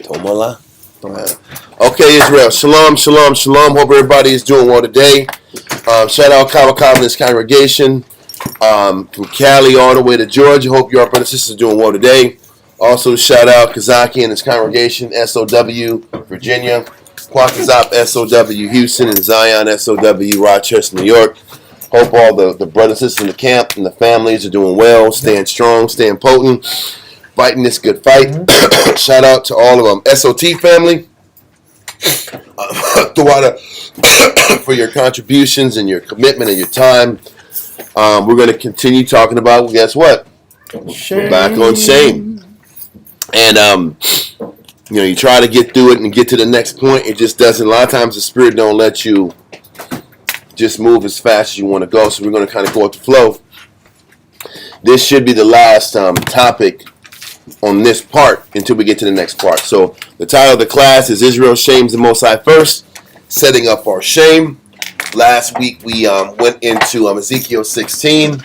Tomala. Okay, Israel. Shalom, shalom, shalom. Hope everybody is doing well today. Shout out Kava in this congregation. From Cali all the way to Georgia. Hope your brothers and sisters are doing well today. Also, shout out Kazaki and his congregation, SOW, Virginia. Kwakazop, SOW, Houston, and Zion, SOW, Rochester, New York. Hope all the brothers and sisters in the camp and the families are doing well, staying strong, staying potent, fighting this good fight. Mm-hmm. Shout out to all of them. SOT family, for your contributions and your commitment and your time. We're going to continue talking about, guess what? Shame. Back on shame. And, you try to get through it and get to the next point. It just doesn't. A lot of times the Spirit don't let you just move as fast as you want to go. So we're going to kind of go with the flow. This should be the last topic on this part until we get to the next part. So the title of the class is Israel Shames the Most High First, setting up our shame. Last week we went into Ezekiel 16,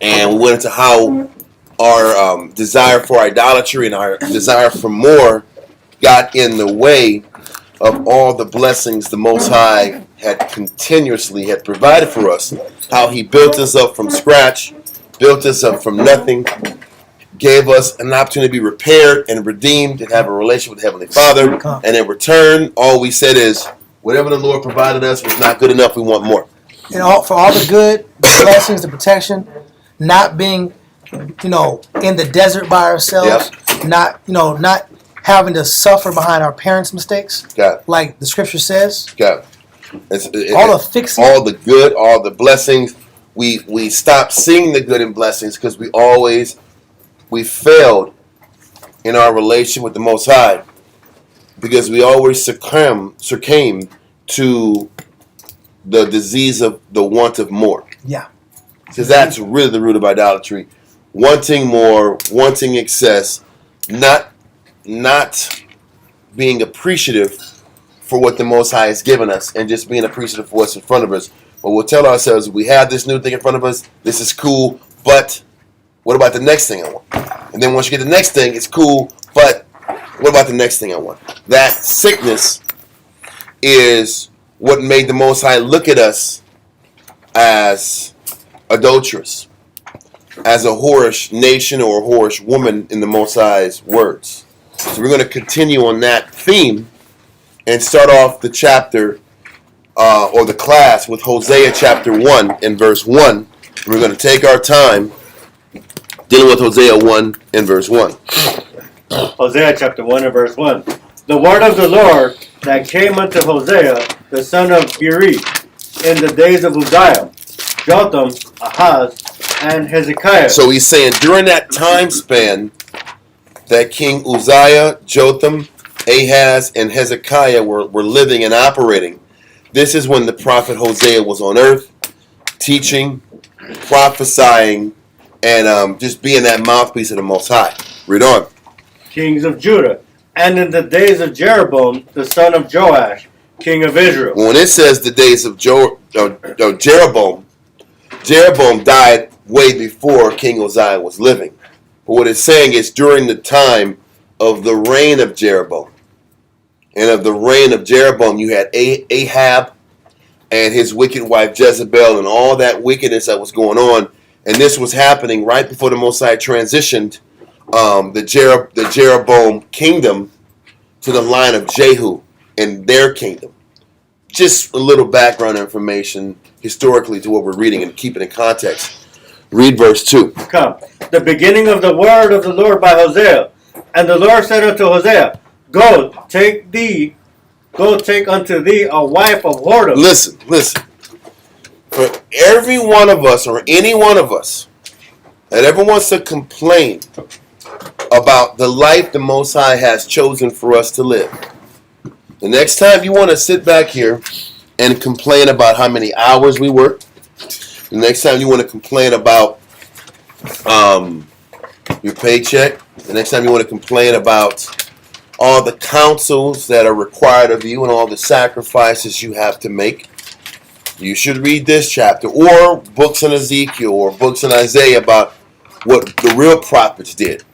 and we went into how our desire for idolatry and our desire for more got in the way of all the blessings the Most High had continuously provided for us. How He built us up from scratch, built us up from nothing, gave us an opportunity to be repaired and redeemed and have a relationship with the Heavenly Father. And in return, all we said is, whatever the Lord provided us was not good enough. We want more. And for all the good, the blessings, the protection, not being, in the desert by ourselves, yep. not having to suffer behind our parents' mistakes, like the Scripture says. All the fixing, all the good, all the blessings. We stopped seeing the good and blessings because we failed in our relation with the Most High, because we always succumbed to the disease of the want of more. Yeah. Because that's really the root of idolatry. Wanting more, wanting excess, not being appreciative for what the Most High has given us, and just being appreciative for what's in front of us. But we'll tell ourselves, we have this new thing in front of us, this is cool, but what about the next thing I want? And then once you get the next thing, it's cool, but what about the next thing I want? That sickness is what made the Most High look at us as adulterous, as a whorish nation or a whorish woman in the Most High's words. So we're going to continue on that theme and start off the chapter or the class with Hosea chapter 1 and verse 1. We're going to take our time dealing with Hosea 1 and verse 1. Hosea chapter 1 and verse 1. The word of the Lord that came unto Hosea, the son of Beeri, in the days of Uzziah, Jotham, Ahaz, and Hezekiah. So he's saying during that time span that King Uzziah, Jotham, Ahaz, and Hezekiah were living and operating, this is when the prophet Hosea was on earth, teaching, prophesying, and just being that mouthpiece of the Most High. Read on. Kings of Judah, and in the days of Jeroboam, the son of Joash, king of Israel. When it says the days of Jeroboam, Jeroboam died way before King Uzziah was living. But what it's saying is during the time of the reign of Jeroboam. And of the reign of Jeroboam, you had Ahab and his wicked wife Jezebel and all that wickedness that was going on. And this was happening right before the Most High transitioned the Jeroboam kingdom to the line of Jehu and their kingdom. Just a little background information historically to what we're reading and keep it in context. Read verse 2. Come, the beginning of the word of the Lord by Hosea. And the Lord said unto Hosea, Go take unto thee a wife of whoredom. Listen. For every one of us, or any one of us, that ever wants to complain about the life the Most High has chosen for us to live, the next time you want to sit back here and complain about how many hours we work, the next time you want to complain about your paycheck, the next time you want to complain about all the counsels that are required of you and all the sacrifices you have to make, you should read this chapter, or books in Ezekiel, or books in Isaiah about what the real prophets did.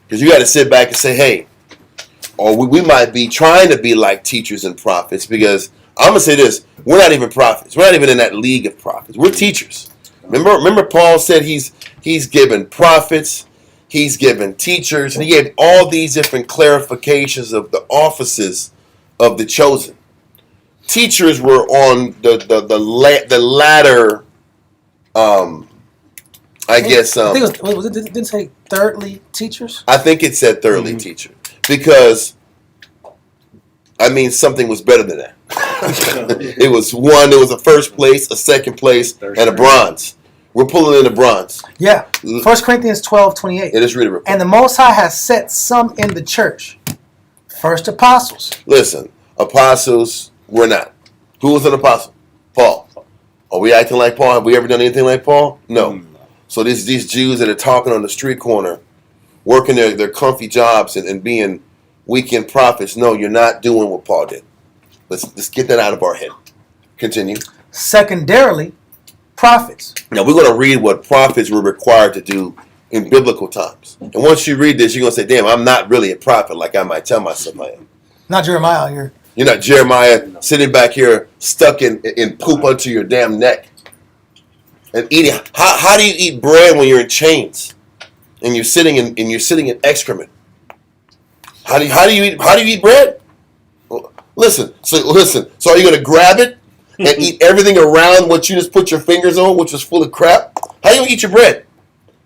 Because you got to sit back and say, hey, or we might be trying to be like teachers and prophets, because I'm going to say this, we're not even prophets. We're not even in that league of prophets. We're teachers. Remember Paul said he's given prophets, he's given teachers, and he gave all these different clarifications of the offices of the chosen. Teachers were on the latter, I guess. I think it didn't it say thirdly teachers? I think it said thirdly teacher, because I mean something was better than that. It was a first place, a second place, and a bronze. We're pulling in the bronze. Yeah. 1 Corinthians 12:28. It is really report. And the Most High has set some in the church. First apostles. Listen, apostles, we're not. Who was an apostle? Paul. Are we acting like Paul? Have we ever done anything like Paul? No. So these Jews that are talking on the street corner, working their comfy jobs and being weekend prophets, no, you're not doing what Paul did. Let's get that out of our head. Continue. Secondarily, prophets. Now we're going to read what prophets were required to do in biblical times. And once you read this, you're going to say, damn, I'm not really a prophet like I might tell myself I am. Not Jeremiah here. You're not Jeremiah sitting back here stuck in poop unto your damn neck. And eating. How do you eat bread when you're in chains? And you're sitting in excrement? How do you eat bread? Listen. So are you going to grab it and eat everything around what you just put your fingers on, which was full of crap? How are you going to eat your bread?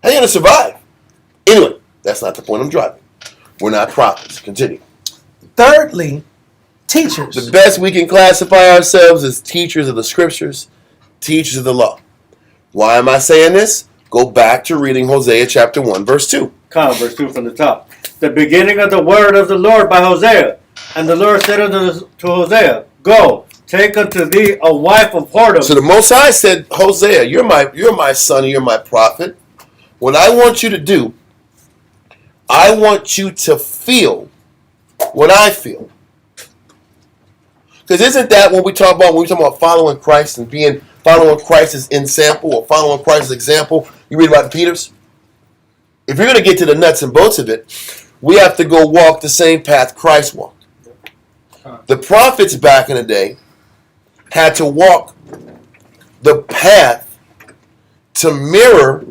How are you going to survive? Anyway, that's not the point I'm driving. We're not prophets. Continue. Thirdly, teachers. The best we can classify ourselves as teachers of the scriptures, teachers of the law. Why am I saying this? Go back to reading Hosea chapter 1, verse 2. Verse 2 from the top. The beginning of the word of the Lord by Hosea. And the Lord said to Hosea, Go, take unto thee a wife of whoredom. So the Most High said, Hosea, you're my son, you're my prophet. What I want you to do, I want you to feel what I feel. Because isn't that what we talk about when we talk about following Christ and following Christ's example or following Christ's example? You read about the Peters. If you're going to get to the nuts and bolts of it, we have to go walk the same path Christ walked. The prophets back in the day had to walk the path to mirror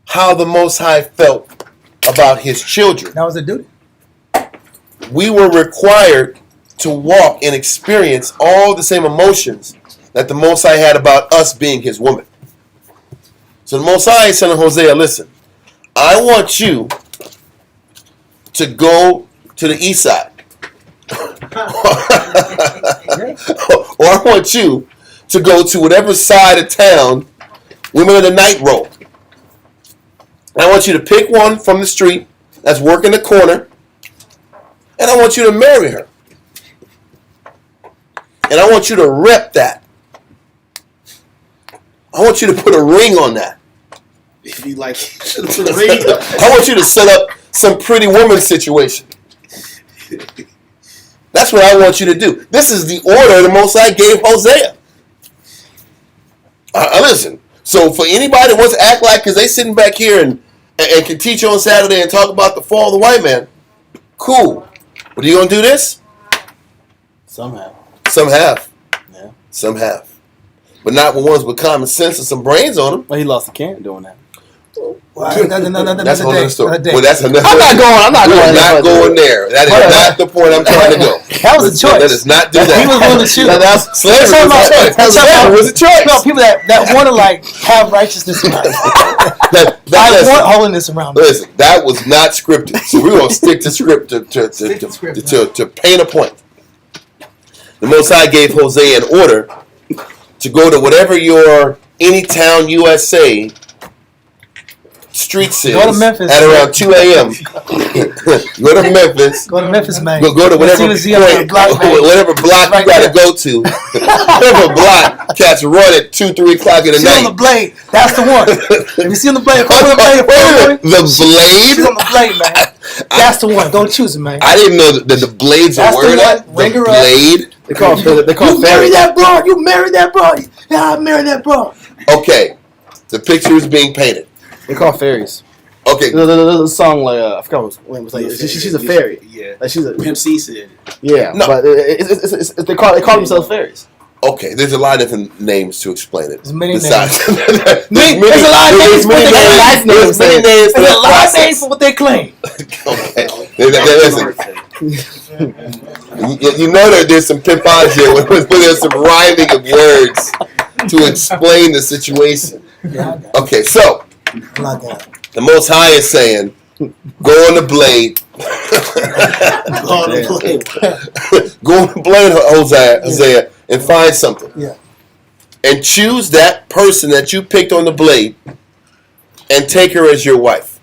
how the Most High felt about his children. That was a duty. We were required to walk and experience all the same emotions that the Most High had about us being his woman. So the Most High is telling Hosea, listen, I want you to go to the east side. Or I want you to go to whatever side of town women of the night roll. And I want you to pick one from the street that's working the corner, and I want you to marry her. And I want you to rep that. I want you to put a ring on that. If you like, I want you to set up some pretty woman situation. That's what I want you to do. This is the order the Most High gave Hosea. Listen, so for anybody that wants to act like, because they sitting back here and can teach on Saturday and talk about the fall of the white man, cool. But are you going to do this? Some have. Some have. Yeah. Some have. But not with ones with common sense and some brains on them. Well, he lost a can doing that. That's another story. Well, that's another. I'm not We're not going there. That is not the point I'm trying to go. That was a choice. Let us not do that. He was willing to choose. Slavery was a choice. No, people that want to like have righteousness around. I want holiness around. Listen, that was not scripted. So we're gonna stick to script to paint a point. The Most High gave Hosea an order to go to whatever your Anytown, USA streets is Go to Memphis. at around 2 a.m. Go to Memphis. Go to Memphis, man. Go to whatever whatever block you got to go to. Whatever block, cats run at 2-3 o'clock in the night. On the blade. That's the one. If you see on the blade, the blade. She's on the blade, man. That's the one. Don't choose it, man. I didn't know that the blade's a word. The blade. They call you married that broad. You married that broad. Yeah, I married that broad. Okay, the picture is being painted. They call fairies. Okay. There's a song like I forgot what it was like. She's a fairy. Yeah. Like she's a Pimp C said. yeah. No. But they call themselves fairies. Okay, there's a lot of different names to explain it. There's many Besides- names. there's There's a lot of names for many what they names. There's many names. There's a lot of names for what they claim. Okay. Listen, you know that there's some pimpage here when there's some rhyming of words to explain the situation. Yeah, Okay, so I like that. the Most High is saying, go on the blade. Go on the blade, Hosea, and find something. Yeah. And choose that person that you picked on the blade and take her as your wife.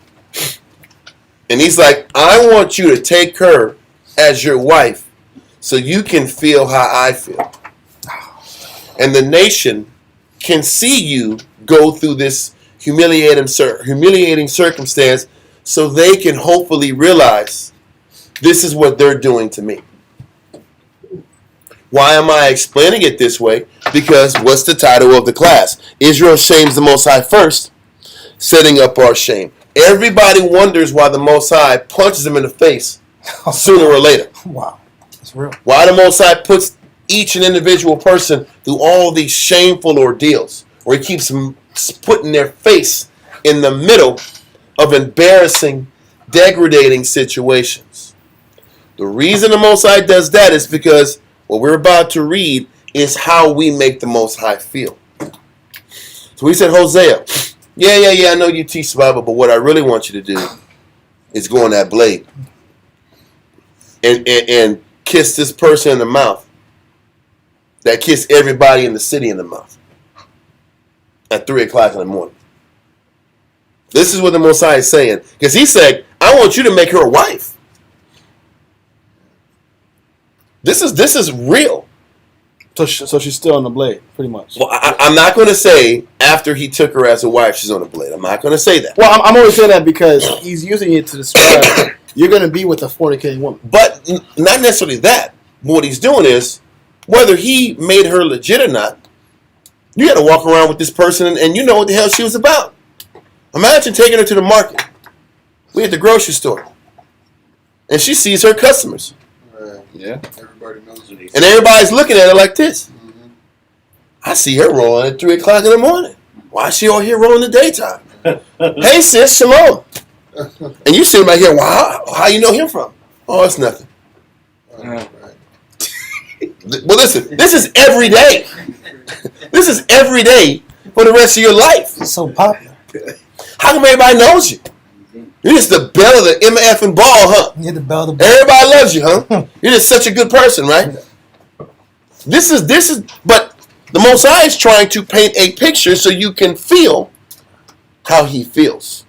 And he's like, I want you to take her as your wife so you can feel how I feel. And the nation can see you go through this humiliating circumstance so they can hopefully realize this is what they're doing to me. Why am I explaining it this way? Because what's the title of the class? Israel shames the Most High first, setting up our shame. Everybody wonders why the Most High punches them in the face sooner or later. Wow. That's real. Why the Most High puts each and individual person through all these shameful ordeals, where he keeps putting their face in the middle of embarrassing, degrading situations. The reason the Most High does that is because what we're about to read is how we make the Most High feel. So he said, Hosea, yeah, I know you teach the Bible, but what I really want you to do is go on that blade and kiss this person in the mouth that kissed everybody in the city in the mouth at 3 o'clock in the morning. This is what the Most High is saying. Because he said, I want you to make her a wife. This is real. So she's still on the blade, pretty much. Well, I'm not going to say after he took her as a wife, she's on the blade. I'm not going to say that. Well, I'm only saying that because he's using it to describe you're going to be with a fornicating woman. But not necessarily that. What he's doing is, whether he made her legit or not, you got to walk around with this person and you know what the hell she was about. Imagine taking her to the market. We at the grocery store. And she sees her customers. Yeah. Everybody knows it. And everybody's looking at her like this. Mm-hmm. I see her rolling at 3 o'clock in the morning. Why is she all here rolling in the daytime? Hey, sis, shalom. And you sitting right here, wow, how you know him from? Oh, it's nothing. Right. Well, listen, this is every day. This is every day for the rest of your life. It's so popular. How come everybody knows you? You're just the belle of the MF and ball, huh? You're the bell of the Everybody loves you, huh? You're just such a good person, right? This is, but the Most High is trying to paint a picture so you can feel how he feels.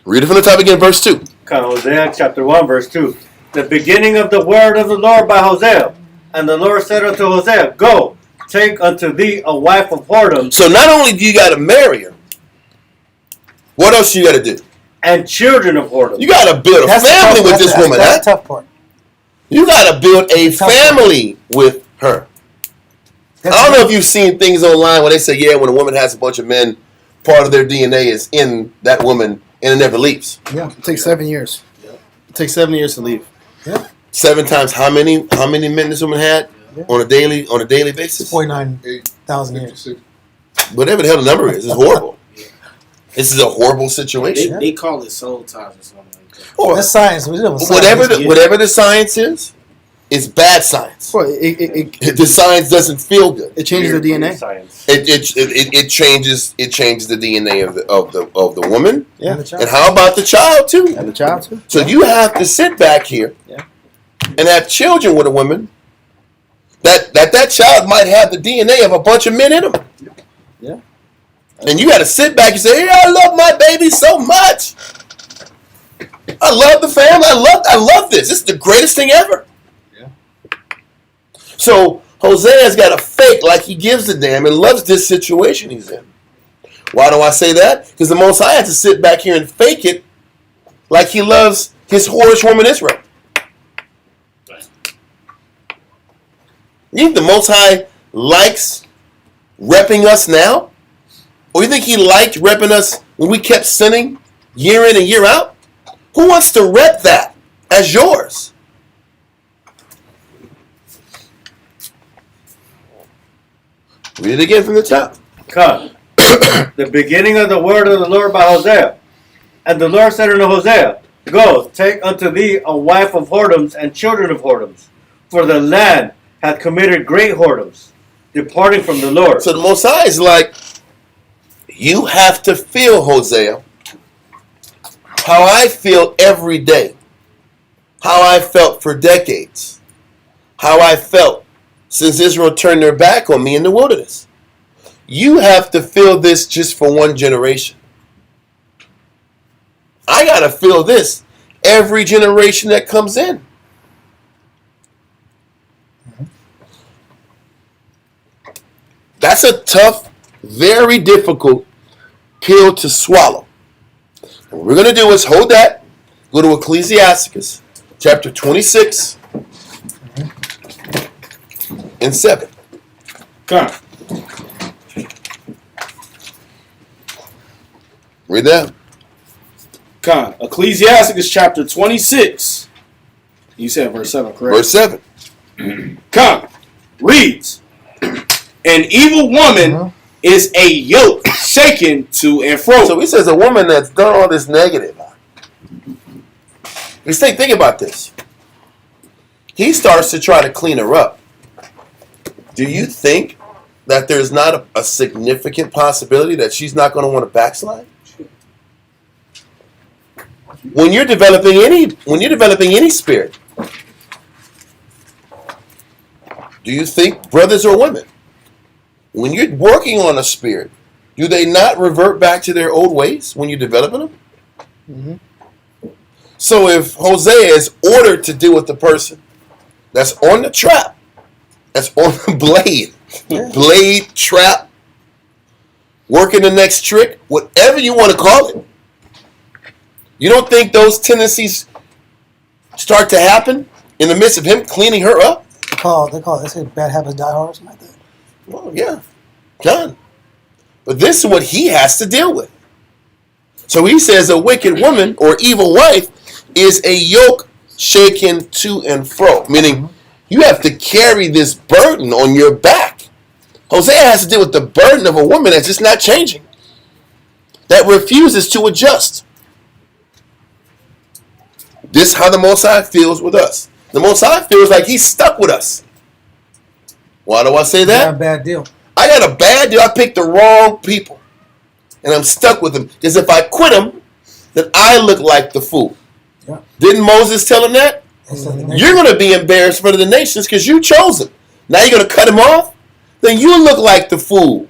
Read it from the top again, verse 2. Hosea chapter 1, verse 2. The beginning of the word of the Lord by Hosea. And the Lord said unto Hosea, Go, take unto thee a wife of whoredom. So not only do you got to marry her, what else you got to do? And children of whoredom. You got to build a family with this woman, huh? That's the tough part. You got to build a family with her. I don't know if you've seen things online where they say, yeah, when a woman has a bunch of men, part of their DNA is in that woman and it never leaves. Yeah. It takes 7 years. It takes 7 years to leave. Yeah. 7 times how many men this woman had on a daily basis? 49,000 years. Whatever the hell the number is, it's horrible. This is a horrible situation. They call it soul ties or something like that. Or That's science. whatever the science is, it's bad science. Well, it The science doesn't feel good. changes the DNA. Science. It changes the DNA of the woman. Yeah. And how about the child too? And the child too. So you have to sit back here and have children with a woman that child might have the DNA of a bunch of men in them. Yeah. And you got to sit back and say, "Hey, I love my baby so much. I love the family. I love this. This is the greatest thing ever." Yeah. So Hosea's got to fake like he gives a damn and loves this situation he's in. Why do I say that? Because the Most High has to sit back here and fake it like he loves his whorish woman Israel. You think the Most High likes repping us now? Or you think he liked repping us when we kept sinning year in and year out? Who wants to rep that as yours? Read it again from the top. Come. The beginning of the word of the Lord by Hosea. And the Lord said unto Hosea, Go, take unto thee a wife of whoredoms and children of whoredoms, for the land hath committed great whoredoms, departing from the Lord. So the Most High is like, you have to feel, Hosea, how I feel every day, how I felt for decades, how I felt since Israel turned their back on me in the wilderness. You have to feel this just for one generation. I got to feel this every generation that comes in. That's a tough, very difficult pill to swallow. And what we're going to do is hold that, go to Ecclesiasticus, chapter 26 and 7. Come. Read that. Come. Ecclesiasticus chapter 26. You said verse 7, correct? Verse 7. Come. Reads. An evil woman is a yoke shaken to and fro. So he says a woman that's done all this negative. Think about this. He starts to try to clean her up. Do you think that there's not a significant possibility that she's not going to want to backslide? When you're developing any spirit, do you think brothers or women, when you're working on a spirit, do they not revert back to their old ways when you're developing them? Mm-hmm. So if Hosea is ordered to deal with the person that's on the trap, that's on the blade, trap, working the next trick, whatever you want to call it, you don't think those tendencies start to happen in the midst of him cleaning her up? They say bad habits die hard or something like that. Well, yeah, done. But this is what he has to deal with. So he says a wicked woman or evil wife is a yoke shaken to and fro. Meaning you have to carry this burden on your back. Hosea has to deal with the burden of a woman that's just not changing. That refuses to adjust. This is how the Most High feels with us. The Most High feels like he's stuck with us. Why do I say that? You got a bad deal. I got a bad deal. I picked the wrong people. And I'm stuck with them. Because if I quit them, then I look like the fool. Yeah. Didn't Moses tell him that? You're going to be embarrassed in front of the nations because you chose him. Now you're going to cut him off? Then you look like the fool.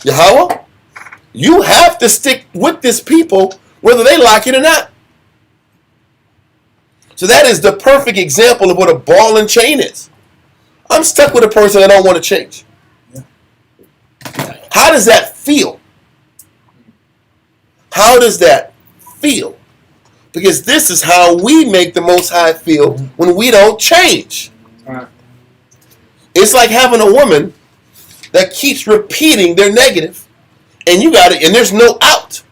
Yahweh, you have to stick with this people whether they like it or not. So that is the perfect example of what a ball and chain is. I'm stuck with a person I don't want to change. Yeah. How does that feel? How does that feel? Because this is how we make the Most High feel when we don't change. It's like having a woman that keeps repeating their negative, and you got it, and there's no out.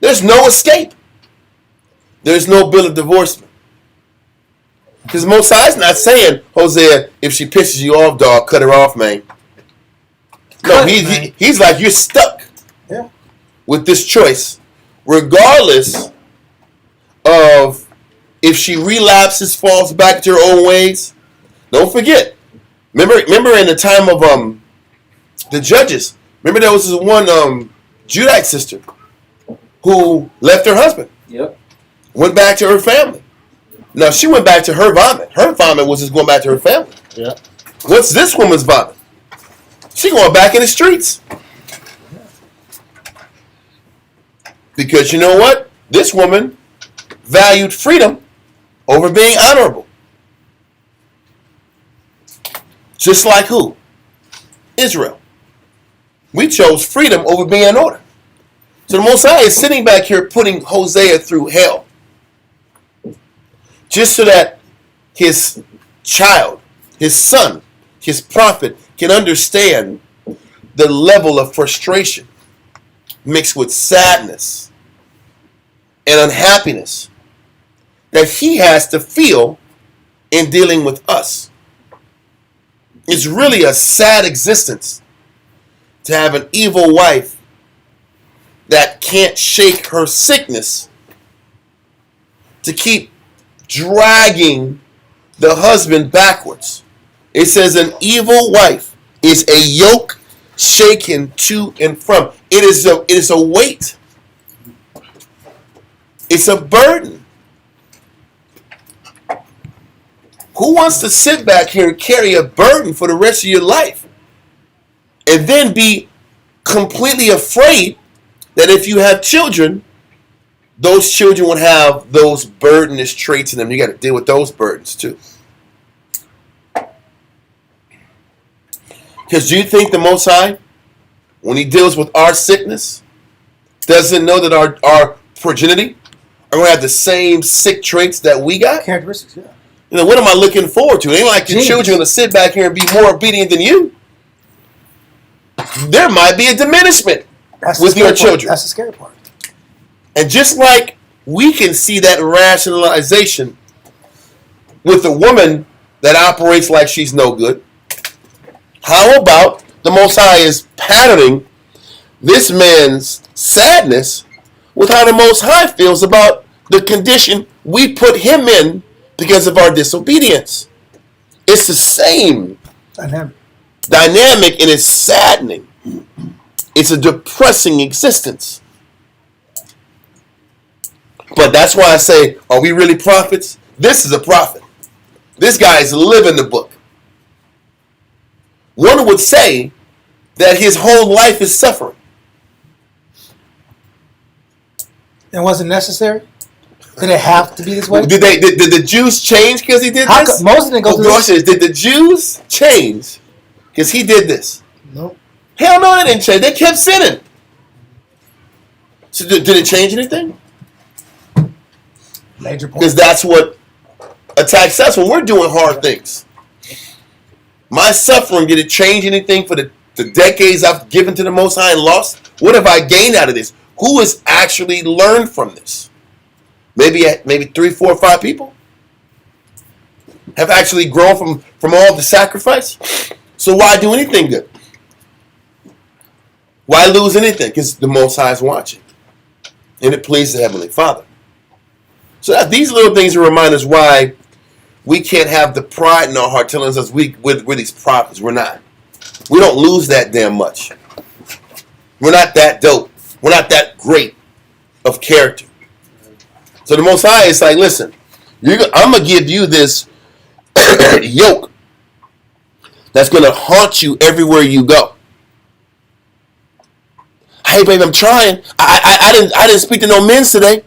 There's no escape. There's no bill of divorcement. Because the Most High is not saying, Hosea, if she pisses you off, dog, cut her off, man. No, he's like, you're stuck with this choice, regardless of if she relapses, falls back to her own ways. Don't forget. Remember in the time of the judges, remember there was this one Judite sister who left her husband. Yep. Went back to her family. Now, she went back to her vomit. Her vomit was just going back to her family. Yeah. What's this woman's vomit? She going back in the streets. Because you know what? This woman valued freedom over being honorable. Just like who? Israel. We chose freedom over being in order. So the Most High is sitting back here putting Hosea through hell. Just so that his child, his son, his prophet can understand the level of frustration mixed with sadness and unhappiness that he has to feel in dealing with us. It's really a sad existence to have an evil wife that can't shake her sickness to keep dragging the husband backwards. It says an evil wife is a yoke shaken to and from. It is a weight. It's a burden. Who wants to sit back here and carry a burden for the rest of your life and then be completely afraid that if you have children, those children would have those burdenous traits in them? You got to deal with those burdens too. Because do you think the Most High, when he deals with our sickness, doesn't know that our progeny are going to have the same sick traits that we got? Characteristics, yeah. You know, what am I looking forward to? It ain't like your children are going to sit back here and be more obedient than you. There might be a diminishment with your children. That's the scary part. And just like we can see that rationalization with a woman that operates like she's no good, how about the Most High is patterning this man's sadness with how the Most High feels about the condition we put him in because of our disobedience? It's the same dynamic and it's saddening. It's a depressing existence. But that's why I say, are we really prophets? This is a prophet. This guy is living the book. One would say that his whole life is suffering. And was it necessary? Did it have to be this way? Did the Jews change because he did this? Moses didn't go through this. Did the Jews change because he did this? Nope. Hell no, they didn't change. They kept sinning. So did it change anything? Major point. Because that's what attacks us when we're doing hard things. My suffering, did it change anything for the decades I've given to the Most High and lost? What have I gained out of this? Who has actually learned from this? Maybe 3, 4, 5 people have actually grown from all the sacrifice. So why do anything good? Why lose anything? Because the Most High is watching. And it pleases the Heavenly Father. So these little things remind us why we can't have the pride in our heart telling us we're these prophets. We're not. We don't lose that damn much. We're not that dope. We're not that great of character. So the Most High is like, listen, I'm going to give you this yoke that's going to haunt you everywhere you go. Hey, baby, I'm trying. I didn't speak to no men today.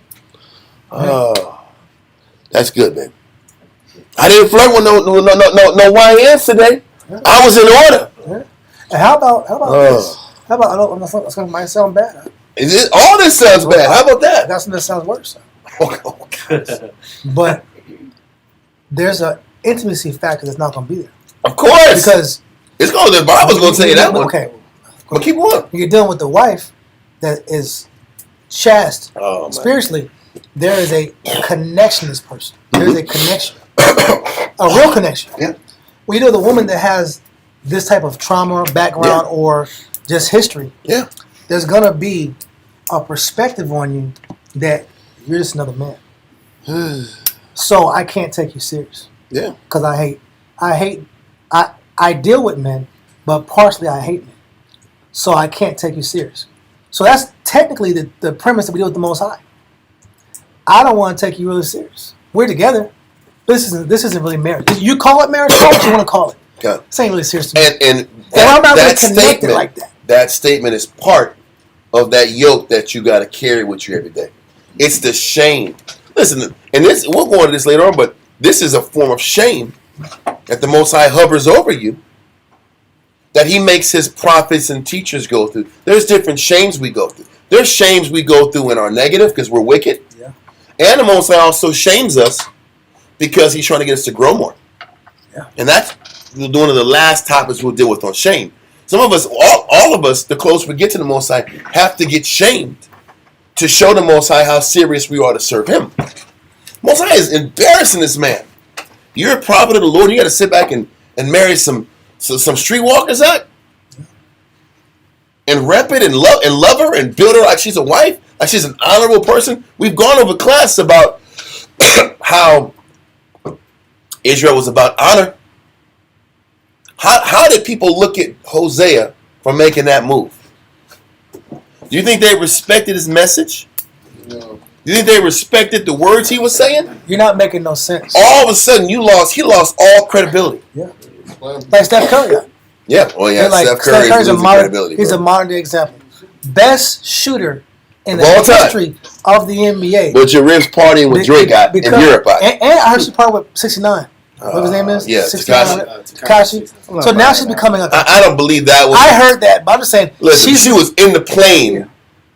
Oh, that's good, baby. I didn't flirt with no YNs today. I was in order. Yeah. And how about this? How about, I don't know, it's going to might sound bad. All this sounds bad. How about that? That's something that sounds worse. Oh, But there's an intimacy factor that's not going to be there. Of course. Because it's going to, the Bible's going to say that one. Okay. But keep on. You're dealing with the wife that is chaste spiritually. There is a connection to this person. There is a connection. A real connection. Yeah. When you know the woman that has this type of trauma, background, or just history, there's going to be a perspective on you that you're just another man. So I can't take you serious. Yeah. Because I deal with men, but partially I hate men. So I can't take you serious. So that's technically the premise that we deal with the Most High. I don't want to take you really serious. We're together. This isn't really marriage. You call it marriage, call what you want to call it. Okay. This ain't really serious to me. And I'm not really that connected statement, like that. That statement is part of that yoke that you got to carry with you every day. It's the shame. Listen, and this we'll go into this later on, but this is a form of shame that the Most High hovers over you, that he makes his prophets and teachers go through. There's different shames we go through. There's shames we go through in our negative because we're wicked. Yeah. And the Most High also shames us because he's trying to get us to grow more. Yeah. And that's one of the last topics we'll deal with on shame. Some of us, all of us, the closer we get to the Most High, have to get shamed to show the Most High how serious we are to serve Him. Most High is embarrassing this man. You're a prophet of the Lord. You got to sit back and marry some streetwalkers out and rep it and love her and build her like she's a wife, like she's an honorable person. We've gone over class about how Israel was about honor. How did people look at Hosea for making that move? Do you think they respected his message? No. Do you think they respected the words he was saying? You're not making no sense. All of a sudden, he lost all credibility. Yeah. Like Steph Curry. Yeah. Oh, yeah. Like, Steph Curry is losing credibility. He's a modern day example. Best shooter in the all history of the NBA. But your ribs partying with Drake in Europe. And I heard she parted with 69. What his name is? Yeah, Takashi. So now she's becoming a... I don't believe that was... I heard that, but I'm just saying... Listen, she was in the plane.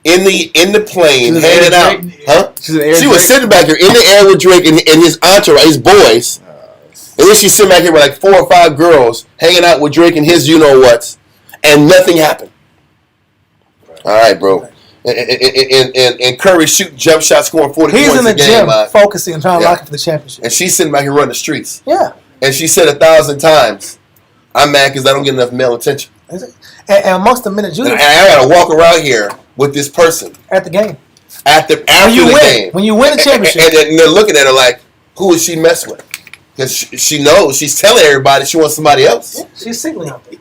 In the plane, hanging out. Huh? She was sitting back here in the air with Drake and his entourage, his boys. And then she's sitting back here with like 4 or 5 girls hanging out with Drake and his you-know-whats. And nothing happened. All right, bro. And Curry shooting jump shots, scoring 40 He's points in the a game. gym, focusing and trying to lock up for the championship. And she's sitting back here running the streets. Yeah. And she said 1,000 times, I'm mad because I don't get enough male attention. And amongst the men of Judah, and I got to walk around here with this person. At the game. After the game. When you win the championship. And they're looking at her like, who is she messing with? Because she knows, she's telling everybody she wants somebody else. Yeah, she's signaling out there.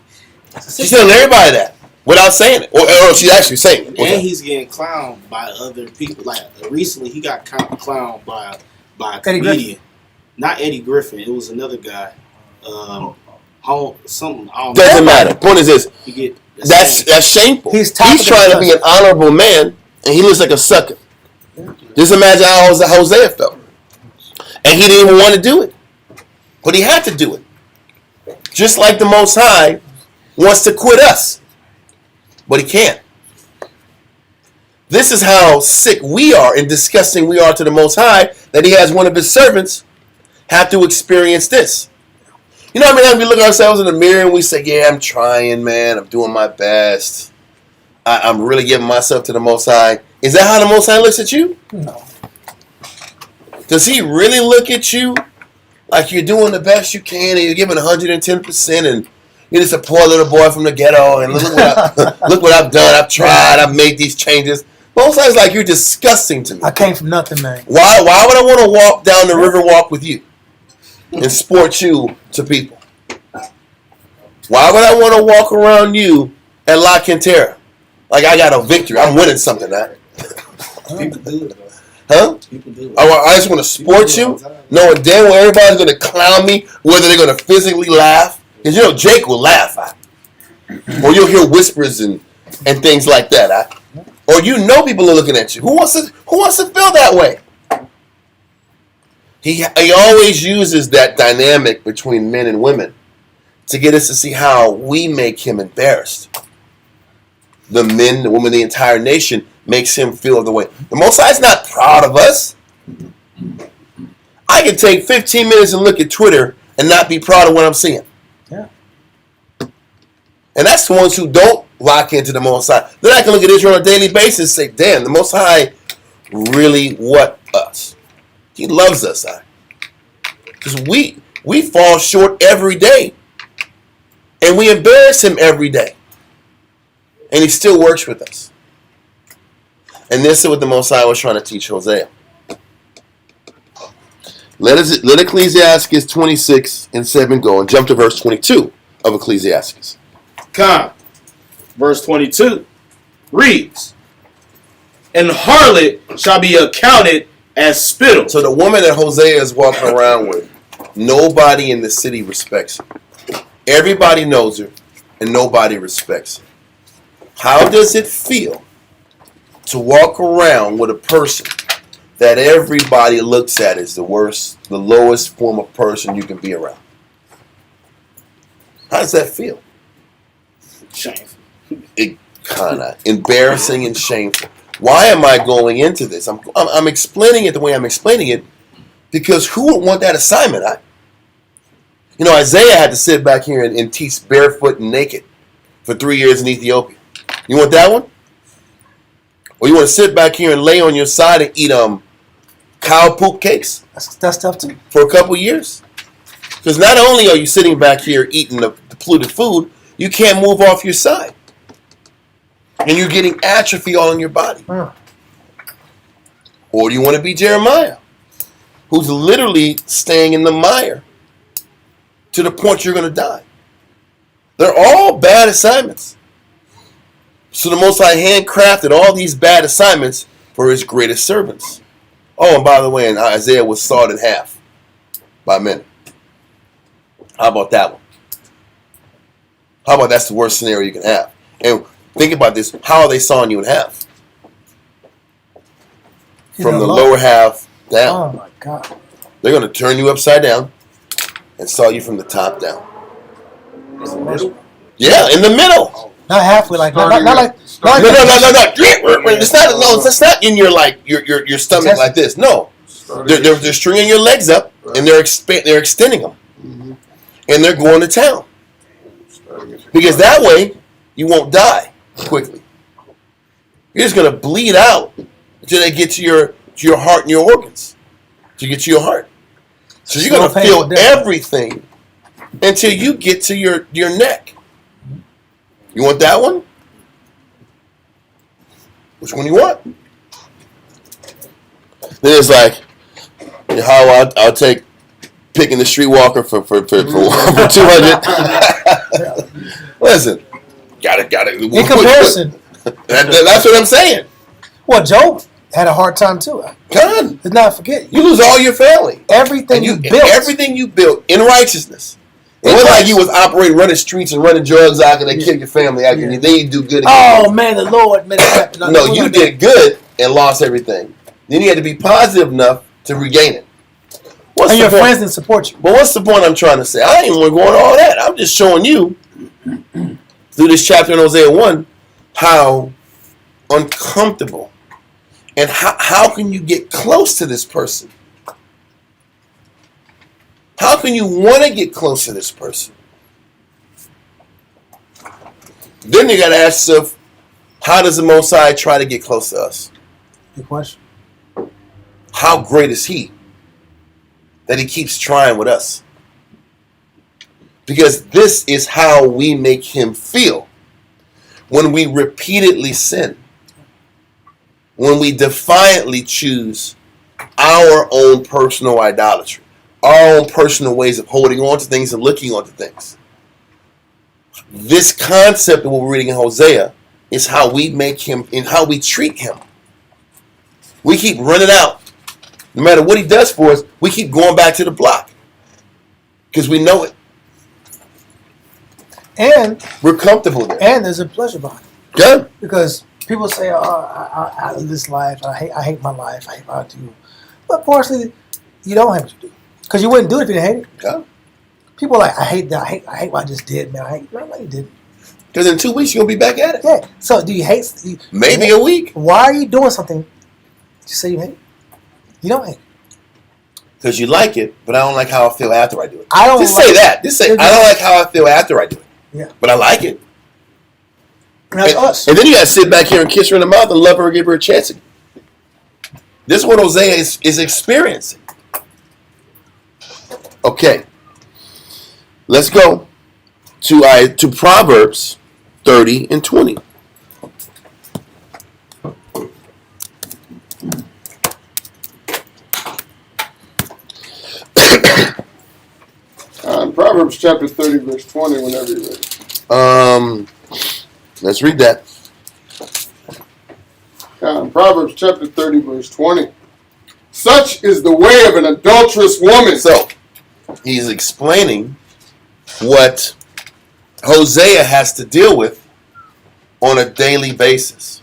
She's telling everybody that. Without saying it. Or she's actually saying it. And he's getting clowned by other people. Like, recently, he got clowned by a comedian. Not Eddie Griffin. It was another guy. Doesn't matter. Point is this. That's shameful. He's trying to be an honorable man, and he looks like a sucker. Just imagine how Hosea felt. And he didn't even want to do it. But he had to do it. Just like the Most High wants to quit us. But he can't. This is how sick we are and disgusting we are to the Most High that he has one of his servants have to experience this. You know what I mean? We look at ourselves in the mirror and we say, yeah, I'm trying, man. I'm doing my best. I'm really giving myself to the Most High. Is that how the Most High looks at you? No. Does he really look at you like you're doing the best you can and you're giving 110% and you're just a poor little boy from the ghetto and look what I've done. I've tried. I've made these changes. Most times, like, you're disgusting to me. I came from nothing, man. Why would I want to walk down the river walk with you and sport you to people? Why would I want to walk around you at La Cantera? Like I got a victory. I'm winning something, man. People do it, huh? People do it. I just want to sport you, knowing damn well everybody's going to clown me, whether they're going to physically laugh. Because, you know, Jake will laugh. Or you'll hear whispers and things like that. Or you know people are looking at you. Who wants to feel that way? He always uses that dynamic between men and women to get us to see how we make him embarrassed. The men, the women, the entire nation makes him feel the way. The Most High's not proud of us. I can take 15 minutes and look at Twitter and not be proud of what I'm seeing. Yeah. And that's the ones who don't lock into the Most High. Then I can look at Israel on a daily basis and say, damn, the Most High really what us? He loves us. Because we fall short every day. And we embarrass him every day. And he still works with us. And this is what the Most High was trying to teach Hosea. Let Ecclesiastes 26:7 go and jump to verse 22 of Ecclesiastes. Come. Verse 22 reads, "And harlot shall be accounted as spittle." So the woman that Hosea is walking around with, nobody in the city respects her. Everybody knows her, and nobody respects her. How does it feel to walk around with a person that everybody looks at as the worst, the lowest form of person you can be around? How does that feel? Shameful. It kind of embarrassing and shameful. Why am I going into this? I'm explaining it the way I'm explaining it because who would want that assignment? You know, Isaiah had to sit back here and teach barefoot and naked for 3 years in Ethiopia. You want that one? Or you want to sit back here and lay on your side and eat cow poop cakes That's tough too. for a couple years? Because not only are you sitting back here eating the polluted food, you can't move off your side. And you're getting atrophy all in your body. Or do you want to be Jeremiah, who's literally staying in the mire to the point you're going to die? They're all bad assignments. So the Most High handcrafted all these bad assignments for his greatest servants. Oh, and by the way, Isaiah was sawed in half by men. How about that one? How about that's the worst scenario you can have? And think about this. How are they sawing you in half? From the lower half down. Oh my God. They're going to turn you upside down and saw you from the top down. Yeah, in the middle. Not halfway, like not like. No. It's not in your your stomach like this. No, they're stringing your legs up and they're extending them, and they're going to town because that way you won't die quickly. You're just gonna bleed out until they get to your heart and your organs. To get to your heart, so you're gonna feel everything until you get to your neck. You want that one? Which one you want? Then it's like, how I'll take picking the streetwalker for 200. Listen, got it. In comparison, that's what I'm saying. Well, Job had a hard time too. God, let's not forget. You lose all your family, everything you built in righteousness. It wasn't like you was operating, running streets and running drugs out and they kill your family out and then you do good again. Oh man, the Lord made it happen. No, you did good and lost everything. Then you had to be positive enough to regain it. And your friends didn't support you. But what's the point I'm trying to say? I ain't even want to go on all that. I'm just showing you through this chapter in Hosea 1 how uncomfortable and how can you get close to this person? How can you want to get close to this person? Then you got to ask yourself, how does the Most High try to get close to us? Good question. How great is He that He keeps trying with us? Because this is how we make Him feel when we repeatedly sin, when we defiantly choose our own personal idolatry, our own personal ways of holding on to things and looking onto things. This concept of what we're reading in Hosea is how we make Him and how we treat Him. We keep running out. No matter what He does for us, we keep going back to the block. Because we know it. And we're comfortable there. And there's a pleasure behind it. Good. Because people say, oh, I live this life. I hate my life. I hate what I do. But partially, you don't have to do. Because you wouldn't do it if you didn't hate it. Yeah. People are like, I hate that. I hate what I just did, man. No, you didn't. Because in 2 weeks, you're going to be back at it. Yeah. So do you hate? Maybe a week. Why are you doing something you say you hate it? You don't hate it. Because you like it, but I don't like how I feel after I do it. I don't Just say that. Just say, I don't like how I feel after I do it. Yeah. But I like it. And that's us. And then you got to sit back here and kiss her in the mouth and love her and give her a chance. This is what Hosea is experiencing. Okay. Let's go to Proverbs 30 and 20. Proverbs chapter 30, verse 20, whenever you're ready. Let's read that. Proverbs chapter 30, verse 20. Such is the way of an adulterous woman. So, he's explaining what Hosea has to deal with on a daily basis.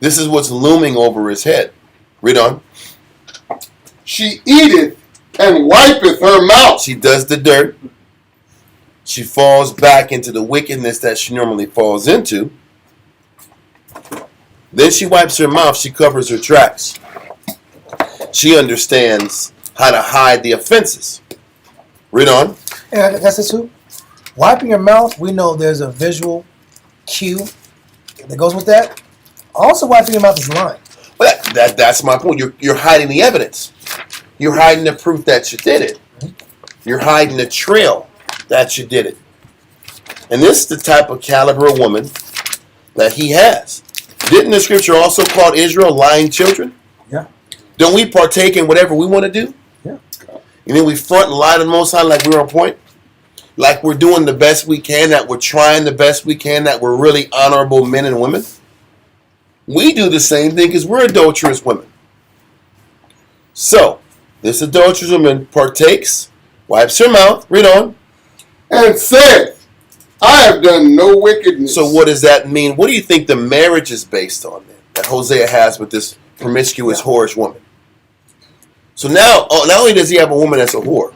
This is what's looming over his head. Read on. She eateth and wipeth her mouth. She does the dirt. She falls back into the wickedness that she normally falls into. Then she wipes her mouth. She covers her tracks. She understands how to hide the offenses. Read on. Yeah, that's it too. Wiping your mouth, we know there's a visual cue that goes with that. Also, wiping your mouth is lying. But that's my point. You're hiding the evidence. You're hiding the proof that you did it. You're hiding the trail that you did it. And this is the type of caliber of woman that he has. Didn't the scripture also call Israel lying children? Yeah. Don't we partake in whatever we want to do? Yeah. And then we front and lie to the Most High like we're on point? Like we're doing the best we can, that we're trying the best we can, that we're really honorable men and women? We do the same thing because we're adulterous women. So, this adulterous woman partakes, wipes her mouth, read on. And saith, I have done no wickedness. So what does that mean? What do you think the marriage is based on then, that Hosea has with this promiscuous, whorish woman? So now, not only does he have a woman that's a whore,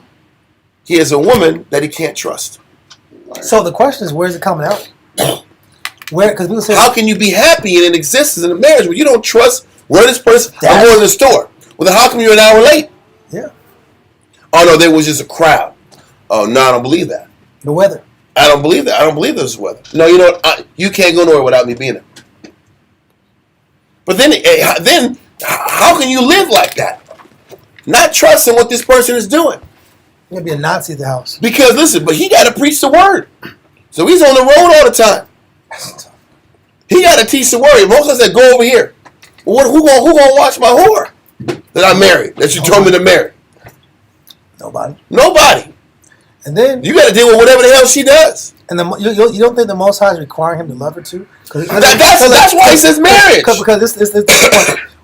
he has a woman that he can't trust. So the question is, where's it coming out? Because people say, how can you be happy in an existence in a marriage when you don't trust where this person? I'm going to the store. Well, then how come you're an hour late? Yeah. Oh no, there was just a crowd. Oh no, I don't believe that. The weather. I don't believe that. I don't believe this is weather. No, you know what? You can't go nowhere without me being there. But then, how can you live like that? Not trusting what this person is doing. You're going to be a Nazi at the house. Because listen, but he got to preach the word. So he's on the road all the time. He got to teach the word. Moses said, go over here. Well, who gonna watch my whore that I married, that you told me to marry? Nobody. And then you got to deal with whatever the hell she does. And you don't think the Most High is requiring him to love her too? That's why he says marriage. Because this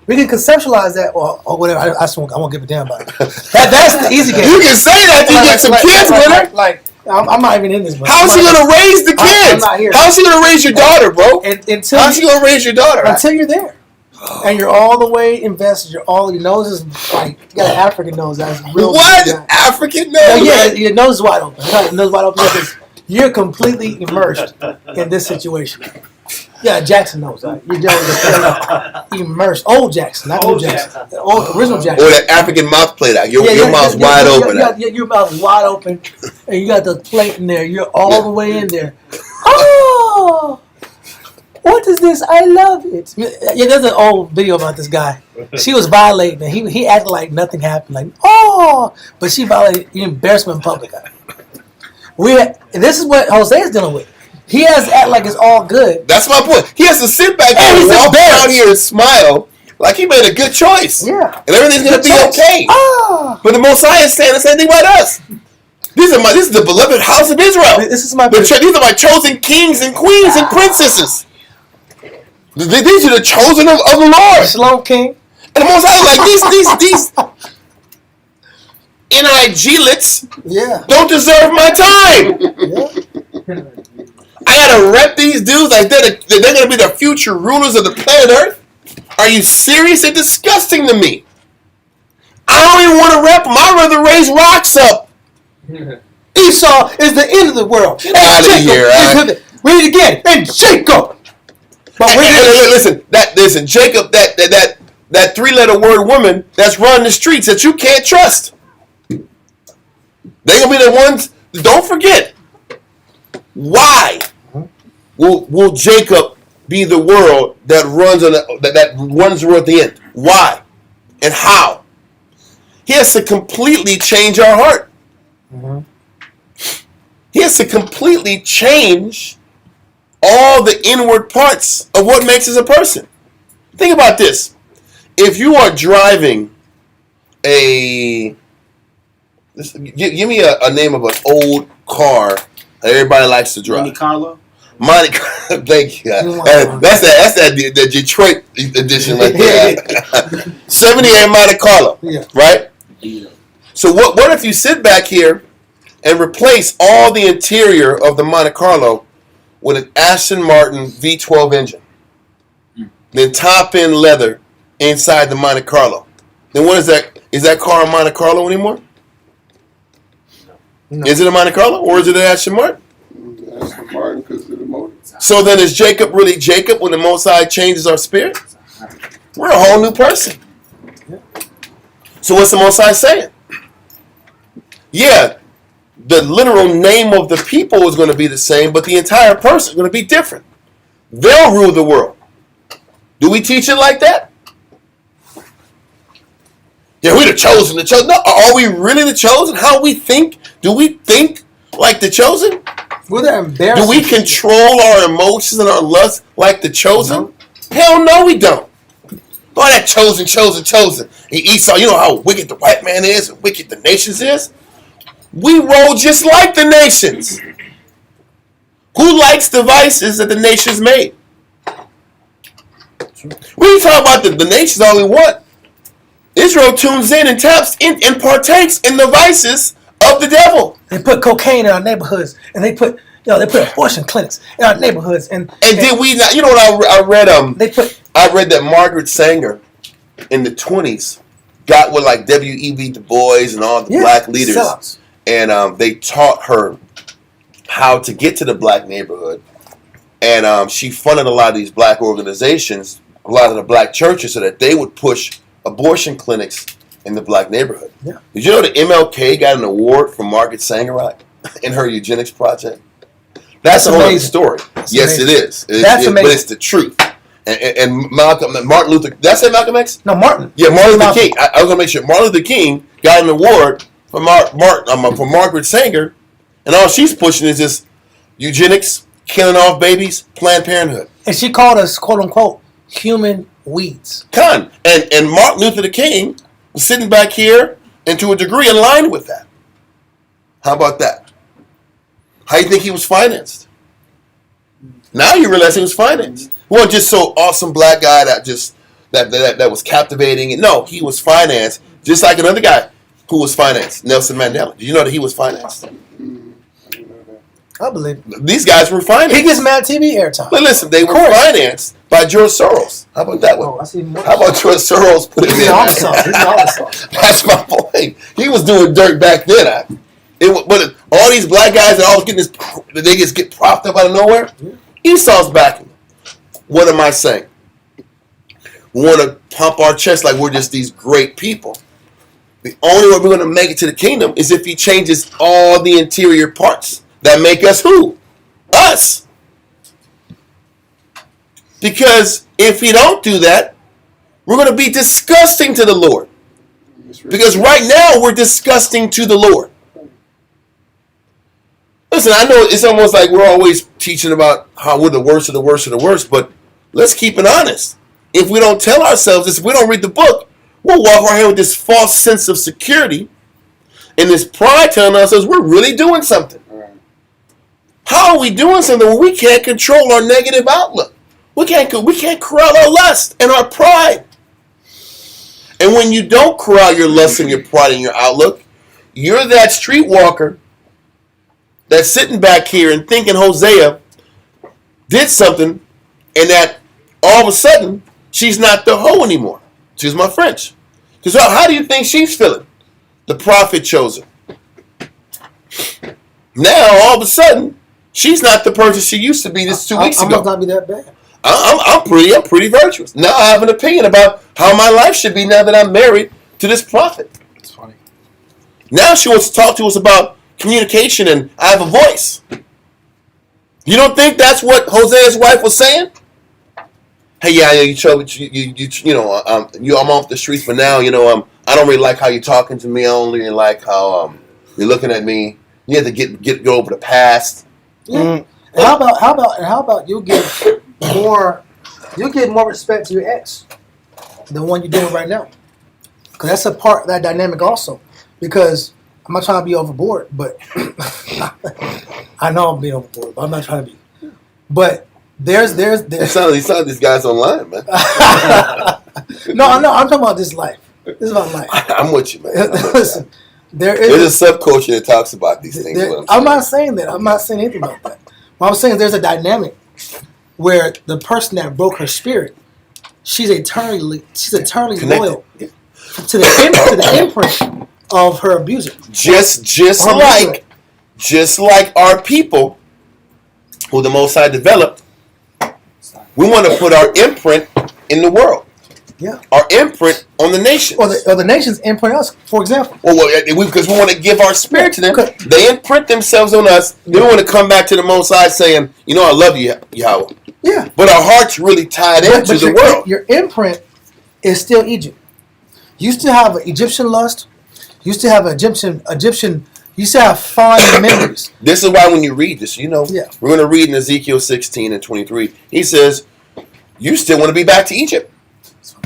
we can conceptualize that or whatever. I won't give a damn about it. That's the easy game. You can say that to get some kids with her. Like I'm not even in this. How's she gonna raise the kids? How's she gonna raise your daughter, bro? How's she gonna raise your daughter? Until you're there. And you're all the way invested. Your nose is like you got an African nose. That's real. What African nose? Yeah, your nose is wide open. Your nose wide open because you're completely immersed in this situation. Yeah, Jackson knows that. You're just immersed. Old Jackson, not old Jackson. Old original Jackson. Or that African mouth plate out. Your mouth's wide open. Your mouth is wide open, and you got the plate in there. You're all the way in there. Oh. What is this? I love it. Yeah, there's an old video about this guy. She was violating, and he acted like nothing happened. Like, oh, but she violated embarrassment in public. This is what Hosea's dealing with. He has to act like it's all good. That's my point. He has to sit back and walk around here and smile like he made a good choice. Yeah, and everything's gonna be okay. But the Messiah is saying the same thing about us. This is the beloved house of Israel. These are my chosen kings and queens and princesses. These are the chosen of the Lord. Shalom, King. And the Most High like these NIG-lets don't deserve my time. I gotta rep these dudes like they're gonna be the future rulers of the planet Earth. Are you serious? They're disgusting to me. I don't even want to rep them. I'd rather raise rocks up. Esau is the end of the world. Get out of here. Read it again. And Jacob. But listen, Jacob, that three-letter word woman that's running the streets that you can't trust. They're gonna be the ones. Don't forget. Why will Jacob be the world that runs the world at the end? Why and how? He has to completely change our heart. Mm-hmm. He has to completely change all the inward parts of what makes us a person. Think about this. If you are driving give me a name of an old car that everybody likes to drive. Monte Carlo? Thank you. That's the Detroit edition like that. 78 Monte Carlo, right? Yeah. So what if you sit back here and replace all the interior of the Monte Carlo with an Aston Martin V12 engine, then top-end leather inside the Monte Carlo? Then what is that? Is that car a Monte Carlo anymore? No. Is it a Monte Carlo or is it an Aston Martin? Aston Martin because of the motor. So then is Jacob really Jacob when the Most High changes our spirit? We're a whole new person. So what's the Most High saying? Yeah, the literal name of the people is going to be the same, but the entire person is going to be different. They'll rule the world. Do we teach it like that? Yeah, we're the chosen. The chosen. No, are we really the chosen? How we think? Do we think like the chosen? Well, they're embarrassing. Do we control our emotions and our lust like the chosen? No. Hell no, we don't. Oh, that chosen. And Esau, you know how wicked the white man is and wicked the nations is? We roll just like the nations. Who likes the vices that the nations made? We can talk about the nations all we want. Israel tunes in and taps in and partakes in the vices of the devil. They put cocaine in our neighborhoods, and they put abortion clinics in our neighborhoods. And did we not? You know what I read? I read that Margaret Sanger in the 20s got with like W.E.B. Du Bois and all the black leaders, sellouts. And they taught her how to get to the black neighborhood, and she funded a lot of these black organizations, a lot of the black churches, so that they would push abortion clinics in the black neighborhood. Yeah. Did you know that MLK got an award from Margaret Sanger in her eugenics project? That's a whole other story. Yes, amazing. It is. That's amazing. But it's the truth. And Martin Luther. Did I say Malcolm X? No, Martin. Yeah, Martin Luther King. I was gonna make sure Martin Luther King got an award from Margaret Sanger, and all she's pushing is this eugenics, killing off babies, Planned Parenthood. And she called us, quote unquote, human weeds. And Martin Luther King was sitting back here, and to a degree in line with that. How about that? How do you think he was financed? Now you realize he was financed. He wasn't just so awesome black guy that was captivating. No, he was financed just like another guy who was financed, Nelson Mandela. Did you know that he was financed? I believe it. These guys were financed. He gets mad TV airtime. But listen, they were financed by George Soros. How about that one? How about George Soros putting in? That's my point. He was doing dirt back then. But all these black guys that all getting this, they just get propped up out of nowhere. Yeah. Esau's backing them. What am I saying? We want to pump our chest like we're just these great people. The only way we're going to make it to the kingdom is if he changes all the interior parts that make us who? Us. Because if he don't do that, we're going to be disgusting to the Lord. Because right now we're disgusting to the Lord. Listen, I know it's almost like we're always teaching about how we're the worst of the worst of the worst, but let's keep it honest. If we don't tell ourselves this, if we don't read the book, we'll walk around here with this false sense of security and this pride telling ourselves we're really doing something. How are we doing something when we can't control our negative outlook? We can't corral our lust and our pride. And when you don't corral your lust and your pride and your outlook, you're that streetwalker that's sitting back here and thinking Hosea did something, and that all of a sudden she's not the hoe anymore. She's my French. Because how do you think she's feeling? The prophet chose her. Now all of a sudden she's not the person she used to be just 2 weeks ago. I must not be that bad. I'm pretty virtuous. Now I have an opinion about how my life should be now that I'm married to this prophet. It's funny. Now she wants to talk to us about communication and I have a voice. You don't think that's what Hosea's wife was saying? Hey, I'm off the streets for now. I don't really like how you're talking to me. I don't really like how you're looking at me. You have to get over the past. Yeah. And how about you give more respect to your ex than the one you're doing right now? Because that's a part of that dynamic also. Because I'm not trying to be overboard, but I know I'm being overboard, but I'm not trying to be. But there's It's not these guys online, man. No, I'm talking about this life. This is about life. I'm with you, man. Listen, there's a subculture that talks about these things. I'm not saying that. I'm not saying anything about that. What I'm saying is there's a dynamic where the person that broke her spirit, she's eternally loyal to the imprint of her abuser. Just like our people who the Most High developed, we want to put our imprint in the world. Yeah. Our imprint on the nations. Or the nations imprint us, for example. Well, because we want to give our spirit to them. Okay. They imprint themselves on us. They want to come back to the Most High saying, I love you, Yahweh. Yeah. But our heart's really tied into the world. Your imprint is still Egypt. You still have an Egyptian lust. You still have Egyptian. You still have fond memories. This is why when you read this, Yeah. we're going to read in Ezekiel 16 and 23. He says, you still want to be back to Egypt.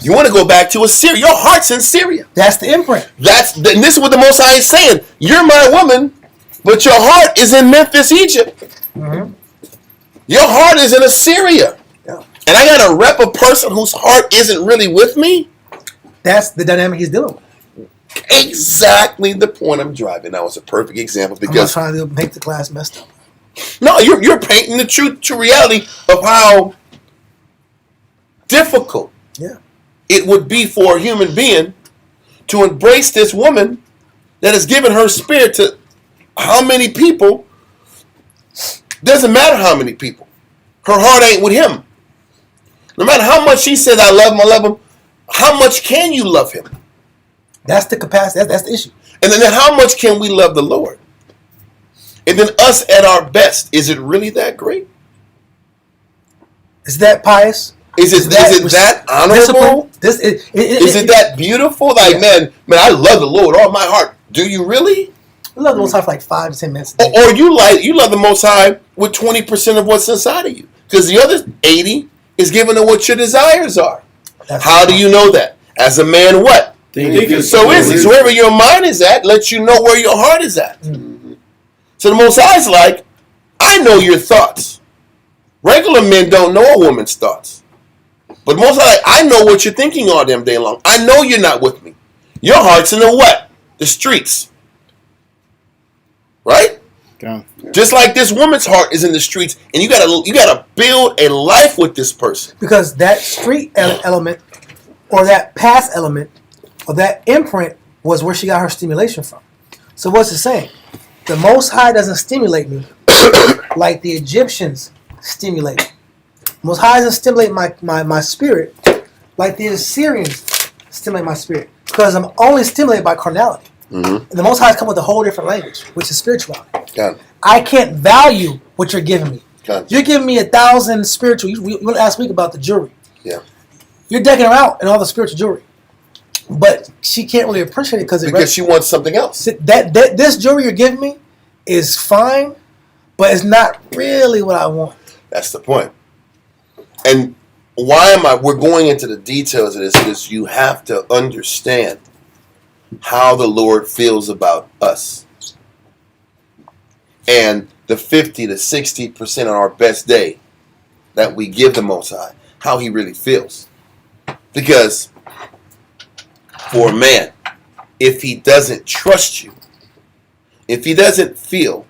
You want to go back to Assyria. Your heart's in Syria. That's the imprint. And this is what the Most High is saying. You're my woman, but your heart is in Memphis, Egypt. Mm-hmm. Your heart is in Assyria. Yeah. And I got to rep a person whose heart isn't really with me? That's the dynamic he's dealing with. Exactly the point I'm driving. That was a perfect example I'm not because trying to make the class messed up. no, you're painting the true reality of how difficult it would be for a human being to embrace this woman that has given her spirit to how many people. Doesn't matter how many people. Her heart ain't with him. No matter how much she says, I love him, how much can you love him? That's the capacity. That's the issue. And then how much can we love the Lord? And then us at our best, is it really that great? Is that pious? Is it that honorable? Is it that beautiful? Like, man, I love the Lord all my heart. Do you really? I love the Most High for like 5 to 10 minutes. Or you love the Most High with 20% of what's inside of you. Because the other 80 is given to what your desires are. How do you know that? As a man, what? So is it. So wherever your mind is at, lets you know where your heart is at. Mm-hmm. So the Most High is like, I know your thoughts. Regular men don't know a woman's thoughts. But Most High, I know what you're thinking all damn day long. I know you're not with me. Your heart's in the what? The streets. Right? Yeah. Just like this woman's heart is in the streets, and you gotta build a life with this person. Because that street element, or that past element, or that imprint was where she got her stimulation from. So what's it saying? The Most High doesn't stimulate me like the Egyptians stimulate me. Most High doesn't stimulate my spirit like the Assyrians stimulate my spirit. Because I'm only stimulated by carnality. Mm-hmm. And the Most High has come with a whole different language, which is spirituality. I can't value what you're giving me. You're giving me 1,000 spiritual. We went last week about the jewelry. Yeah. You're decking her out in all the spiritual jewelry. But she can't really appreciate it because she wants something else. That this jewelry you're giving me is fine, but it's not really what I want. That's the point. And we're going into the details of this because you have to understand how the Lord feels about us. And the 50 to 60% on our best day that we give the Most High, how he really feels. Because for a man, if he doesn't trust you, if he doesn't feel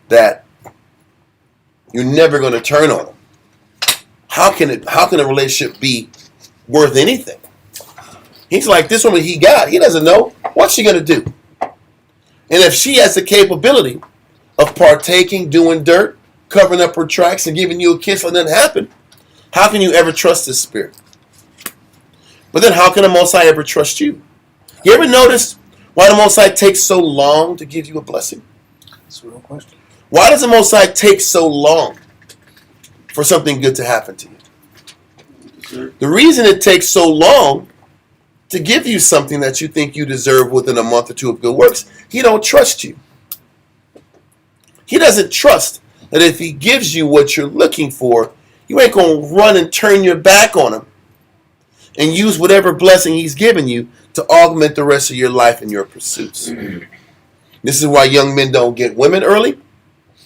that you're never going to turn on him, how can a relationship be worth anything? He's like, this woman he doesn't know. What's she going to do? And if she has the capability of partaking, doing dirt, covering up her tracks, and giving you a kiss when that happened, how can you ever trust this spirit? But then how can the Most High ever trust you? You ever notice why the Most High takes so long to give you a blessing? That's a real question. Why does the Most High take so long for something good to happen to you? The reason it takes so long to give you something that you think you deserve within a month or two of good works, he don't trust you. He doesn't trust that if he gives you what you're looking for, you ain't going to run and turn your back on him and use whatever blessing he's given you to augment the rest of your life and your pursuits. This is why young men don't get women early.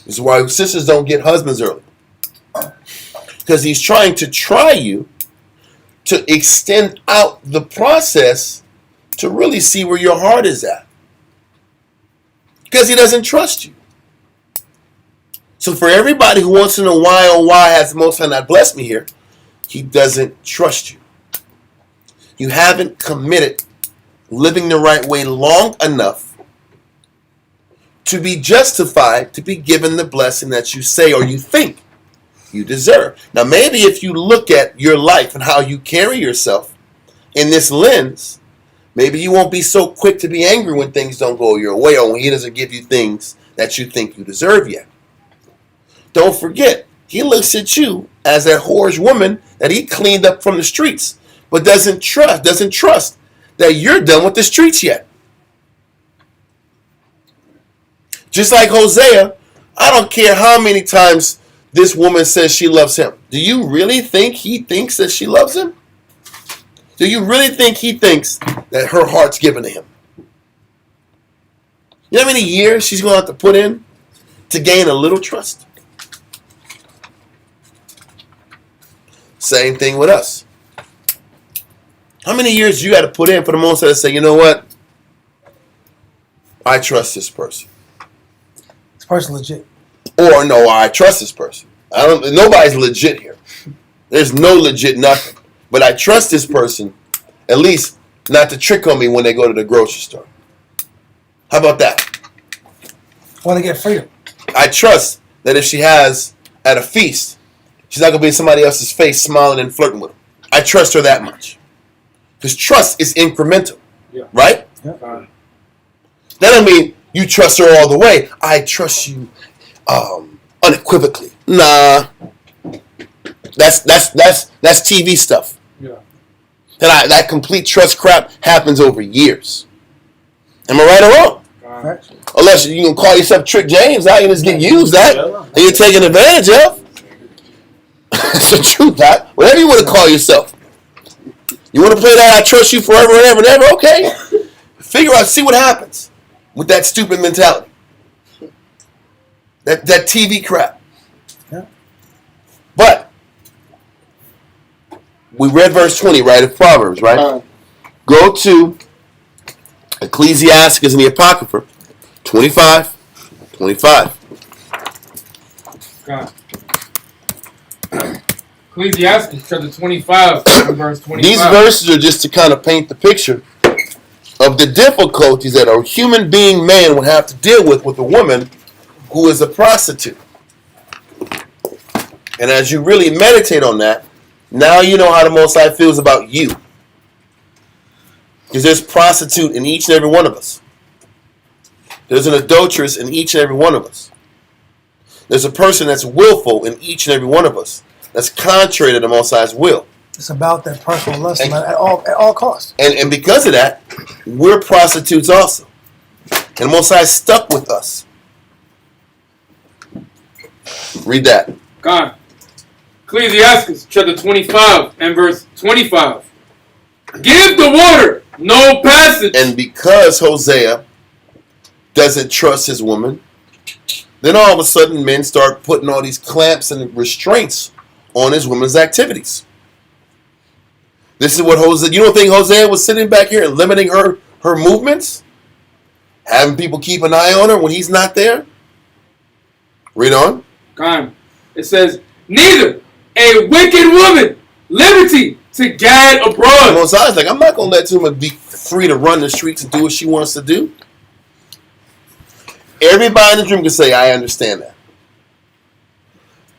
This is why sisters don't get husbands early. Because he's trying to try you to extend out the process to really see where your heart is at. Because he doesn't trust you. So for everybody who wants to know why has the Most High not blessed me here, he doesn't trust you. You haven't committed living the right way long enough to be justified to be given the blessing that you say or you think you deserve. Now maybe if you look at your life and how you carry yourself in this lens, Maybe you won't be so quick to be angry when things don't go your way or when he doesn't give you things that you think you deserve yet. Don't forget, he looks at you as that whorish woman that he cleaned up from the streets, but doesn't trust that you're done with the streets yet. Just like Hosea, I don't care how many times this woman says she loves him. Do you really think he thinks that she loves him? Do you really think he thinks that her heart's given to him? You know how many years she's going to have to put in to gain a little trust? Same thing with us. How many years you got to put in for the Most High to say, you know what? I trust this person. This person legit. Or no, I trust this person. Nobody's legit here. There's no legit nothing. But I trust this person, at least not to trick on me when they go to the grocery store. How about that? Want to get freedom. I trust that if she has at a feast, she's not going to be in somebody else's face smiling and flirting with them. I trust her that much. Because trust is incremental. Yeah. Right? Yeah. That don't mean you trust her all the way. I trust you unequivocally. Nah. That's TV stuff. Yeah. That complete trust crap happens over years. Am I right or wrong? Right. Unless you can call yourself Trick James, now you just get used that and you're taking advantage of. It's the truth, Doc. Whatever you want to call yourself. You want to play that I trust you forever and ever and ever? Okay. Figure out, see what happens with that stupid mentality. That TV crap. Yeah. But we read verse 20, right, of Proverbs, right? Go to Ecclesiasticus in the Apocrypha, 25. God. Ecclesiastes chapter 25, verse 25. These verses are just to kind of paint the picture of the difficulties that a human being man would have to deal with a woman who is a prostitute. And as you really meditate on that, now you know how the Most High feels about you. Because there's prostitute in each and every one of us. There's an adulteress in each and every one of us. There's a person that's willful in each and every one of us. That's contrary to the Most High's will. It's about that personal lust at all costs. And because of that, we're prostitutes also. And the Most High stuck with us. Read that. God. Ecclesiastes chapter 25 and verse 25. Give the water no passage. And because Hosea doesn't trust his woman, then all of a sudden men start putting all these clamps and restraints on his woman's activities. This is what Hosea, you don't think Hosea was sitting back here and limiting her movements? Having people keep an eye on her when he's not there? Read on. God. It says, neither a wicked woman liberty to gad abroad. Most High's like, I'm not going to let woman be free to run the streets and do what she wants to do. Everybody in the room can say, I understand that.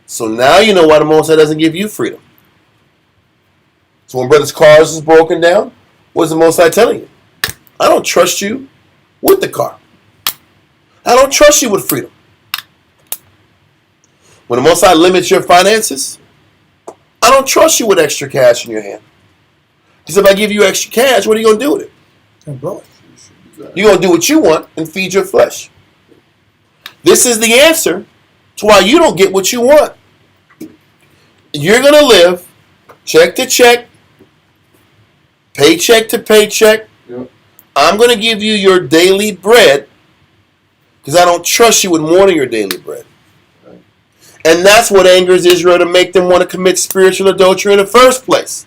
So now you know why the Most High doesn't give you freedom. So when brother's cars is broken down, what's the Most High telling you? I don't trust you with the car. I don't trust you with freedom. When the Most High limits your finances, I don't trust you with extra cash in your hand. Because if I give you extra cash, what are you going to do with it? You're going to do what you want and feed your flesh. This is the answer to why you don't get what you want. You're going to live check to check, paycheck to paycheck. Yep. I'm going to give you your daily bread because I don't trust you with more than your daily bread. Right. And that's what angers Israel to make them want to commit spiritual adultery in the first place.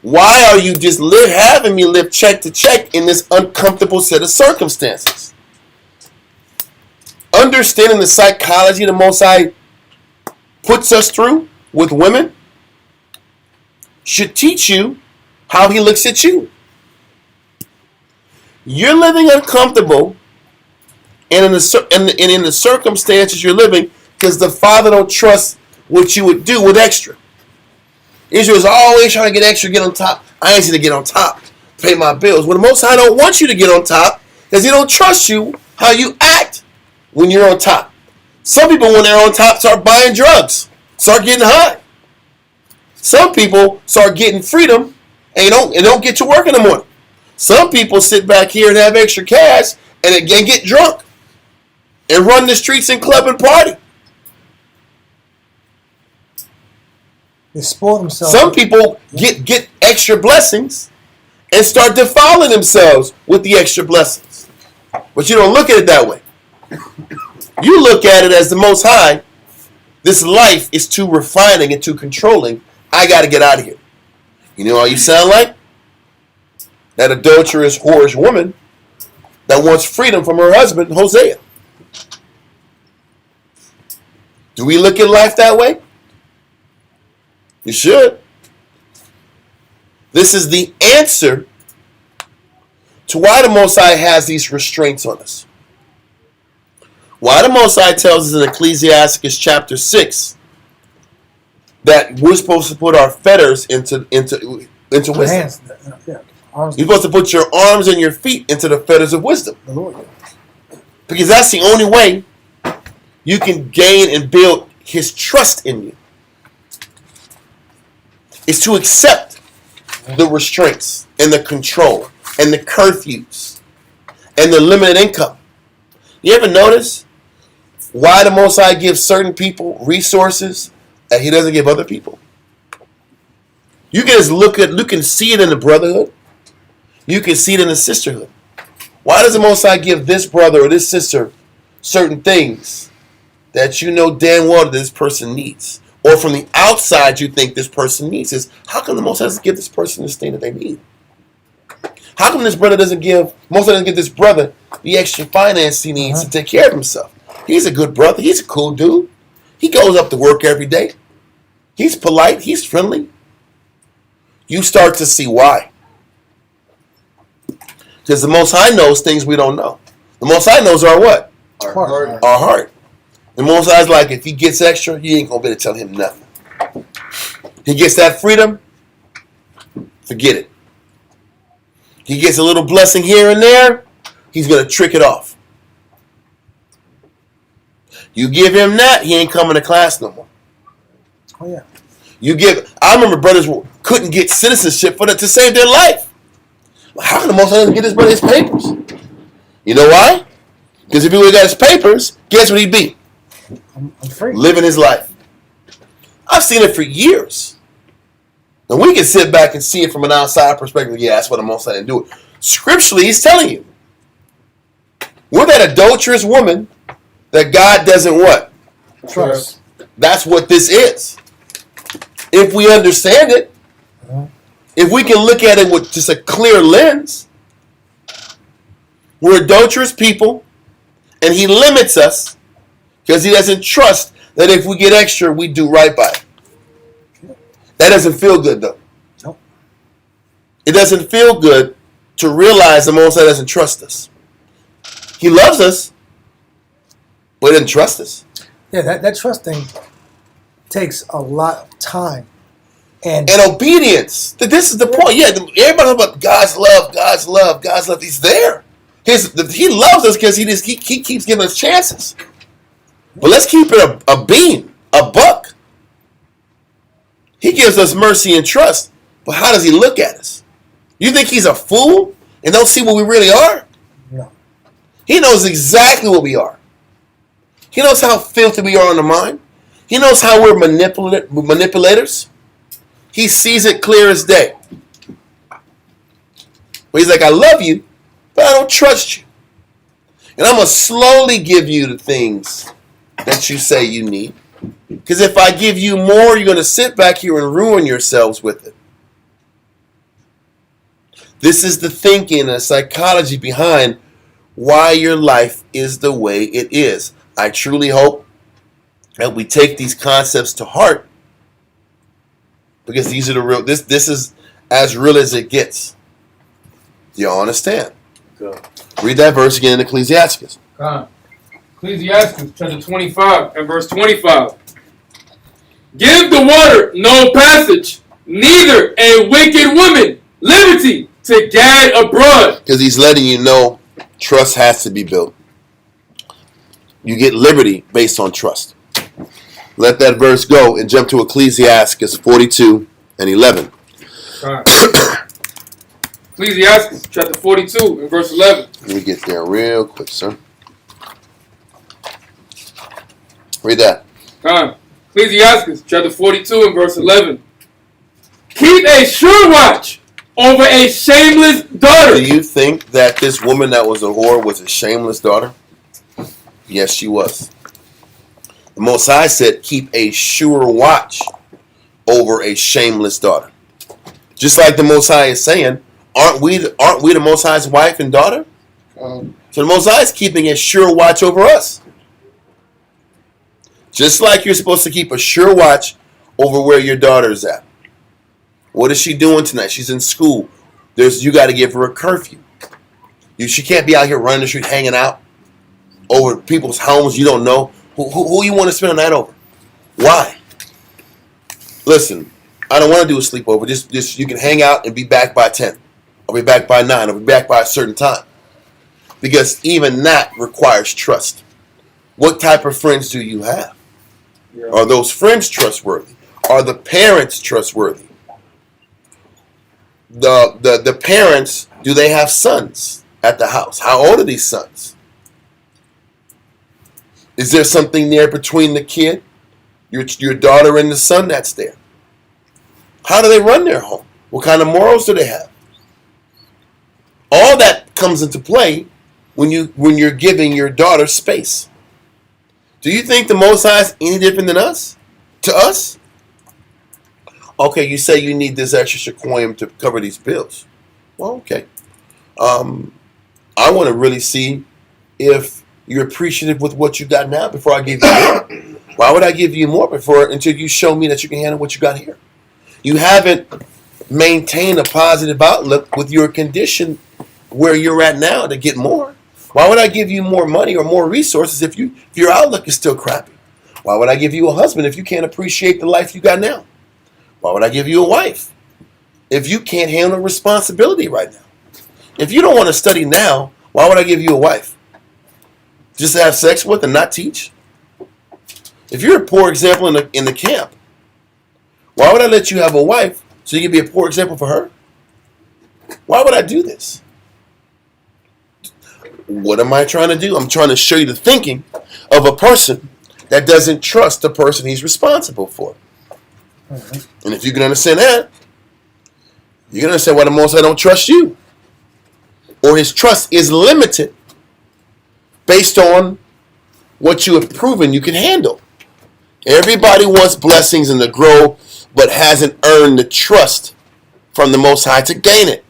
Why are you just having me live check to check in this uncomfortable set of circumstances? Understanding the psychology the Most High puts us through with women should teach you how he looks at you. You're living uncomfortable and in the circumstances you're living because the Father don't trust what you would do with extra. Israel's always trying to get extra, get on top. I ain't going to get on top. pay my bills. Well, the Most High don't want you to get on top because He don't trust you how you act when you're on top. Some people, when they're on top, start buying drugs, start getting high. Some people start getting freedom and don't get to work in the morning. Some people sit back here and have extra cash and get drunk and run the streets and club and party. They spoil themselves. Some people get extra blessings and start defiling themselves with the extra blessings. But you don't look at it that way. You look at it as the Most High. This life is too refining and too controlling. I got to get out of here. You know how you sound like? That adulterous, whorish woman that wants freedom from her husband, Hosea. Do we look at life that way? You should. This is the answer to why the Most High has these restraints on us. Why the Most High tells us in Ecclesiastes chapter 6 that we're supposed to put our fetters into wisdom. Hands, yeah. You're supposed to put your arms and your feet into the fetters of wisdom. The Lord. Because that's the only way you can gain and build His trust in you. Is to accept the restraints and the control and the curfews and the limited income. You ever notice why the Most High gives certain people resources that He doesn't give other people? You can just you can see it in the brotherhood. You can see it in the sisterhood. Why does the Most High give this brother or this sister certain things that you know damn well that this person needs? Or from the outside you think this person needs? Is how come the Most High doesn't give this person this thing that they need? How come this brother doesn't give this brother the extra finance he needs to take care of himself? He's a good brother. He's a cool dude. He goes up to work every day. He's polite. He's friendly. You start to see why. Because the Most High knows things we don't know. The Most High knows our what? Our heart. Our heart. The Most High's like, if he gets extra, you ain't going to be able to tell him nothing. He gets that freedom, forget it. He gets a little blessing here and there, he's going to trick it off. You give him that, he ain't coming to class no more. Oh, yeah. I remember brothers couldn't get citizenship to save their life. How can the Most High doesn't get his brother his papers? You know why? Because if he would have got his papers, guess what he'd be? I'm free. Living his life. I've seen it for years. And we can sit back and see it from an outside perspective. Yeah, that's what the Most High didn't do it. Scripturally, He's telling you. We're that adulterous woman that God doesn't what? Trust. That's what this is. If we understand it, if we can look at it with just a clear lens, we're adulterous people, and He limits us because He doesn't trust that if we get extra, we do right by it. That doesn't feel good, though. Nope. It doesn't feel good to realize the Most High doesn't trust us. He loves us, but He doesn't trust us. Yeah, that trust thing takes a lot of time. And obedience. This is the point. Yeah, everybody knows about God's love, God's love, God's love. He's there. He loves us because he keeps giving us chances. But let's keep it a beam, a buck. He gives us mercy and trust. But how does He look at us? You think He's a fool and don't see what we really are? No. He knows exactly what we are. He knows how filthy we are in the mind. He knows how we're manipulators. He sees it clear as day. But He's like, I love you, but I don't trust you. And I'm going to slowly give you the things that you say you need. Because if I give you more, you're going to sit back here and ruin yourselves with it. This is the thinking and the psychology behind why your life is the way it is. I truly hope that we take these concepts to heart, because these are the real. This is as real as it gets. Do y'all understand? Go. Read that verse again in Ecclesiastes. Ecclesiastes chapter 25 and verse 25. Give the water no passage, neither a wicked woman liberty to gad abroad. Because he's letting you know trust has to be built. You get liberty based on trust. Let that verse go and jump to Ecclesiastes 42 and 11. Ecclesiastes chapter 42 and verse 11. Let me get there real quick, sir. Read that. Ecclesiastes chapter 42 and verse 11. Keep a sure watch over a shameless daughter. Do you think that this woman that was a whore was a shameless daughter? Yes, she was. The Most High said, keep a sure watch over a shameless daughter. Just like the Most High is saying, aren't we the Most High's wife and daughter? So the Most High is keeping a sure watch over us. Just like you're supposed to keep a sure watch over where your daughter's at. What is she doing tonight? She's in school. You got to give her a curfew. She can't be out here running the street, hanging out over people's homes you don't know. Who you want to spend the night over? Why? Listen, I don't want to do a sleepover. Just you can hang out and be back by 10. I'll be back by 9. I'll be back by a certain time. Because even that requires trust. What type of friends do you have? Yeah. Are those friends trustworthy? Are the parents trustworthy? The parents, do they have sons at the house? How old are these sons? Is there something there between the kid, your daughter, and the son that's there? How do they run their home? What kind of morals do they have? All that comes into play when you're giving your daughter space. Do you think the Most High is any different than us? To us? Okay, you say you need this extra shequoim to cover these bills. Well, okay. I want to really see if you're appreciative with what you got now before I give you more. Why would I give you more until you show me that you can handle what you got here? You haven't maintained a positive outlook with your condition where you're at now to get more. Why would I give you more money or more resources if your outlook is still crappy? Why would I give you a husband if you can't appreciate the life you got now? Why would I give you a wife if you can't handle responsibility right now? If you don't want to study now, why would I give you a wife? Just to have sex with and not teach? If you're a poor example in the camp, why would I let you have a wife so you can be a poor example for her? Why would I do this? What am I trying to do? I'm trying to show you the thinking of a person that doesn't trust the person he's responsible for. Mm-hmm. And if you can understand that, you can understand why the Most High don't trust you. Or his trust is limited based on what you have proven you can handle. Everybody wants blessings and to grow, but hasn't earned the trust from the Most High to gain it.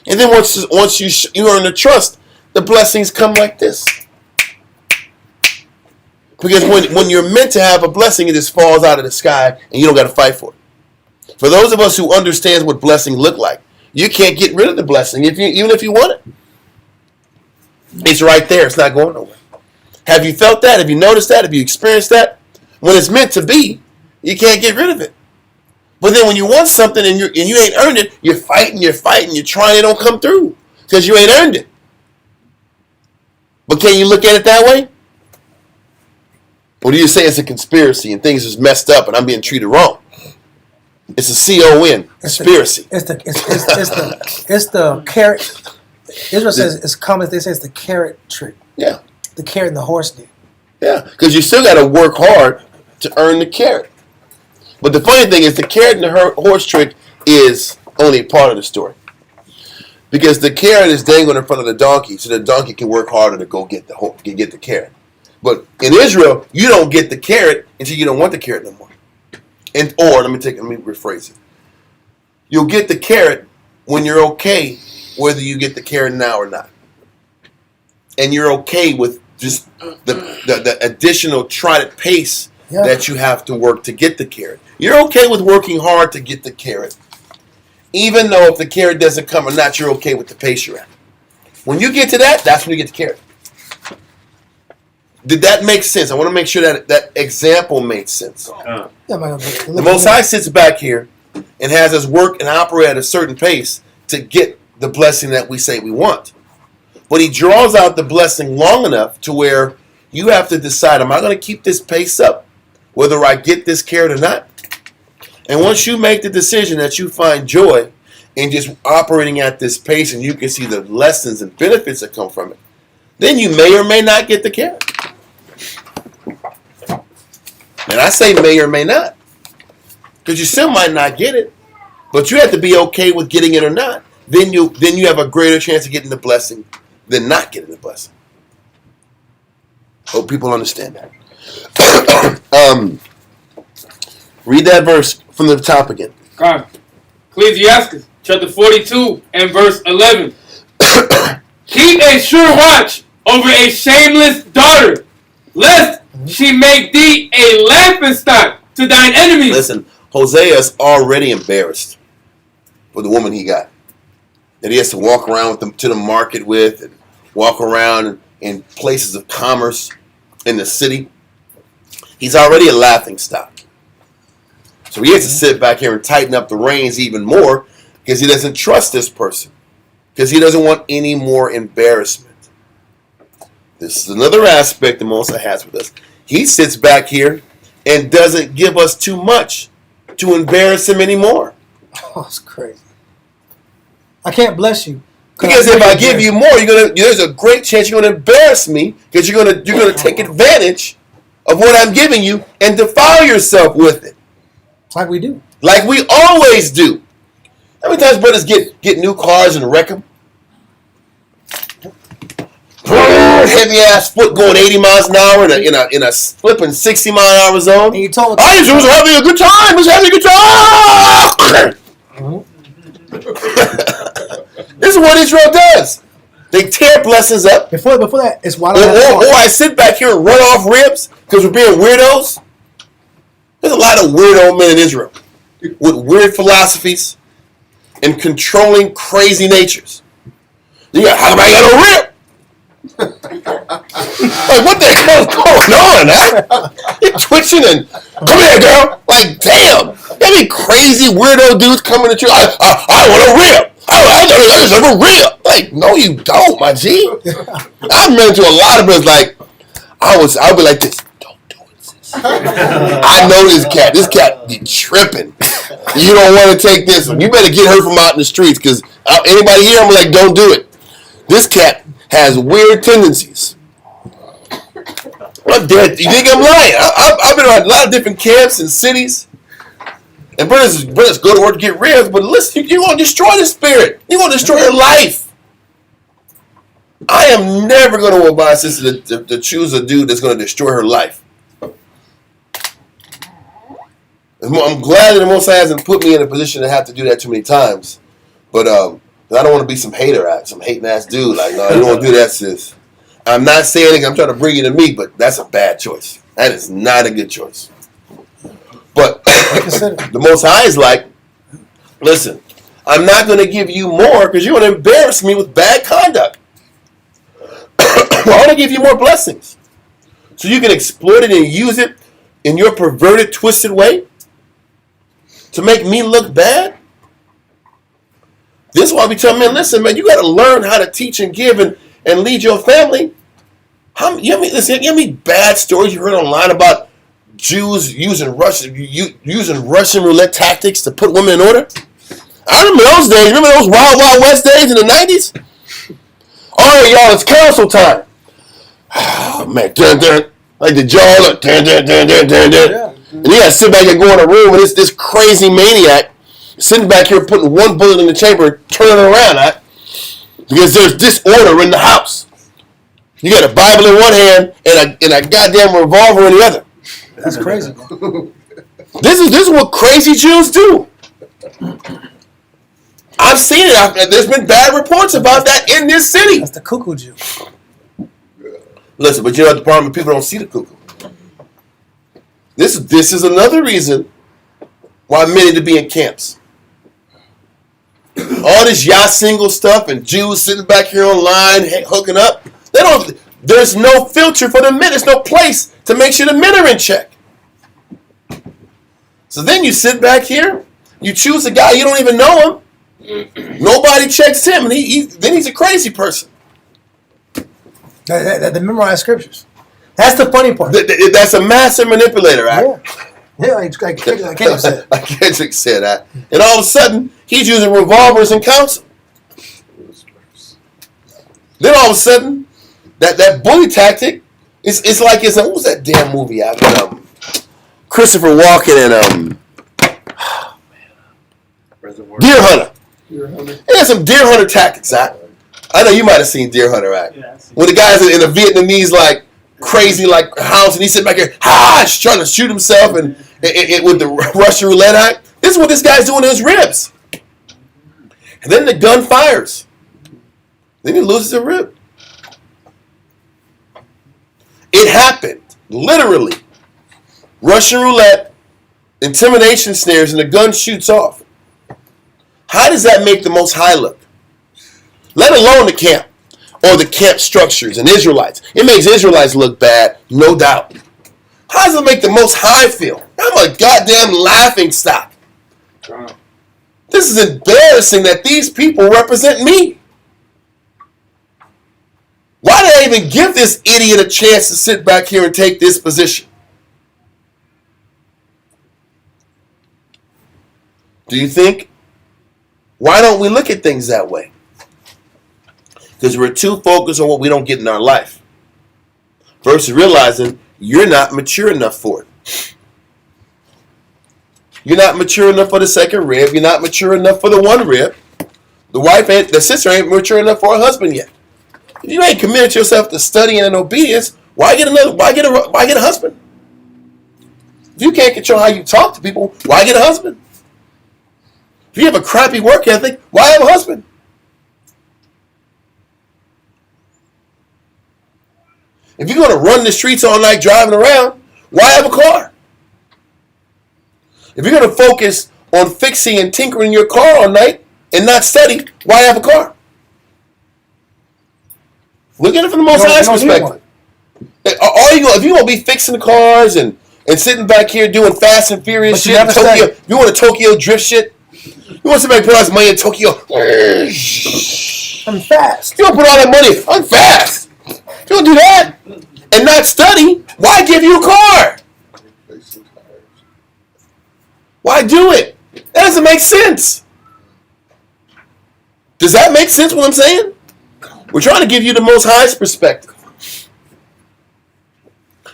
And then once you earn the trust, the blessings come like this. Because when you're meant to have a blessing, it just falls out of the sky and you don't got to fight for it. For those of us who understand what blessing look like, you can't get rid of the blessing even if you want it. It's right there. It's not going nowhere. Have you felt that? Have you noticed that? Have you experienced that? When it's meant to be, you can't get rid of it. But then when you want something and you ain't earned it, you're fighting, you're trying, it don't come through because you ain't earned it. But can you look at it that way? Or do you say it's a conspiracy and things is messed up and I'm being treated wrong? It's a C-O-N, conspiracy. It's the carrot. Israel says it's common. They say it's the carrot trick. Yeah. The carrot and the horse did. Yeah, because you still got to work hard to earn the carrot. But the funny thing is the carrot and the horse trick is only part of the story. Because the carrot is dangling in front of the donkey so the donkey can work harder to go get the carrot. But in Israel, you don't get the carrot until you don't want the carrot no more. Let me rephrase it. You'll get the carrot when you're okay whether you get the carrot now or not. And you're okay with just the additional trident pace that you have to work to get the carrot. You're okay with working hard to get the carrot. Even though if the carrot doesn't come or not, you're okay with the pace you're at. When you get to that, that's when you get the carrot. Did that make sense? I want to make sure that example made sense. The Most High sits back here and has us work and operate at a certain pace to get the blessing that we say we want. But he draws out the blessing long enough to where you have to decide, am I going to keep this pace up, whether I get this carrot or not? And once you make the decision that you find joy in just operating at this pace and you can see the lessons and benefits that come from it, then you may or may not get the carrot. And I say may or may not, because you still might not get it, but you have to be okay with getting it or not. Then you have a greater chance of getting the blessing than not getting the blessing. Hope people understand that. Read that verse from the top again. God. Ecclesiastes chapter 42 and verse 11. Keep a sure watch over a shameless daughter, lest she make thee a laughingstock to thine enemies. Listen, Hosea is already embarrassed for the woman he got. That he has to walk around with them to the market with, and walk around in places of commerce in the city. He's already a laughingstock. So he has to sit back here and tighten up the reins even more because he doesn't trust this person. Because he doesn't want any more embarrassment. This is another aspect the Most High has with us. He sits back here and doesn't give us too much to embarrass him anymore. Oh, it's crazy. I can't bless you. Because if I give you more, there's a great chance you're gonna embarrass me because you're gonna take advantage of what I'm giving you and defile yourself with it. Like we do. Like we always do. How many times brothers get new cars and wreck them? Heavy ass foot going 80 miles an hour in a flipping 60 mile an hour zone. And you told I was having a good time. This is what Israel does. They tear blessings up. Before that, it's why Or I sit back here and run off ribs because we're being weirdos. There's a lot of weirdo men in Israel with weird philosophies and controlling crazy natures. Yeah, how come I got a rib? Like, what the hell is going on, huh? You're twitching and, come here, girl. Like, damn. That be crazy weirdo dudes coming at you. I want a rib. I deserve a rib. Like, no, you don't, my G. I've met into a lot of us, like, I'll be like this. Don't do it, sis. I know this cat. This cat be tripping. You don't want to take this one. You better get her from out in the streets, because anybody here, I'm like, don't do it. This cat has weird tendencies. I'm dead. You think I'm lying? I've been around a lot of different camps and cities. And brothers go to work to get ribs, but listen, you're going to destroy the spirit. You're going to destroy your life. I am never going to advise sister to choose a dude that's going to destroy her life. I'm glad that the Most High hasn't put me in a position to have to do that too many times. But I don't want to be some hating ass dude. Like, no, you don't want to do that, sis. I'm not saying I'm trying to bring you to me, but that's a bad choice. That is not a good choice. But the Most High is like, listen, I'm not going to give you more because you're going to embarrass me with bad conduct. I want to give you more blessings so you can exploit it and use it in your perverted, twisted way to make me look bad. This is why we tell men, listen, man, you got to learn how to teach and give and lead your family. You know how many bad stories you heard online about Jews using Russian roulette tactics to put women in order? I remember those days. Remember those Wild Wild West days in the 90s? All right, y'all, it's council time. Oh, man, dun, dun. Like the jaw, dun, dun, dun, dun, dun, dun. Yeah. And you got to sit back and go in a room with this crazy maniac sitting back here putting one bullet in the chamber and turning it around, huh? Because there's disorder in the house. You got a Bible in one hand and a goddamn revolver in the other. That's crazy. This is what crazy Jews do. I've seen it. There's been bad reports about that in this city. That's the cuckoo Jew. Listen, but you know the problem? People don't see the cuckoo. This is another reason why men need to be in camps. All this single stuff and Jews sitting back here online hooking up. There's no filter for the men. There's no place to make sure the men are in check. So then you sit back here, you choose a guy, you don't even know him, Nobody checks him, and then he's a crazy person. They memorize scriptures. That's the funny part. That's a massive manipulator, right? Yeah, like Kendrick said. Like Kendrick said that. And all of a sudden, he's using revolvers in council. Then all of a sudden, that bully tactic, it's like what was that damn movie out Christopher Walken and Deer Hunter. There's some Deer Hunter tactics, I know you might have seen Deer Hunter, right? Yeah, when the guy's in a Vietnamese like crazy like house and he's sitting back here, he's trying to shoot himself and with the Russian roulette act. This is what this guy's doing to his ribs. And then the gun fires. Then he loses a rib. It happened. Literally. Russian roulette, intimidation snares, and the gun shoots off. How does that make the Most High look? Let alone the camp or the camp structures and Israelites. It makes Israelites look bad, no doubt. How does it make the Most High feel? I'm a goddamn laughing stock. This is embarrassing that these people represent me. Why did I even give this idiot a chance to sit back here and take this position? Do you think? Why don't we look at things that way? Because we're too focused on what we don't get in our life versus realizing you're not mature enough for it. You're not mature enough for the second rib. You're not mature enough for the one rib. The sister ain't mature enough for her husband yet. If you ain't committed yourself to studying and obedience, why get a husband? If you can't control how you talk to people, why get a husband? If you have a crappy work ethic, why have a husband? If you're going to run the streets all night driving around, why have a car? If you're going to focus on fixing and tinkering your car all night and not study, why have a car? Look at it from the Most High's perspective. If you're going to be fixing cars and sitting back here doing Fast and Furious shit, you want a Tokyo drift shit? You want somebody to put all this money in Tokyo? I'm fast. You don't put all that money. I'm fast. You don't do that and not study. Why give you a car? Why do it? That doesn't make sense. Does that make sense what I'm saying? We're trying to give you the Most High's perspective.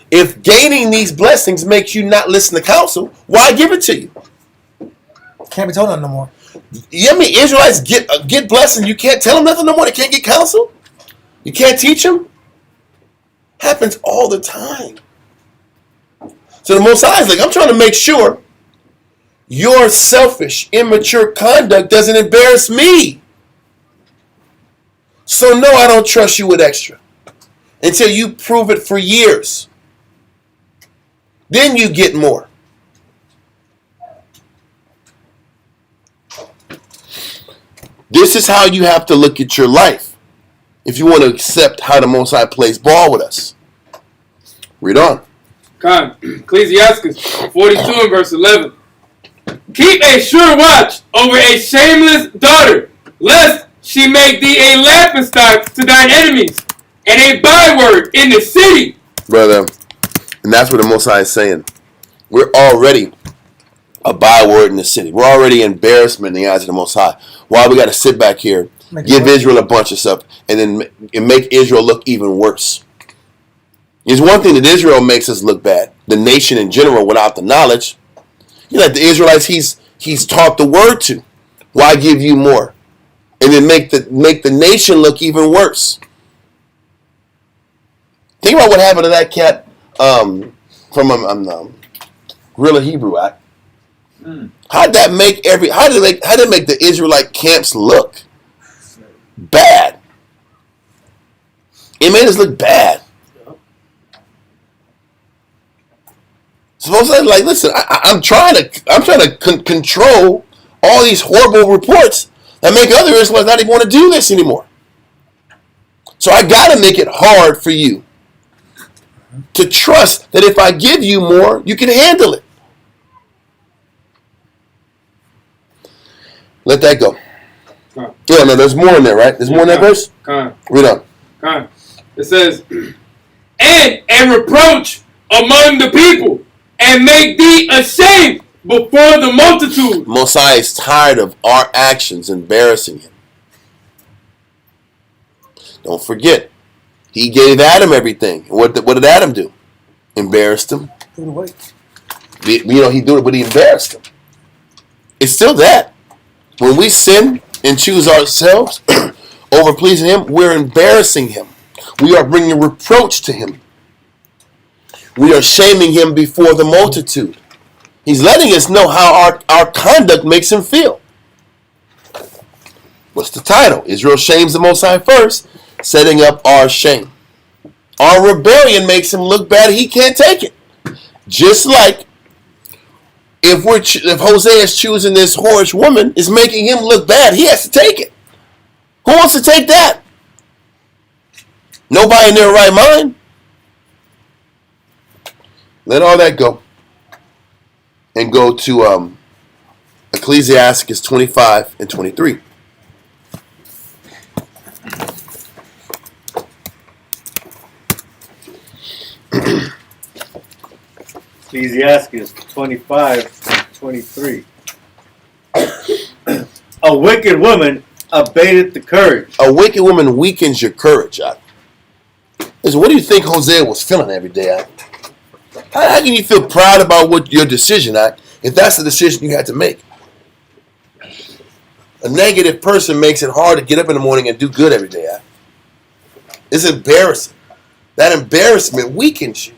If gaining these blessings makes you not listen to counsel, why give it to you? Can't be told nothing no more. You mean Israelites get blessings? You can't tell them nothing no more. They can't get counsel. You can't teach them. Happens all the time. So the Most High is like, I'm trying to make sure your selfish, immature conduct doesn't embarrass me. So no, I don't trust you with extra until you prove it for years. Then you get more. This is how you have to look at your life if you want to accept how the Most High plays ball with us. Read on. Ecclesiastes 42 and verse 11. Keep a sure watch over a shameless daughter, lest she make thee a laughingstock to thine enemies, and a byword in the city. Brother, and that's what the Most High is saying. We're already a byword in the city. We're already embarrassment in the eyes of the Most High. Why we got to sit back here, give Israel a bunch of stuff, and then make Israel look even worse? There's one thing that Israel makes us look bad. The nation in general, without the knowledge. You know, the Israelites he's taught the word to. Why give you more? And then make the nation look even worse. Think about what happened to that cat from Gorilla Hebrew Act. How did it make the Israelite camps look bad? It made us look bad. Suppose like, listen, I'm trying to control all these horrible reports that make other Israelites not even want to do this anymore. So I got to make it hard for you to trust that if I give you more, you can handle it. Let that go. Yeah, no, there's more in there, right? There's more in that verse? Read on. It says, and a reproach among the people, and make thee ashamed before the multitude. Mosiah is tired of our actions embarrassing him. Don't forget, he gave Adam everything. What did Adam do? Embarrassed him. He do it, but he embarrassed him. It's still that. When we sin and choose ourselves over pleasing him, we're embarrassing him. We are bringing reproach to him. We are shaming him before the multitude. He's letting us know how our conduct makes him feel. What's the title? Israel shames the Most High first, setting up our shame. Our rebellion makes him look bad. He can't take it. Just like if Hosea is choosing this whorish woman, is making him look bad, he has to take it. Who wants to take that? Nobody in their right mind. Let all that go. And go to Ecclesiastes 25 and 23. Ecclesiastes 25:23. A wicked woman abated the courage. A wicked woman weakens your courage. Listen, what do you think Hosea was feeling every day? How can you feel proud about what your decision, if that's the decision you had to make? A negative person makes it hard to get up in the morning and do good every day. It's embarrassing. That embarrassment weakens you.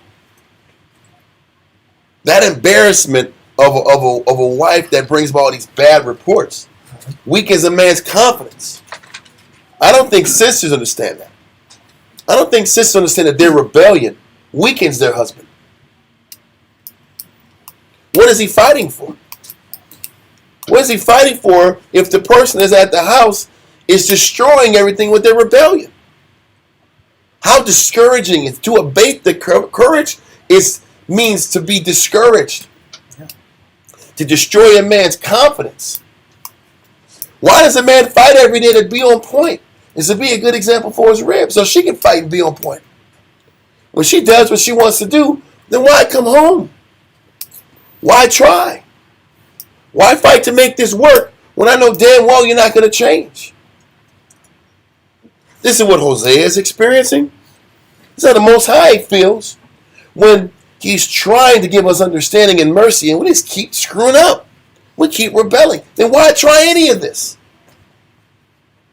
That embarrassment of a wife that brings about all these bad reports weakens a man's confidence. I don't think sisters understand that. I don't think sisters understand that their rebellion weakens their husband. What is he fighting for? What is he fighting for if the person that's at the house is destroying everything with their rebellion? How discouraging is to abate the courage means to be discouraged. To destroy a man's confidence. Why does a man fight every day to be on point? Is to be a good example for his rib, so she can fight and be on point. When she does what she wants to do, then why come home? Why try? Why fight to make this work when I know damn well you're not going to change? This is what Hosea is experiencing. This is how the Most High feels when he's trying to give us understanding and mercy, and we just keep screwing up. We keep rebelling. Then why try any of this?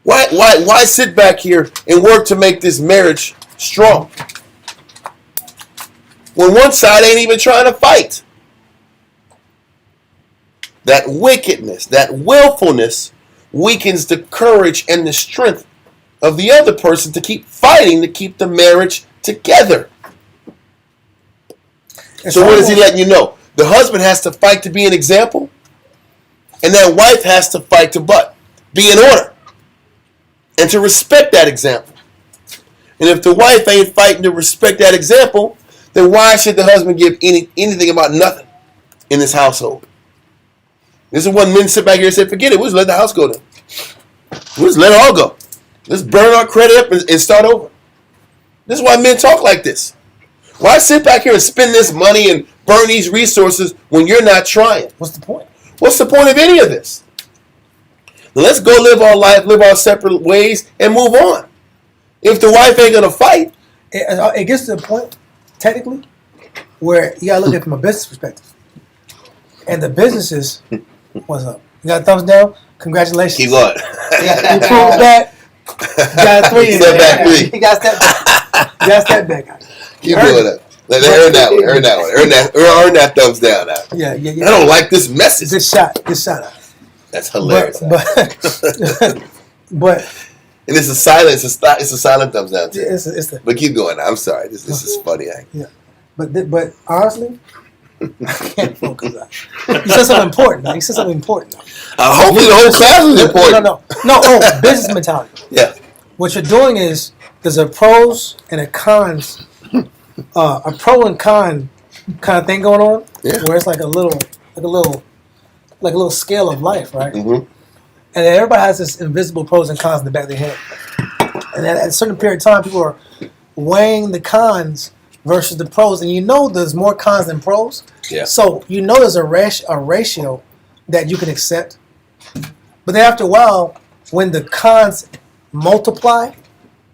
Why sit back here and work to make this marriage strong? When one side ain't even trying to fight. That wickedness, that willfulness weakens the courage and the strength of the other person to keep fighting to keep the marriage together. So what is he letting you know? The husband has to fight to be an example, and that wife has to fight to be in order and to respect that example. And if the wife ain't fighting to respect that example, then why should the husband give anything about nothing in this household? This is when men sit back here and say, forget it, we'll just let the house go then. We'll just let it all go. Let's burn our credit up and start over. This is why men talk like this. Why sit back here and spend this money and burn these resources when you're not trying? What's the point? What's the point of any of this? Let's go live our life, live our separate ways, and move on. If the wife ain't going to fight. It gets to the point, technically, where you got to look at it from a business perspective. And the businesses, what's up? You got a thumbs down? Congratulations. Keep going. You proved that. You got a 3 in Step there. back 3. You got step back. You got step back. Keep doing that. Earn that one. Earn that thumbs down now. Yeah. I don't like this message. Good shot. Out. That's hilarious. But and it's a silent. It's a silent thumbs down too. It's but keep going. I'm sorry. This is funny. Yeah. But honestly, I can't focus on it. You said something important. You said something important. Hopefully the whole class is important. No. Oh, business mentality. Yeah. What you're doing is there's a pros and a cons, a pro and con kind of thing going on. Yeah. Where it's like a little scale of life, right? Mm-hmm. And then everybody has this invisible pros and cons in the back of their head. And then at a certain period of time, people are weighing the cons versus the pros. And you know there's more cons than pros. Yeah. So you know there's a ratio that you can accept. But then after a while, when the cons multiply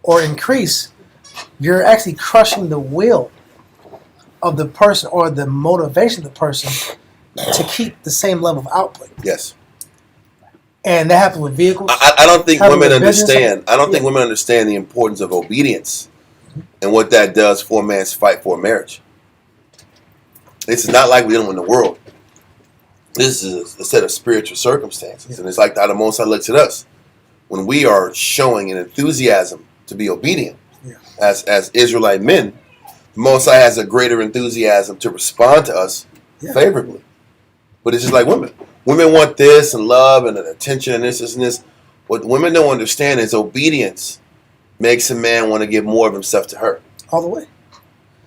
or increase, you're actually crushing the will of the person or the motivation of the person to keep the same level of output. Yes. And that happens with vehicles. I don't think happens women with business. understand. I don't think women understand the importance of obedience and what that does for a man's fight for a marriage. This is not like we do in the world. This is a set of spiritual circumstances. And it's like how the Most High looks at us. When we are showing an enthusiasm to be obedient as Israelite men, the Most High has a greater enthusiasm to respond to us favorably. But it's just like women. Women want this and love and attention and this and this. What women don't understand is obedience makes a man want to give more of himself to her. All the way.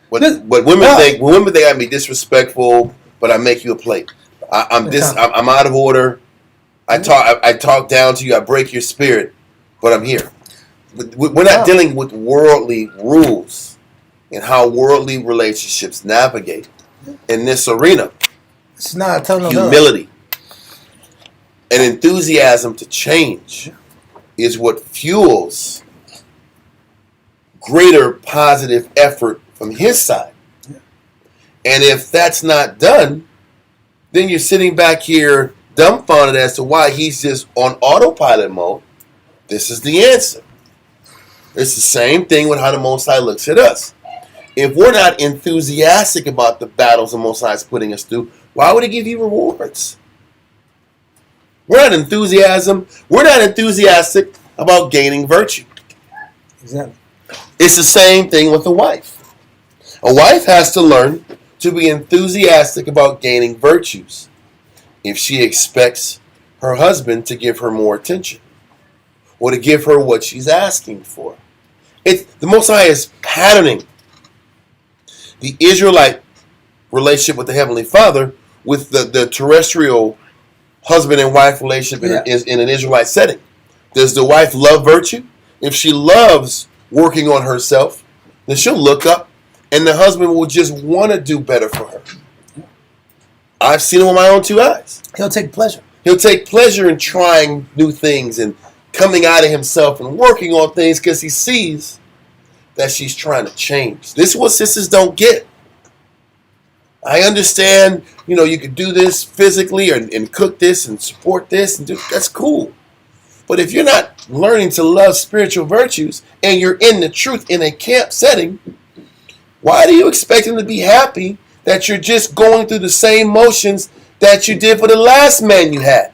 What women think, I can be disrespectful, but I make you a plate. I'm out of order. I talk down to you. I break your spirit, but I'm here. We're not dealing with worldly rules and how worldly relationships navigate in this arena. It's not telling them Humility and enthusiasm to change is what fuels greater positive effort from his side. And if that's not done, then you're sitting back here dumbfounded as to why he's just on autopilot mode. This is the answer. It's the same thing with how the Most High looks at us. If we're not enthusiastic about the battles the Most High is putting us through, why would he give you rewards? We're not enthusiastic about gaining virtue. Exactly. It's the same thing with a wife. A wife has to learn to be enthusiastic about gaining virtues if she expects her husband to give her more attention or to give her what she's asking for. The Most High is patterning the Israelite relationship with the Heavenly Father with the terrestrial husband and wife relationship in an Israelite setting. Does the wife love virtue? If she loves working on herself, then she'll look up and the husband will just want to do better for her. I've seen it with my own two eyes. He'll take pleasure. He'll take pleasure in trying new things and coming out of himself and working on things because he sees that she's trying to change. This is what sisters don't get. I understand, you could do this physically and cook this and support this and that's cool. But if you're not learning to love spiritual virtues and you're in the truth in a camp setting, why do you expect him to be happy that you're just going through the same motions that you did for the last man you had?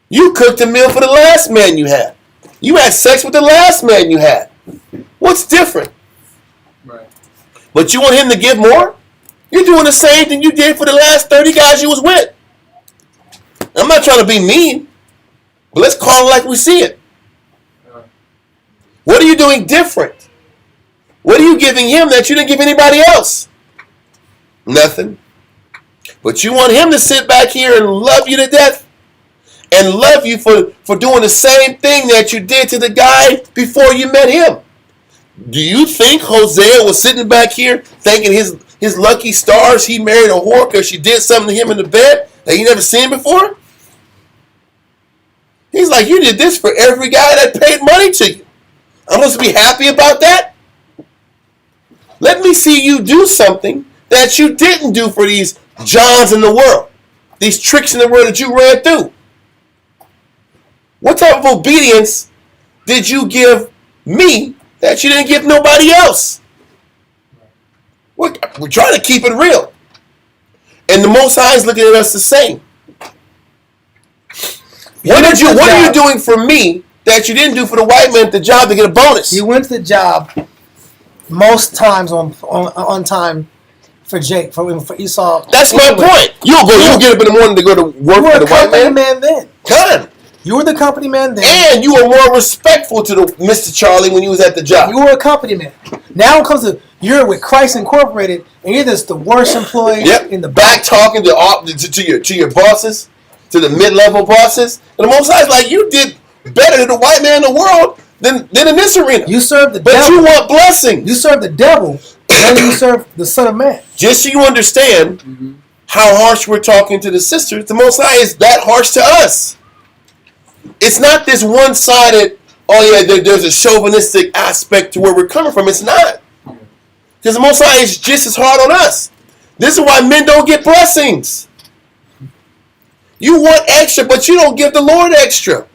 You cooked a meal for the last man you had. You had sex with the last man you had. What's different? Right. But you want him to give more? You're doing the same thing you did for the last 30 guys you was with. I'm not trying to be mean, but let's call it like we see it. What are you doing different? What are you giving him that you didn't give anybody else? Nothing. But you want him to sit back here and love you to death and love you for doing the same thing that you did to the guy before you met him. Do you think Hosea was sitting back here thanking his lucky stars he married a whore because she did something to him in the bed that he never seen before? He's like, you did this for every guy that paid money to you. I'm supposed to be happy about that? Let me see you do something that you didn't do for these Johns in the world. These tricks in the world that you ran through. What type of obedience did you give me that you didn't give nobody else? We're trying to keep it real. And the Most High is looking at us the same. What are you doing for me that you didn't do for the white man at the job to get a bonus? You went to the job most times on time for Jake, for Esau. That's my point. You'll get up in the morning to go to work for the white man. You were a company man then. Come. You were the company man then. And you were more respectful to the Mr. Charlie when you was at the job. You were a company man. Now it comes to you're with Christ Incorporated, and you're just the worst employee in the back talking to your bosses. to the mid-level bosses. And the Most High is like, you did better than the white man in the world than in this arena. You serve the but devil. you want blessings. You serve the devil, and you serve the Son of Man. Just so you understand how harsh we're talking to the sisters, the Most High is that harsh to us. It's not this one-sided, oh yeah, there's a chauvinistic aspect to where we're coming from. It's not. Because the Most High is just as hard on us. This is why men don't get blessings. You want extra, but you don't give the Lord extra.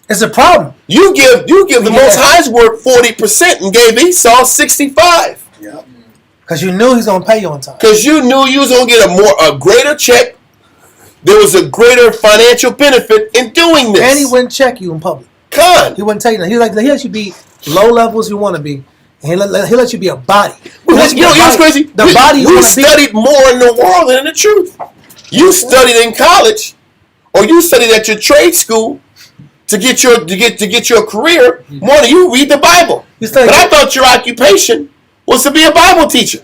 It's a problem. You give the Most High's word 40% and gave Esau 65. Yep. Because you knew he's going to pay you on time. Because you knew you was going to get a greater check. There was a greater financial benefit in doing this. And he wouldn't check you in public. Con. He wouldn't tell you that. He let you be low levels you want to be. And he'll let you be a body. You know what's crazy? The body you we want to be. studied more in the world than in the truth. You studied in college, or you studied at your trade school to get your career more than you read the Bible. But I thought your occupation was to be a Bible teacher.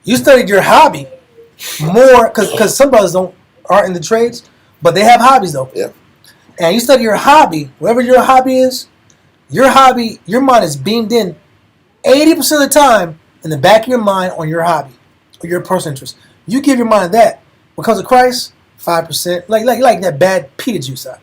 You studied your hobby more because some brothers aren't in the trades, but they have hobbies though. Yeah. And you study your hobby, whatever your hobby is, your mind is beamed in 80% of the time in the back of your mind on your hobby or your personal interest. You give your mind that. When it comes to Christ, 5%. Like that bad pita juice out.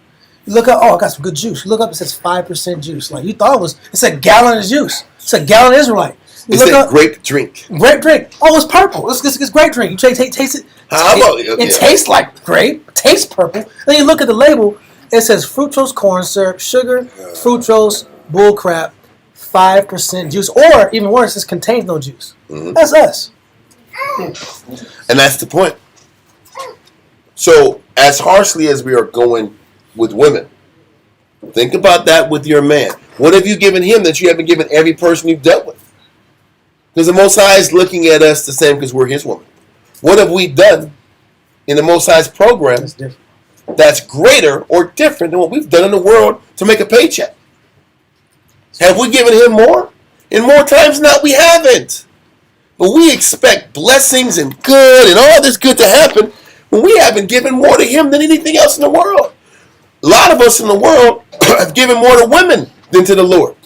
You look up, oh, I got some good juice. You look up, it says 5% juice. Like you thought it's a gallon of juice. It's a gallon of Israelite. It's a grape drink. Grape drink. Oh, it's purple. It's grape drink. You taste it. It tastes like grape. It tastes purple. Then you look at the label. It says fructose corn syrup, sugar, fructose, bullcrap, 5% juice. Or, even worse, it contains no juice. Mm-hmm. That's us. And that's the point. So, as harshly as we are going with women, think about that with your man. What have you given him that you haven't given every person you've dealt with? Because the Most High is looking at us the same because we're his woman. What have we done in the Most High's program that's greater or different than what we've done in the world to make a paycheck? Have we given him more? In more times than not, we haven't. But we expect blessings and good and all this good to happen when we haven't given more to him than anything else in the world. A lot of us in the world have given more to women than to the Lord.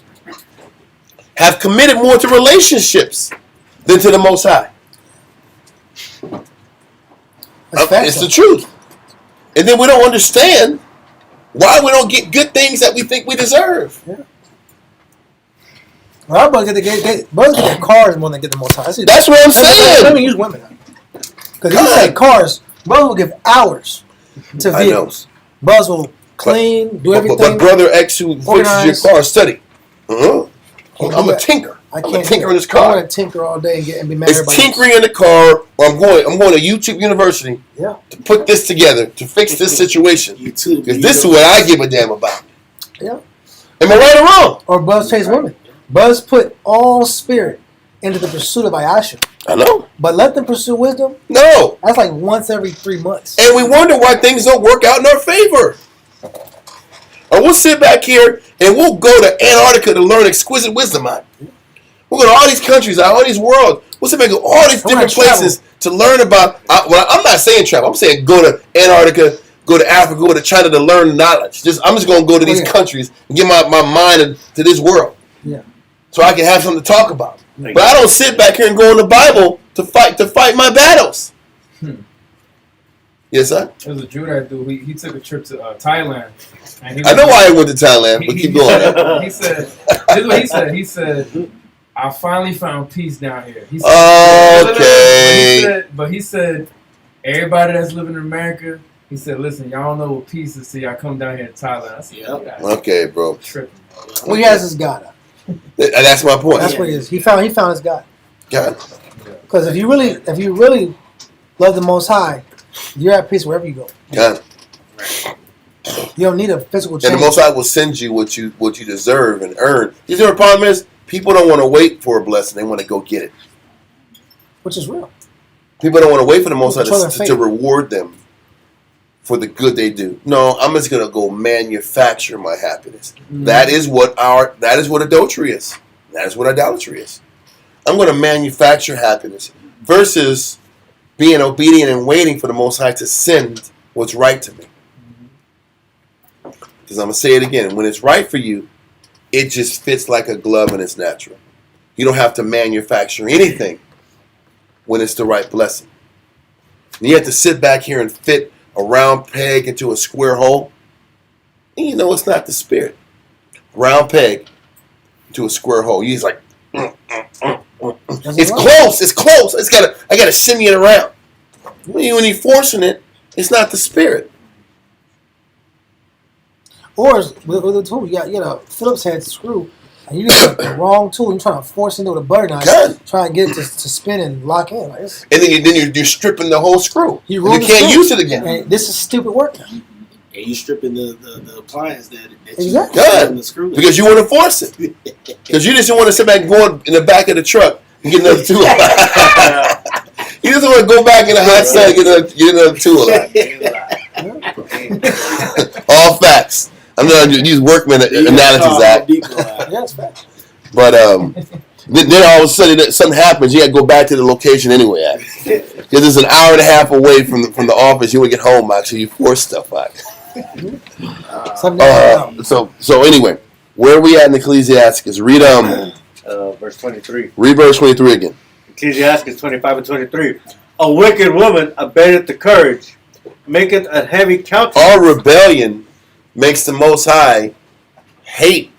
Have committed more to relationships than to the Most High. It's the truth. And then we don't understand why we don't get good things that we think we deserve. Yeah. Well, our brothers get their cars more than get the Most High. That's what I'm saying. Let me use women. Because you say cars, brothers will give hours to vehicles. Brothers will clean, do everything. But Brother X who fixes your car, study. I'm a tinker. I'm a tinker in this car. I want to tinker all day and be mad at everybody. It's tinkering in the car, or I'm going to YouTube University to put this together, to fix this situation. YouTube. Because this is what I give a damn about. Yeah. Am I right or wrong? Or brothers chase women. Brothers put all spirit into the pursuit of Ayasha. I know. But let them pursue wisdom? No. That's like once every 3 months. And we wonder why things don't work out in our favor. Or we'll sit back here and we'll go to Antarctica to learn exquisite wisdom out. We'll go to all these countries, all these worlds. We'll sit back and go all these different places to learn about. I'm not saying travel. I'm saying go to Antarctica, go to Africa, go to China to learn knowledge. I'm just going to go to these countries and get my mind to this world. Yeah. So I can have something to talk about. But I don't sit back here and go in the Bible to fight my battles. Yes, sir? There was a Jew dude. He took a trip to Thailand. And I know why he went to Thailand, but keep going. He said, this is what he said. He said, I finally found peace down here. He said, okay. But he said, everybody that's living in America, he said, listen, y'all don't know what peace is, so y'all come down here to Thailand. I said, okay, bro. Tripping. Well, he has his God. That's my point. That's what he is. He found his God. God. Because if you really love the Most High, you're at peace wherever you go. God. You don't need a physical change. And the Most High will send you what you deserve and earn. You know what the problem is? People don't want to wait for a blessing. They want to go get it. Which is real. People don't want to wait for the Most High to reward them for the good they do. No, I'm just gonna go manufacture my happiness. Mm-hmm. That is what adultery is. That is what idolatry is. I'm gonna manufacture happiness versus being obedient and waiting for the Most High to send what's right to me. Because I'm going to say it again. When it's right for you, it just fits like a glove and it's natural. You don't have to manufacture anything when it's the right blessing. And you have to sit back here and fit a round peg into a square hole. And you know it's not the spirit. Round peg into a square hole. You're like, it's close. It's close. I gotta shimmy it around. When you're forcing it, it's not the spirit. Or with a tool, you got a Phillips head screw, and you got the wrong tool. You're trying to force into the butter knife, trying to get it to spin and lock in. Like this. And then you're stripping the whole screw. You can't use it again. And this is stupid work. And you stripping the appliance that exactly. You the screw. Because you want to force it. Because you just want to sit back and go in the back of the truck and get another tool. You just want to go back in the hot sun and get another tool. All facts. I'm going to use workman analogies, Zach. But then all of a sudden something happens. You got to go back to the location anyway. Because it's an hour and a half away from the office. You want to get home, so you force stuff out. So anyway, where are we at in Ecclesiastes? Read verse 23. Read verse 23 again. Ecclesiastes 25 and 23. A wicked woman abated the courage, maketh a heavy countenance. Our rebellion makes the Most High hate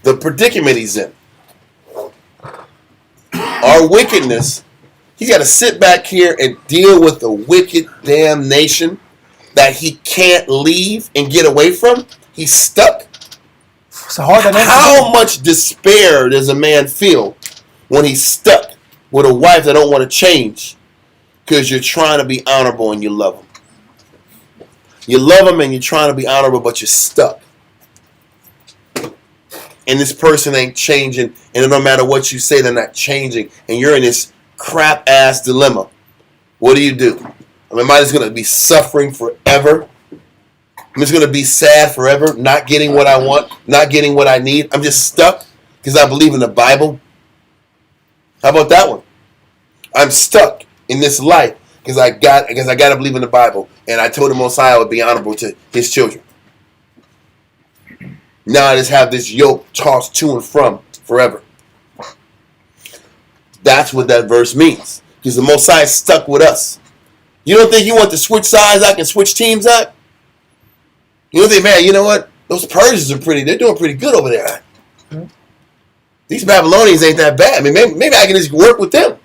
the predicament he's in. Our wickedness, he's got to sit back here and deal with the wicked damn nation that he can't leave and get away from. He's stuck. How much despair does a man feel when he's stuck with a wife that don't want to change because you're trying to be honorable and you love him? You love him and you're trying to be honorable, but you're stuck. And this person ain't changing, and no matter what you say, they're not changing. And you're in this crap-ass dilemma. What do? I mean, am I just going to be suffering forever? I'm just going to be sad forever, not getting what I want, not getting what I need. I'm just stuck because I believe in the Bible. How about that one? I'm stuck in this life because I got to believe in the Bible, and I told the Most High I would be honorable to his children. Now I just have this yoke tossed to and from forever. That's what that verse means. Because the Most High is stuck with us. You don't think you want to switch sides? I can switch teams out? You don't think, man, you know what? Those Persians they're doing pretty good over there. These Babylonians ain't that bad. I mean, maybe I can just work with them.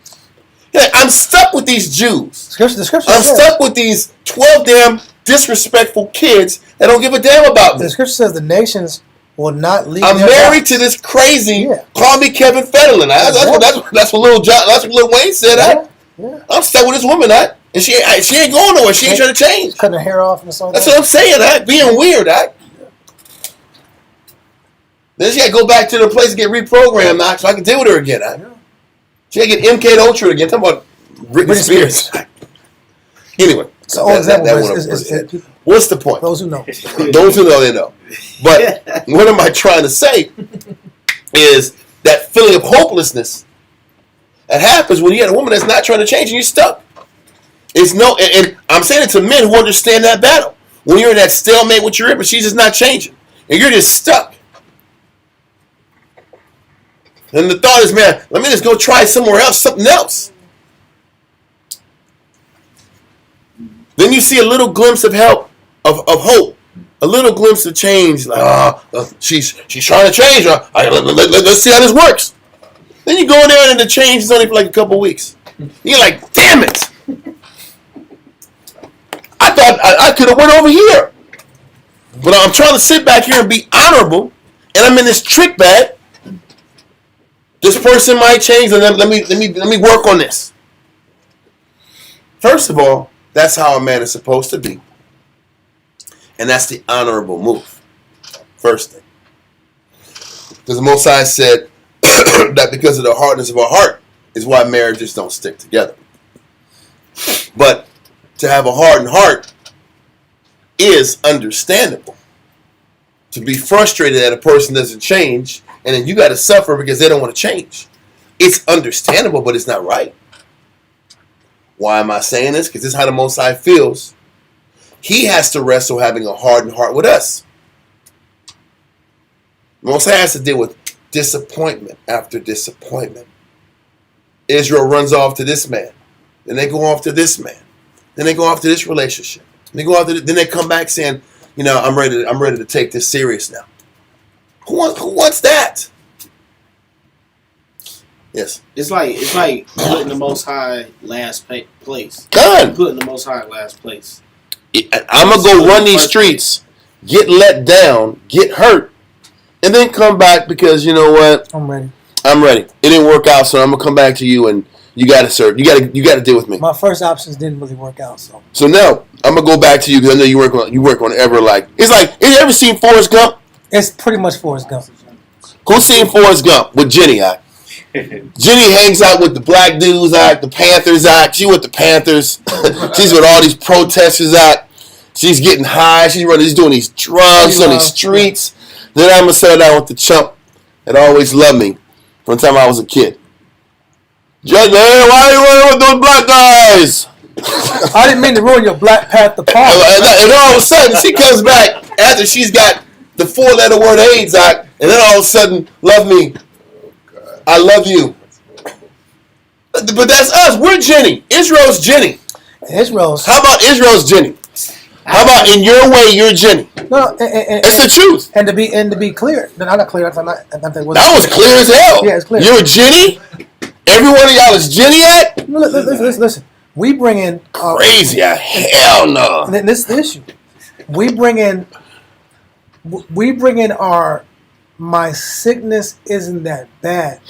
I'm stuck with these Jews. The scripture I'm stuck with these 12 damn disrespectful kids that don't give a damn about me. The scripture says the nations will not leave. I'm married to this crazy. Call me Kevin Federline. That's what Lil Wayne said. I'm stuck with this woman. And she ain't going nowhere. She ain't trying to change. Cutting her hair off and so. That's what I'm saying. Being weird. Then she got to go back to the place and get reprogrammed. So I can deal with her again. She got to get MK Ultra again. Talking about Britney Spears. Anyway. So example is what's the point? Those who know. Those who know, they know. But what am I trying to say is that feeling of hopelessness that happens when you have a woman that's not trying to change and you're stuck. And I'm saying it to men who understand that battle. When you're in that stalemate with your but she's just not changing. And you're just stuck. And the thought is, man, let me just go try somewhere else, something else. Then you see a little glimpse of help, of hope, a little glimpse of change. Like, she's trying to change. Let's see how this works. Then you go in there and the change is only for like a couple weeks. You're like, damn it! I thought I could have went over here, but I'm trying to sit back here and be honorable, and I'm in this trick bag. This person might change, and let me work on this. First of all, that's how a man is supposed to be. And that's the honorable move. First thing. Because the Most High said that because of the hardness of our heart is why marriages don't stick together. But to have a hardened heart is understandable. To be frustrated that a person doesn't change, and then you got to suffer because they don't want to change. It's understandable, but it's not right. Why am I saying this? Because this is how the Most High feels. He has to wrestle having a hardened heart with us. Most has to deal with disappointment after disappointment. Israel runs off to this man. Then they go off to this man. Then they go off to this relationship. Then they come back saying, I'm ready to take this serious now. Who wants that? Yes. It's like putting the Most High last place. Done. Putting the Most High last place. I'm going to go run these streets, get let down, get hurt, and then come back because you know what? I'm ready. It didn't work out, so I'm going to come back to you and you got to serve. You got to deal with me. My first options didn't really work out, so. So now I'm going to go back to you because I know you work on ever like. It's like, have you ever seen Forrest Gump? It's pretty much Forrest Gump. Who's seen Forrest Gump with Jenny? Jenny hangs out with the black dudes, the Panthers. She with the Panthers. She's with all these protesters. She's getting high. She's doing these drugs on these streets. Then I'm gonna settle down with the chump that always loved me from the time I was a kid. Judge, hey, why are you running with those black guys? I didn't mean to ruin your Black Panther part. And all of a sudden, she comes back after she's got the 4-letter word AIDS, and then all of a sudden, love me. I love you. But that's us. We're Jenny. Israel's Jenny. How about Israel's Jenny? How about in your way, you're Jenny? No, it's the truth. And to be clear, no, I'm not clear. That was clear as hell. Yeah, it's clear. You're Jenny. Every one of y'all is Jenny at. No, listen. We bring in crazy. Hell no. This is the issue. We bring in my sickness isn't that bad,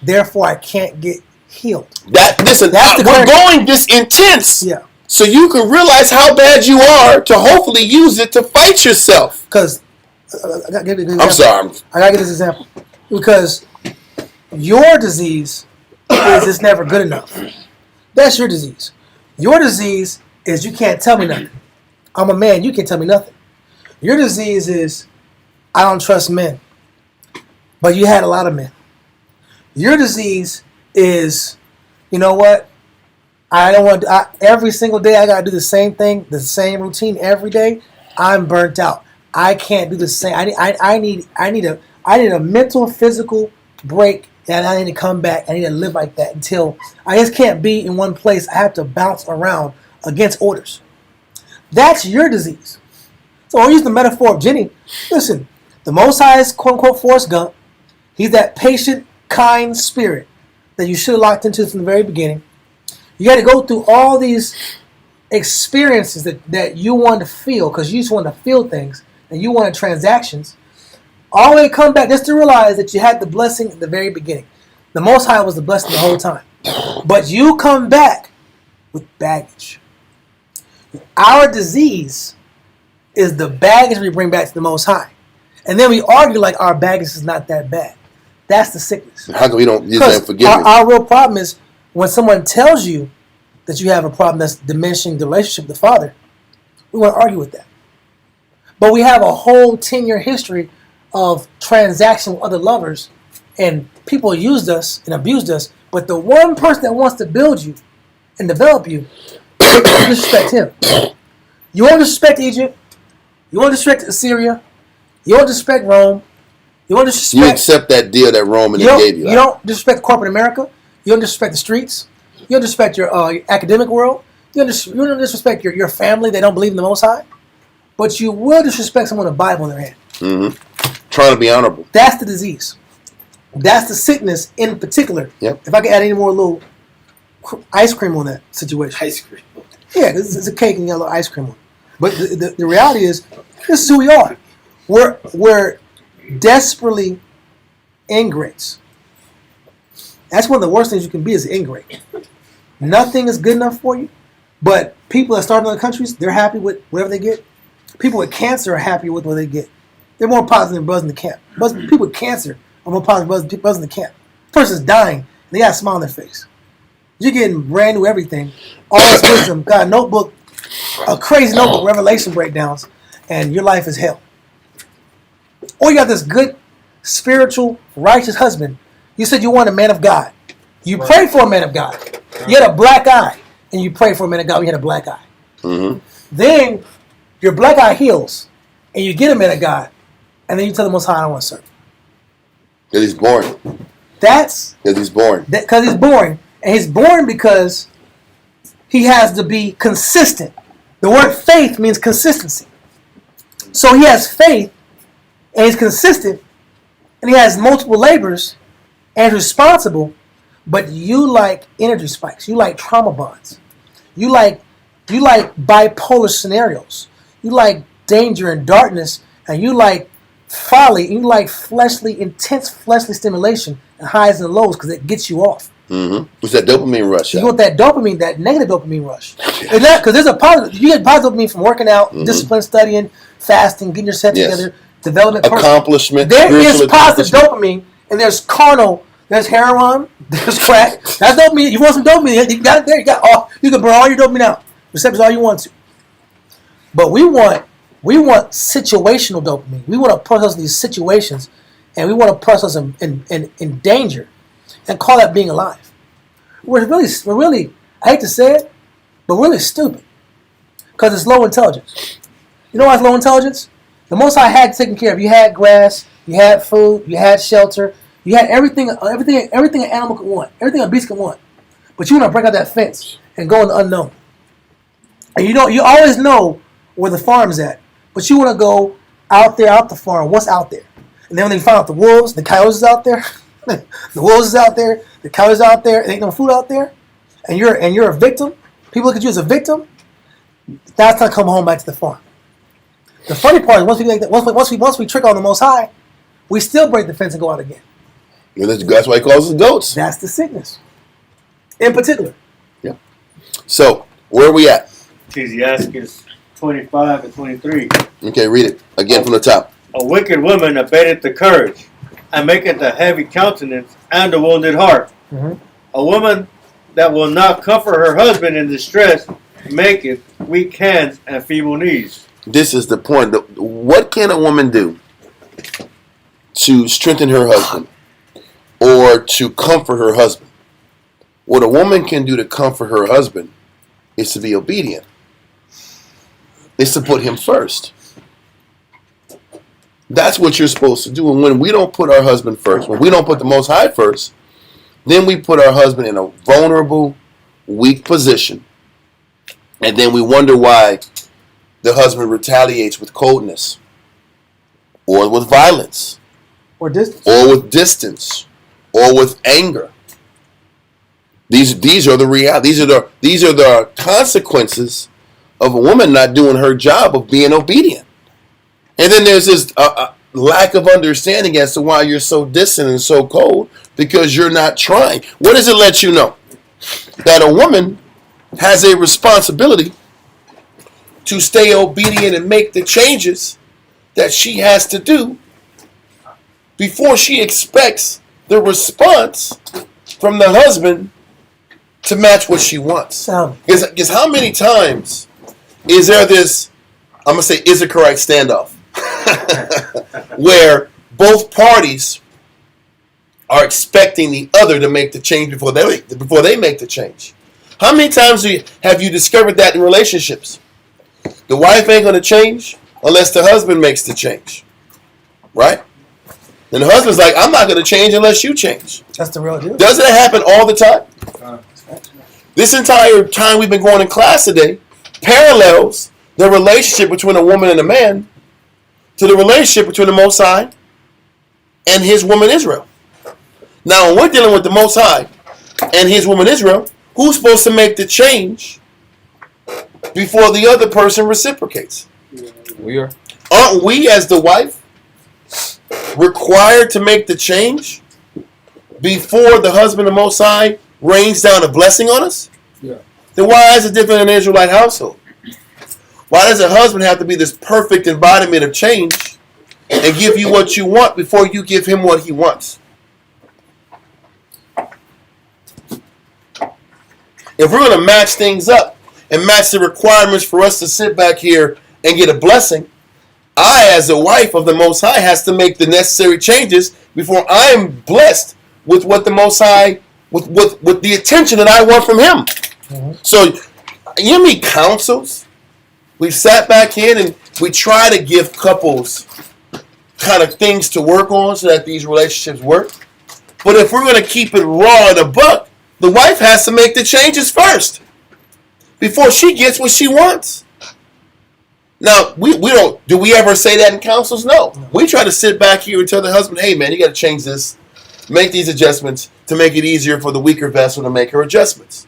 therefore I can't get healed. We're going this intense. Yeah. So you can realize how bad you are to hopefully use it to fight yourself. Because I'm sorry. I gotta give this example because your disease is it's never good enough. That's your disease. Your disease is you can't tell me nothing. I'm a man. You can't tell me nothing. Your disease is I don't trust men. But you had a lot of men. Your disease is, you know what? I don't want every single day I gotta do the same thing, the same routine every day. I'm burnt out. I can't do the same. I need a mental, physical break, and I need to come back. I need to live like that until I just can't be in one place. I have to bounce around against orders. That's your disease. So I'll use the metaphor of Jenny. Listen, the Most High is quote unquote Forrest Gump. He's that patient, kind spirit that you should have locked into from the very beginning. You got to go through all these experiences that you want to feel because you just want to feel things and you wanted transactions. All the way to come back just to realize that you had the blessing at the very beginning. The Most High was the blessing the whole time. But you come back with baggage. Our disease is the baggage we bring back to the Most High. And then we argue like our baggage is not that bad. That's the sickness. How come we don't forgive me? Our real problem is when someone tells you that you have a problem that's diminishing the relationship with the Father, we want to argue with that. But we have a whole 10-year history of transaction with other lovers, and people used us and abused us, but the one person that wants to build you and develop you, you disrespect him. You won't disrespect Egypt. You won't disrespect Assyria. You won't disrespect Rome. You won't disrespect... You accept that deal that Rome gave you. You don't disrespect corporate America. You don't disrespect the streets. You don't disrespect your academic world. You don't disrespect your family. They don't believe in the Most High. But you will disrespect someone with a Bible in their hand. Mm-hmm. Trying to be honorable. That's the disease. That's the sickness in particular. Yep. If I could add any more little ice cream on that situation. Ice cream. Yeah, it's a cake and you got a little ice cream on it. But the reality is, this is who we are. We're desperately ingrates. That's one of the worst things you can be is an ingrate. Nothing is good enough for you. But people that start in other countries, they're happy with whatever they get. People with cancer are happy with what they get. They're more positive than brothers in the camp. People with cancer are more positive than brothers in the camp. Person's dying, and they got a smile on their face. You're getting brand new everything. All this wisdom, got a notebook, a crazy notebook, revelation breakdowns, and your life is hell. Or you got this good, spiritual, righteous husband. You said you want a man of God. You prayed for a man of God. You had a black eye, and you prayed for a man of God. You had a black eye. Mm-hmm. Then your black eye heals, and you get a man of God, and then you tell the Most High, I don't want to serve. Because he's boring. That's Because he's boring. because he's boring, and he's boring because he has to be consistent. The word faith means consistency. So he has faith, and he's consistent, and he has multiple labors, and he's responsible. But you like energy spikes. You like trauma bonds. You like bipolar scenarios. You like danger and darkness, and you like folly. You like intense fleshly stimulation and highs and lows because it gets you off. Mm-hmm. What's that dopamine rush? You want that dopamine, that negative dopamine rush. Because there's a positive. You get positive dopamine from working out, discipline, studying, fasting, getting your set together, development, accomplishment. There is positive dopamine, and there's carnal. There's heroin. There's crack. That's dopamine. You want some dopamine? You got it there. You can burn all your dopamine out. Receptors all you want to. But we want situational dopamine. We want to put ourselves in these situations, and we want to put ourselves in danger, and call that being alive. We're really, I hate to say it, but really stupid, because it's low intelligence. You know why it's low intelligence? The Most High had taken care of. You had grass, you had food, you had shelter, you had everything an animal could want, everything a beast could want. But you want to break out that fence and go in the unknown. And you always know where the farm's at, but you want to go out the farm. What's out there? And then when they find out the wolves, the coyotes is out there, the wolves is out there, the coyotes out there, ain't no food out there, and you're a victim. People look at you as a victim. That's time to come home back to the farm. The funny part is once we trick on the Most High, we still break the fence and go out again. Yeah, that's why he calls us goats. That's the sickness, in particular. Yeah. So where are we at? Ecclesiastes 25 and 23. Okay, read it again from the top. A wicked woman abated the courage, and maketh a heavy countenance and a wounded heart. Mm-hmm. A woman that will not comfort her husband in distress maketh weak hands and feeble knees. This is the point. What can a woman do to strengthen her husband or to comfort her husband? What a woman can do to comfort her husband is to be obedient. It's to put him first. That's what you're supposed to do. And when we don't put our husband first, when we don't put the Most High first, then we put our husband in a vulnerable, weak position. And then we wonder why the husband retaliates with coldness or with violence Or distance. or with distance or with anger. These are the reality. These are the consequences of a woman not doing her job of being obedient. And then there's this lack of understanding as to why you're so distant and so cold, because you're not trying. What does it let you know? That a woman has a responsibility to stay obedient and make the changes that she has to do before she expects the response from the husband to match what she wants. Because how many times is there this, I'm going to say, is it correct standoff, where both parties are expecting the other to make the change before they make the change? How many times have you discovered that in relationships? The wife ain't going to change unless the husband makes the change. Right? And the husband's like, I'm not going to change unless you change. That's the real deal. Doesn't it happen all the time? This entire time we've been going in class today parallels the relationship between a woman and a man to the relationship between the Most High and his woman Israel. Now, when we're dealing with the Most High and his woman Israel, who's supposed to make the change before the other person reciprocates? We are. Aren't we, as the wife, required to make the change before the husband of Most High rains down a blessing on us? Yeah. Then why is it different in an Israelite household? Why does a husband have to be this perfect embodiment of change and give you what you want before you give him what he wants? If we're going to match things up and match the requirements for us to sit back here and get a blessing, I, as a wife of the Most High, has to make the necessary changes before I'm blessed with what the Most High, with the attention that I want from him. Mm-hmm. So, you know how many counsels We've sat back in and we try to give couples kind of things to work on so that these relationships work. But if we're going to keep it raw and a buck, the wife has to make the changes first before she gets what she wants. Now, we don't. Do we ever say that in councils? No. We try to sit back here and tell the husband, hey, man, you got to change this. Make these adjustments to make it easier for the weaker vessel to make her adjustments.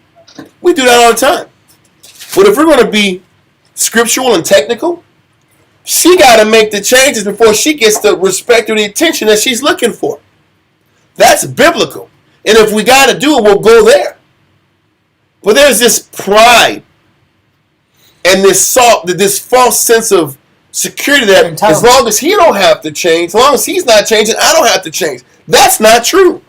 We do that all the time. But if we're going to be scriptural and technical, she got to make the changes before she gets the respect or the attention that she's looking for. That's biblical. And if we got to do it, we'll go there. But there's this pride and this false sense of security that as long as he don't have to change, as long as he's not changing, I don't have to change. That's not true.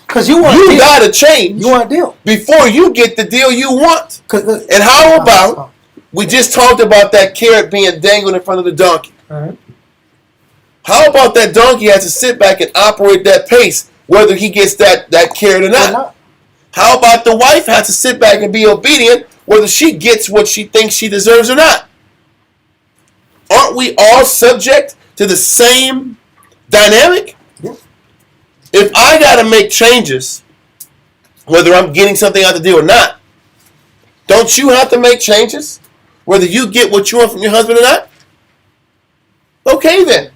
Because you got to change. You want a deal before you get the deal you want. And how about we just talked about that carrot being dangled in front of the donkey? All right. How about that donkey has to sit back and operate that pace, whether he gets that carrot or not? How about the wife has to sit back and be obedient, whether she gets what she thinks she deserves or not? Aren't we all subject to the same dynamic? Yeah. If I got to make changes, whether I'm getting something out the deal or not, don't you have to make changes, whether you get what you want from your husband or not? Okay, then.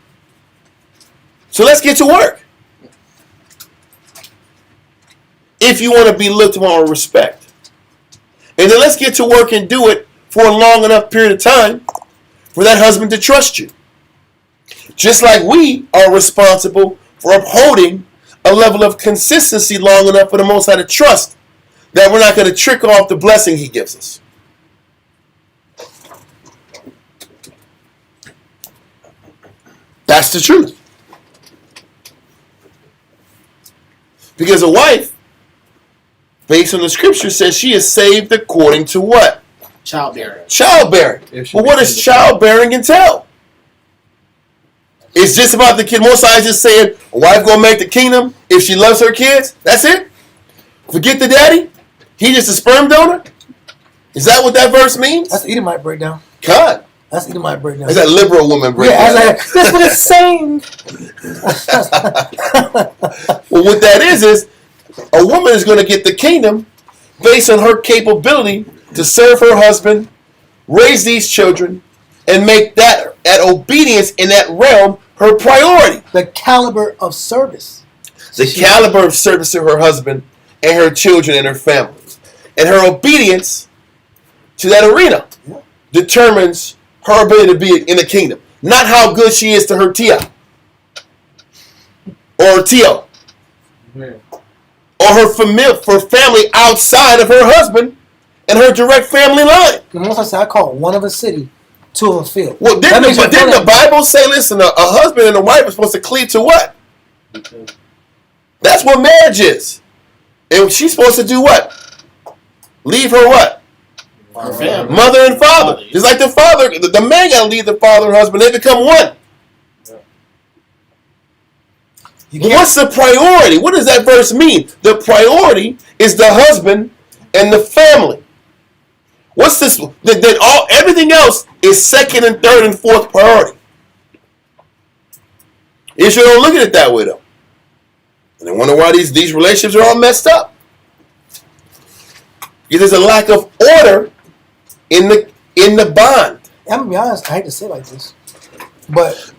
So let's get to work. If you want to be looked upon with respect. And then let's get to work and do it for a long enough period of time for that husband to trust you. Just like we are responsible for upholding a level of consistency long enough for the Most High to trust that we're not going to trick off the blessing he gives us. That's the truth. Because a wife, based on the scripture, says she is saved according to what? Childbearing. Childbearing. Well, what does childbearing entail? It's just about the kid. Most High is just saying, a wife gonna make the kingdom if she loves her kids. That's it? Forget the daddy? He just a sperm donor? Is that what that verse means? That's the Edomite breakdown. God. That's the Edomite breakdown. That's that liberal woman breakdown. Yeah, that's what it's saying. Well, what that is a woman is going to get the kingdom based on her capability to serve her husband, raise these children, and make that obedience in that realm her priority. The caliber of service. The caliber of service to her husband and her children and her family. And her obedience to that arena determines her ability to be in the kingdom. Not how good she is to her tia. Or Tio. Or her family outside of her husband and her direct family line. Once I say I call one of a city, two of a field. Well, didn't the Bible say, listen, a husband and a wife are supposed to cleave to what? That's what marriage is. And she's supposed to do what? Leave her what? Her family. Mother and father. Just like the father, the man got to leave the father and husband. They become one. What's the priority? What does that verse mean? The priority is the husband and the family. What's this? Everything else is second and third and fourth priority. Israel don't look at it that way though. And they wonder why these relationships are all messed up. Because there's a lack of order in the bond. I'm gonna be honest, I hate to say it like this, but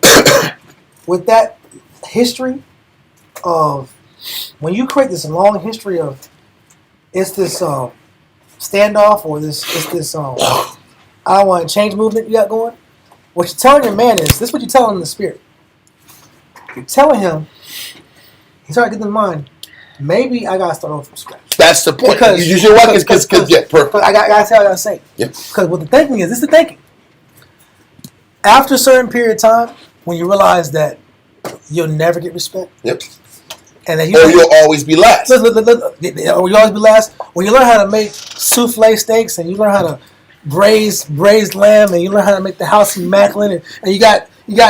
with that history of when you create this long history of it's this standoff or this I don't want to change movement you got going, what you're telling your man is this is what you're telling him in the spirit. You're telling him he's already getting in mind, maybe I gotta start over from scratch. That's the point. Because perfect. I gotta tell you what I say. Yep. Because what the thinking is, this is the thinking. After a certain period of time, when you realize that you'll never get respect. Yep. And that you'll always be last. Or you'll always be last. When you learn how to make souffle steaks and you learn how to braised lamb and you learn how to make the house immaculate and you got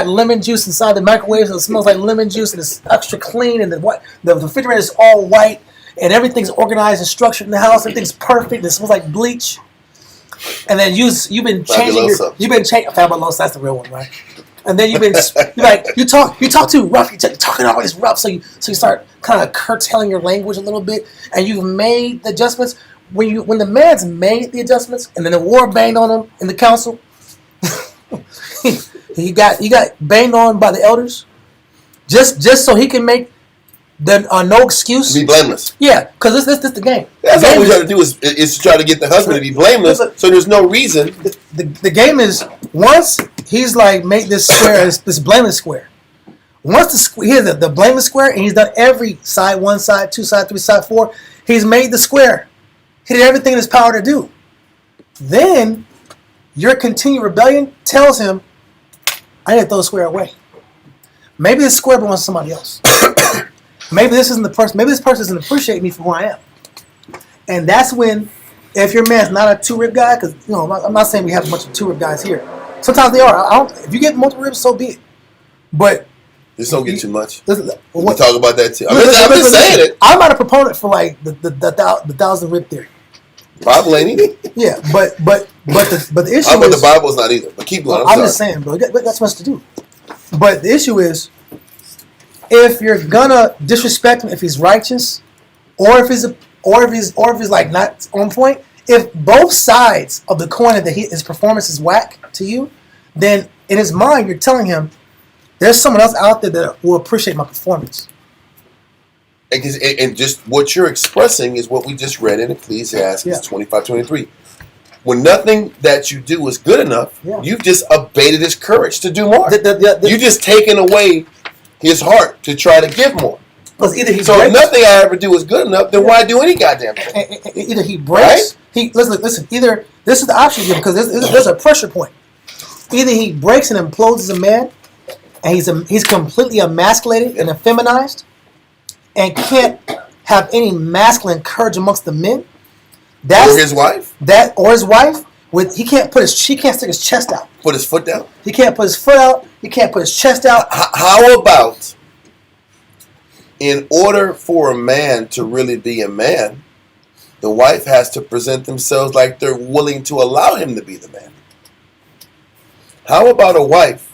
lemon juice inside the microwave so it smells like lemon juice and it's extra clean and the refrigerator is all white and everything's organized and structured in the house. Everything's perfect. It smells like bleach. and then you've been changing Fabuloso. Fabuloso, that's the real one, right? And then you talk too rough. You're talking all this rough, so you start kind of curtailing your language a little bit, and you've made the adjustments. When the man's made the adjustments, and then the war banged on him in the council, he got banged on by the elders, just so he can make the no excuse. Be blameless. Yeah, because this the game. That's all we got to do is to try to get the husband to be blameless. So there's no reason. The game is once he's like make this square this blameless square. Once he has the blameless square, and he's done every side, 1 side, 2 side, 3 side, 4. He's made the square. He did everything in his power to do. Then your continued rebellion tells him, I need to throw the square away. Maybe this square belongs to somebody else. Maybe this isn't the person. Maybe this person doesn't appreciate me for who I am. And that's when, if your man's not a 2-rib guy, because I'm not saying we have a bunch of 2-rib guys here. Sometimes they are. If you get multiple ribs, so be it. But this don't get too much. We talk about that too. I'm just saying it. I'm not a proponent for like the 1,000-rib theory. Bible ain't either. Yeah, but the issue But is the Bible's not either. But keep going. I'm just saying, bro. That's much to do. But the issue is, if you're gonna disrespect him, if he's righteous, or if he's like not on point, if both sides of the coin that his performance is whack to you, then in his mind you're telling him there's someone else out there that will appreciate my performance. And just what you're expressing is what we just read in Ecclesiastes 25:23. When nothing that you do is good enough, you've just abated his courage to do more. You've just taken away his heart to try to give more. If nothing I ever do is good enough, then why do any goddamn thing? Either he breaks. Right? Listen. Either this is the option here, because there's a pressure point. Either he breaks and implodes as a man, and he's completely emasculated and effeminized, and can't have any masculine courage amongst the men. Or his wife. He can't stick his chest out. Put his foot down. He can't put his foot out. He can't put his chest out. How about, in order for a man to really be a man, the wife has to present themselves like they're willing to allow him to be the man? How about a wife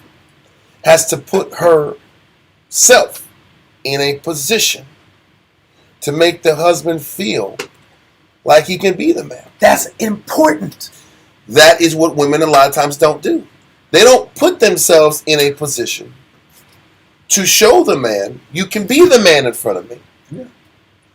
has to put herself in a position to make the husband feel like he can be the man? That's important. That is what women a lot of times don't do. They don't put themselves in a position to show the man, you can be the man in front of me. Yeah.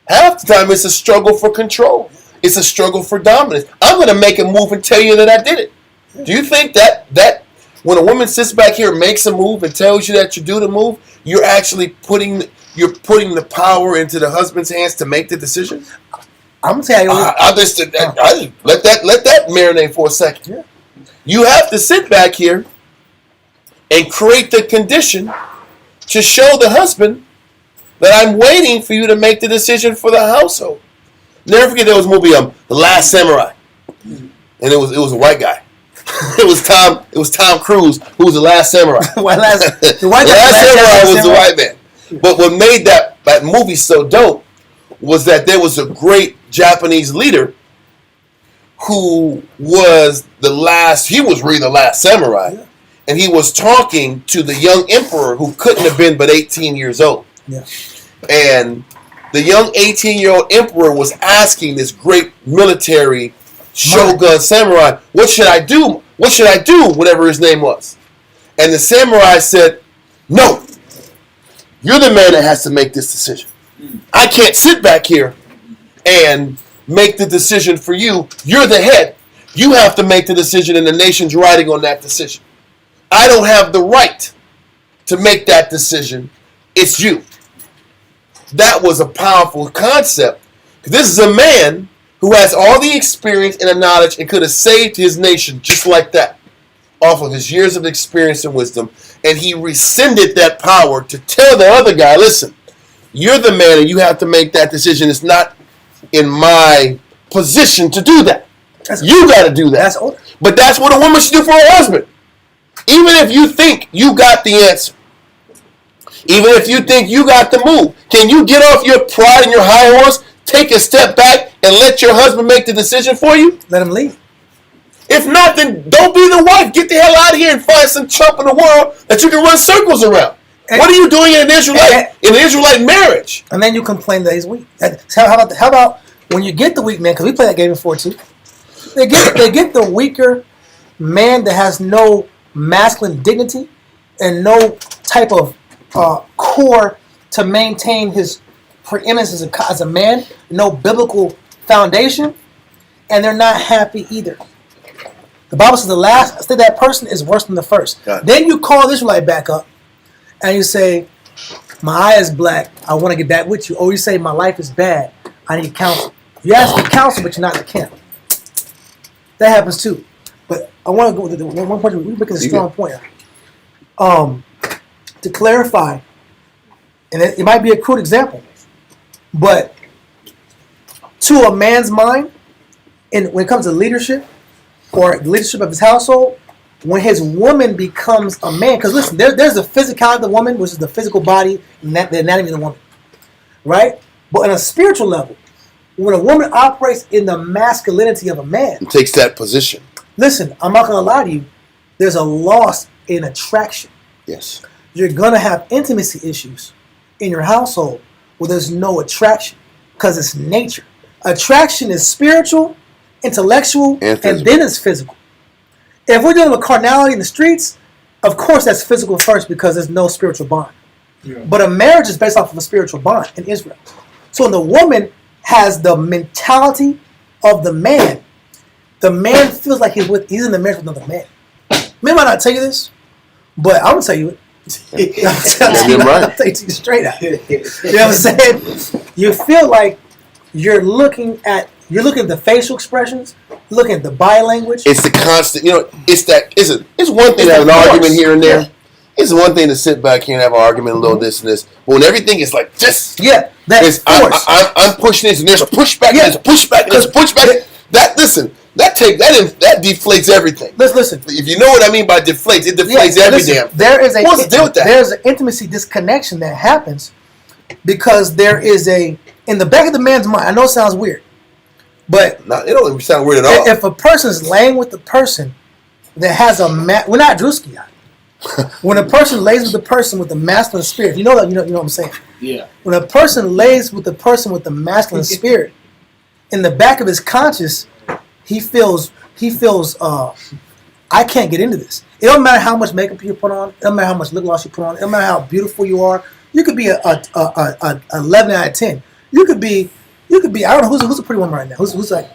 Half the time it's a struggle for control. It's a struggle for dominance. I'm going to make a move and tell you that I did it. Yeah. Do you think that when a woman sits back here and makes a move and tells you that you do the move, you're actually putting the power into the husband's hands to make the decision? I'm gonna tell you. I just let that marinate for a second. Yeah. You have to sit back here and create the condition to show the husband that I'm waiting for you to make the decision for the household. Never forget there was a movie The Last Samurai, and it was a white guy. It was Tom Cruise who was the last samurai. The last samurai was the white man. But what made that movie so dope was that there was a great Japanese leader who was really the last samurai. Yeah. And he was talking to the young emperor who couldn't have been but 18 years old. Yeah. And the young 18-year-old emperor was asking this great military shogun samurai, what should I do? What should I do? Whatever his name was. And the samurai said, no, you're the man that has to make this decision. I can't sit back here and make the decision for you. You're the head. You have to make the decision, and the nation's riding on that decision. I don't have the right to make that decision. It's you. That was a powerful concept. This is a man who has all the experience and the knowledge and could have saved his nation just like that off of his years of experience and wisdom. And he rescinded that power to tell the other guy, listen, you're the man and you have to make that decision. It's not in my position to do that. You got to do that. But that's what a woman should do for her husband. Even if you think you got the answer, even if you think you got the move, can you get off your pride and your high horse, take a step back, and let your husband make the decision for you? Let him lead. If not, then don't be the wife. Get the hell out of here and find some chump in the world that you can run circles around. What are you doing in an Israelite marriage? And then you complain that he's weak. How about when you get the weak man? Because we play that game before too. They get the weaker man that has no masculine dignity and no type of core to maintain his preeminence as a man, no biblical foundation, and they're not happy either. The Bible says the last state of that person is worse than the first. Then you call this Israelite back up and you say, my eye is black, I want to get back with you. Or you say, my life is bad, I need counsel. You ask for counsel, but you're not in the camp. That happens too. But I want to go with the one point. We're making a strong point. To clarify, and it might be a crude example, but to a man's mind, and when it comes to leadership or the leadership of his household, when his woman becomes a man, because listen, there's the physicality of the woman, which is the physical body, and the anatomy of the woman, right? But on a spiritual level, when a woman operates in the masculinity of a man, and takes that position. Listen, I'm not going to lie to you. There's a loss in attraction. Yes. You're going to have intimacy issues in your household where there's no attraction because it's nature. Attraction is spiritual, intellectual, and then it's physical. If we're dealing with carnality in the streets, of course that's physical first because there's no spiritual bond. Yeah. But a marriage is based off of a spiritual bond in Israel. So when the woman has the mentality of the man feels like he's in the marriage with another man. Men might not tell you this, but I'm gonna tell you it. I'll tell you straight out. You know what I'm saying? You feel like you're looking at the facial expressions, looking at the body language. It's the constant. It's one thing to have an argument here and there. Yeah. It's one thing to sit back here and have an argument, a little this and this. But when everything is like this, that's force. I'm pushing this, and there's a pushback, and there's a pushback, and there's a pushback. That deflates everything. Listen. If you know what I mean by deflates, it deflates every damn thing. What's the deal with that? There's an intimacy disconnection that happens because there is in the back of the man's mind. I know it sounds weird, but it don't sound weird at all. If a person's laying with the person that has we're not Drewski. When a person lays with the person with the masculine spirit, you know what I'm saying. Yeah. When a person lays with the person with the masculine spirit, in the back of his conscience, he feels I can't get into this. It don't matter how much makeup you put on. It don't matter how much lip gloss you put on. It don't matter how beautiful you are. You could be a 11 out of 10. You could be. I don't know who's a pretty woman right now. Who's like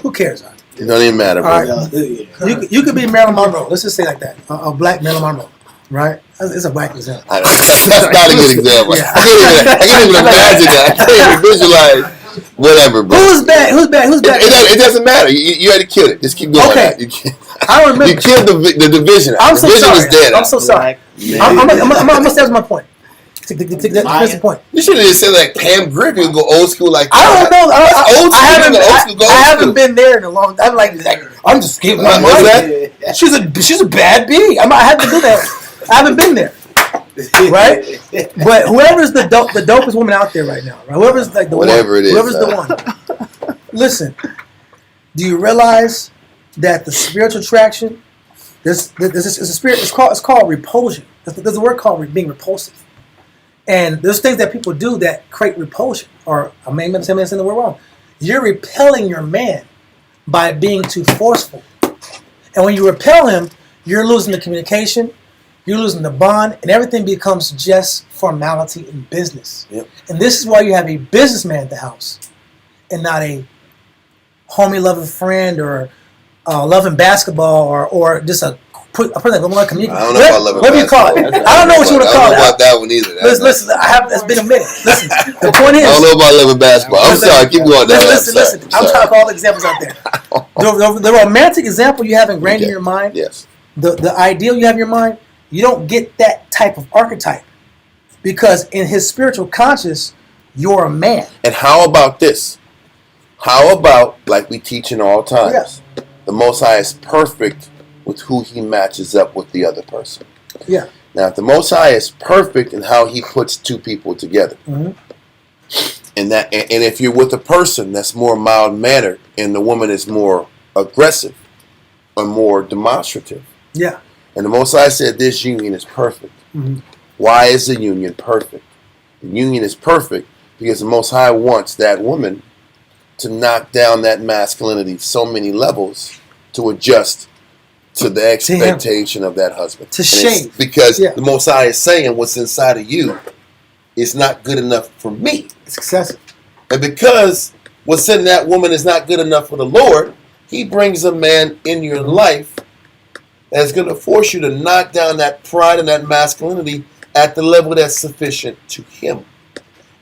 who cares? It don't even matter, bro. Right. You could be Marilyn Monroe. Let's just say like that. A black Marilyn Monroe, right? It's a black example. That's not a good example. Yeah. I can't even imagine that. I can't even visualize. Whatever, bro. Who's bad? It doesn't matter. You had to kill it. Just keep going. Okay. I don't remember. You killed the division. The division is dead. I'm so sorry. I'm gonna say my point. That's the point. You should have just said like Pam Griffin and go old school like that. I don't know. I haven't been there in a long time. I'm just giving my money. She's a bad bee. I haven't do that. I haven't been there. Right? But whoever's the dopest woman out there right now, right? Whoever's like the whatever one, it is, whoever's the one. Listen, do you realize that the spiritual attraction, there's a spirit. It's called repulsion. There's a word called being repulsive. And there's things that people do that create repulsion. Or I may be saying the word wrong. You're repelling your man by being too forceful. And when you repel him, you're losing the communication, you're losing the bond, and everything becomes just formality in business. Yep. And this is why you have a businessman at the house and not a homie loving friend or loving basketball or just a person that want to communicate. I don't know about loving Whatever you call it. I don't know what you want to call it. I don't know about that one either. Listen, it's been a minute. Listen, the point is. I don't know about loving basketball. I'm sorry. Keep going. Listen. I'm trying to call the examples out there. The romantic example you have ingrained in your mind, yes. The ideal you have in your mind, you don't get that type of archetype because in his spiritual conscious, you're a man. And how about this? How about, like we teach in all times, the Most High is perfect with who he matches up with the other person. Yeah. Now, if the Most High is perfect in how he puts two people together, And if you're with a person that's more mild-mannered and the woman is more aggressive or more demonstrative, Yeah. and the Most High said this union is perfect. Mhm. Why is the union perfect? The union is perfect because the Most High wants that woman to knock down that masculinity so many levels to adjust to the expectation of that husband. To And shape. because Yeah. the Most High is saying what's inside of you is not good enough for me. It's excessive. And because what's in that woman is not good enough for the Lord, He brings a man in your life that's going to force you to knock down that pride and that masculinity at the level that's sufficient to Him.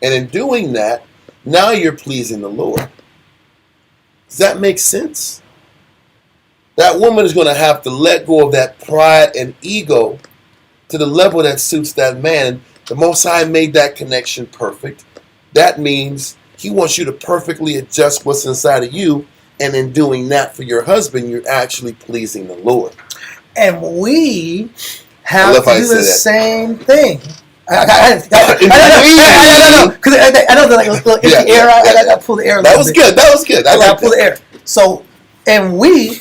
And in doing that, now you're pleasing the Lord. Does that make sense? That woman is going to have to let go of that pride and ego to the level that suits that man. The Most High made that connection perfect. That means He wants you to perfectly adjust what's inside of you, and in doing that for your husband, you're actually pleasing the Lord. And we have love to how you do say the that. same thing. I know the like little empty Yeah, air. yeah, I gotta pull the air. A That little was bit. good. That was good. I I gotta like pull the that. air. So, and we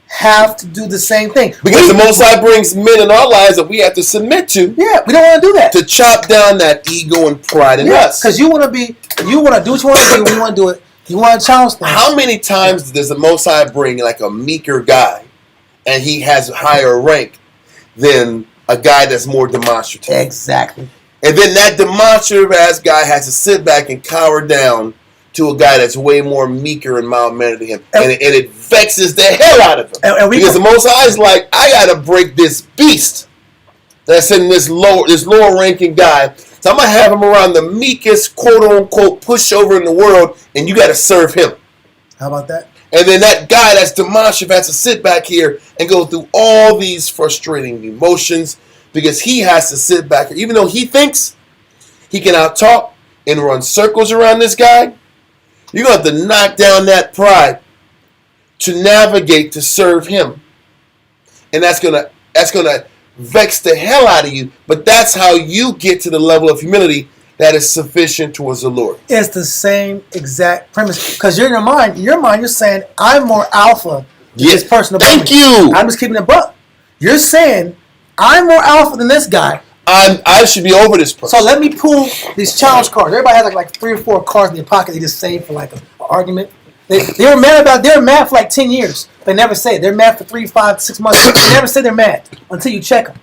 have to do the same thing Because the Most High brings men in our lives that we have to submit to Yeah, we don't want to do that. to chop down that ego and pride in us. Because you want to do what you want to do. We want to do it. You want to challenge things. How many times does the Most High bring like a meeker guy, and he has higher rank than a guy that's more demonstrative? Exactly. And then that demonstrative ass guy has to sit back and cower down to a guy that's way more meeker and mild-mannered than him, and it vexes the hell out of him. And we because the Most High is like, I gotta break this beast that's in this lower ranking guy. So I'm gonna have him around the meekest quote unquote pushover in the world, and you gotta serve him. How about that? And then that guy that's demonstrative has to sit back here and go through all these frustrating emotions because he has to sit back here. Even though he thinks he can out-talk and run circles around this guy, you're going to have to knock down that pride to navigate to serve him. And that's gonna vex the hell out of you. But that's how you get to the level of humility that is sufficient towards the Lord. It's the same exact premise. Because you're in your mind, you're saying, I'm more alpha than this person above Thank me. you. I'm just keeping it buck. You're saying, I'm more alpha than this guy. I should be over this person. So let me pull these challenge cards. Everybody has like 3 or 4 cards in their pocket they just save for like an argument. They were mad for like 10 years. They never say it. They're mad for 3, 5, 6 months. They never say they're mad until you check them.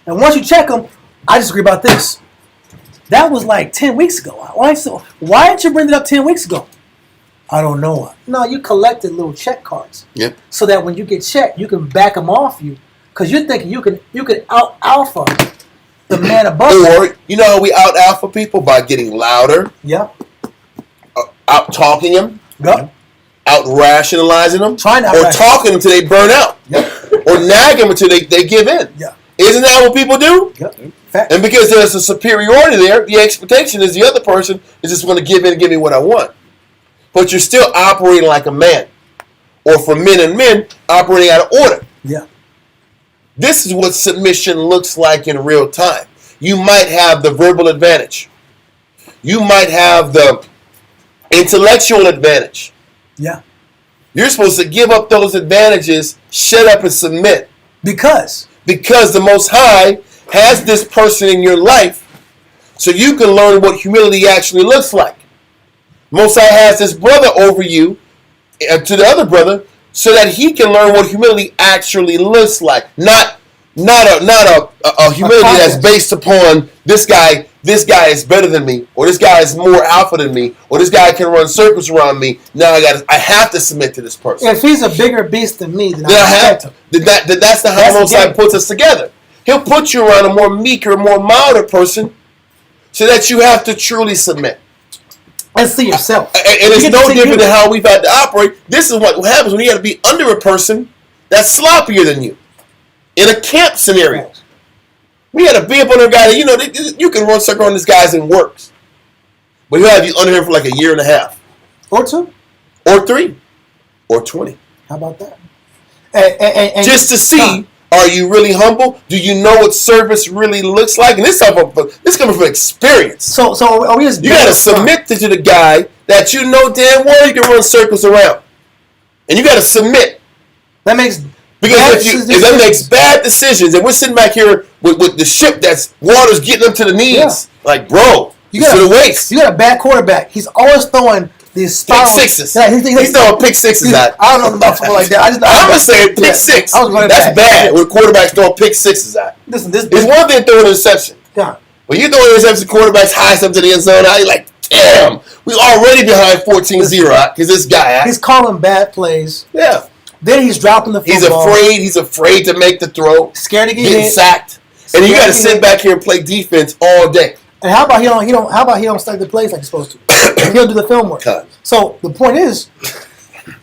And once you check them, I disagree about this. That was like 10 weeks ago. Why didn't you bring it up 10 weeks ago? I don't know. No, you collected little check cards. Yep. So that when you get checked, you can back them off you. Because you're thinking you can out alpha the man above you. Or, you know how we out alpha people? By getting louder, Yeah. out talking them, Yep. out rationalizing them, Trying to or out-rationalize. talking them until they burn out, Yep. or nagging them until they give in. Yeah. Isn't that what people do? Yep. Fact. And because there's a superiority there, the expectation is the other person is just going to give in and give me what I want. But you're still operating like a man. Or for men and men, operating out of order. Yeah. This is what submission looks like in real time. You might have the verbal advantage. You might have the intellectual advantage. Yeah. You're supposed to give up those advantages, shut up and submit. Because The Most High has this person in your life so you can learn what humility actually looks like. Most High has this brother over you to the other brother so that he can learn what humility actually looks like. Not a humility that's based upon this guy is better than me, or this guy is more alpha than me, or this guy can run circles around me. Now I have to submit to this person. if he's a bigger beast than me, then I Then I respect have him. that's not how That's the Most High the game. puts us together. He'll put you around a more meeker, more milder person so that you have to truly submit. And see yourself. And it's You get no to see different you. than how we've had to operate. This is what happens when you got to be under a person that's sloppier than you. In a camp scenario. We had to be up on a guy that, you can run circle on this guy's and works. But he'll have you under him for like a year and a half. Or 2. Or 3. Or 20. How about that? And Just to see Are you really humble? Do you know what service really looks like? And this coming from experience. So are we just? You got to submit to the guy that you know damn well you can run circles around, and you got to submit. That makes because if that makes bad decisions, and we're sitting back here with the ship that's water's getting them to the knees, like bro, you got to the waist. You got a bad quarterback. He's always throwing these pick sixes. Yeah, he's throwing pick sixes out. I don't know about football like that. I'm gonna say pick six. That's bad when quarterbacks throwing pick sixes out. Listen, it's one thing throwing an interception. Yeah. When you throw an interception, quarterbacks highest up to the end zone, you're like, damn, we already behind 14-0 because this guy. He's calling bad plays. Yeah. Then he's dropping the football. He's afraid to make the throw. Scared to get sacked. And then you got to sit back here and play defense all day. And how about he don't study the plays like he's supposed to? He don't do the film work. So the point is,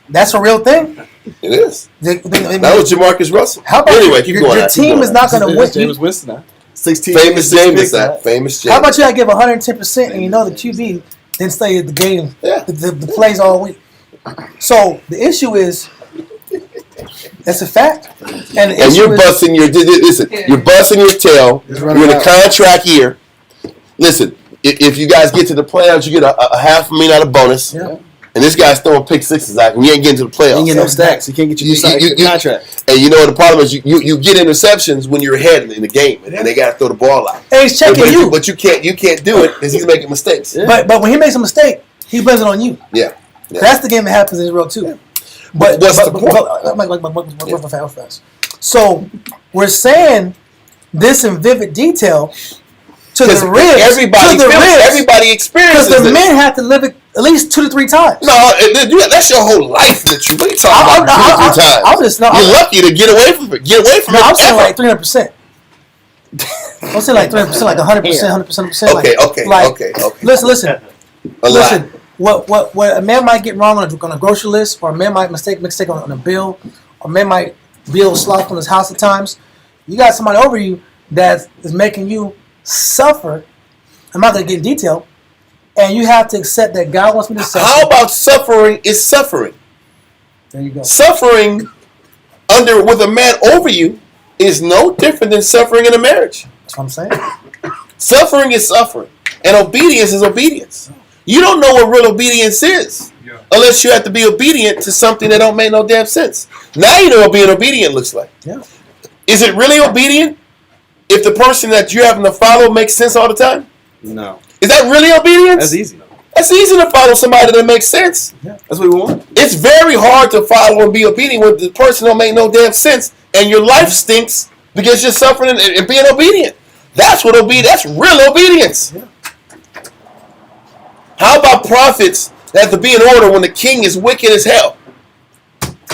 that's a real thing. It is. That was Jamarcus Russell. How about anyway, keep going. Your team is not going to win. James Winston. 16. Famous James. Famous James. How about you got to give 110% and you know the QB didn't study the game, the plays all week. So the issue is, that's a fact. And you're busting your you're busting your tail. You're in a contract year. Listen, if you guys get to the playoffs, you get a $500,000 out of bonus. Yeah. And this guy's throwing pick sixes out, and you ain't getting to the playoffs. You ain't getting no stacks. You can't get your contract. And you know what the problem is? You get interceptions when you're ahead in the game, and they got to throw the ball out. And he's checking you. But you can't do it because he's making mistakes. Yeah. But when he makes a mistake, he blames it on you. Yeah. That's the game that happens in Israel too. Yeah. But what's the point? So we're saying this in vivid detail to the ribs. Everybody experiences because the this. Men have to live it at least 2 to 3 times. No, that's your whole life that you. What are you talking about? 2 to 3 times. You're lucky to get away from it. Get away from it. I'm saying like 300%. I'm saying like 300%, like 100%, 100%. Okay. Listen. Listen. What a man might get wrong on a grocery list, or a man might make a mistake on a bill, or a man might be a little sloth on his house at times. You got somebody over you that is making you suffer. I'm not going to get in detail. And you have to accept that God wants me to suffer. How about suffering is suffering? There you go. Suffering with a man over you is no different than suffering in a marriage. That's what I'm saying. Suffering is suffering. And obedience is obedience. You don't know what real obedience is unless you have to be obedient to something that don't make no damn sense. Now you know what being obedient looks like. Yeah. Is it really obedient if the person that you're having to follow makes sense all the time? No. Is that really obedience? That's easy. That's easy to follow somebody that makes sense. Yeah. That's what we want. It's very hard to follow and be obedient when the person don't make no damn sense and your life stinks because you're suffering and being obedient. That's what obedience. That's real obedience. Yeah. How about prophets that have to be in order when the king is wicked as hell?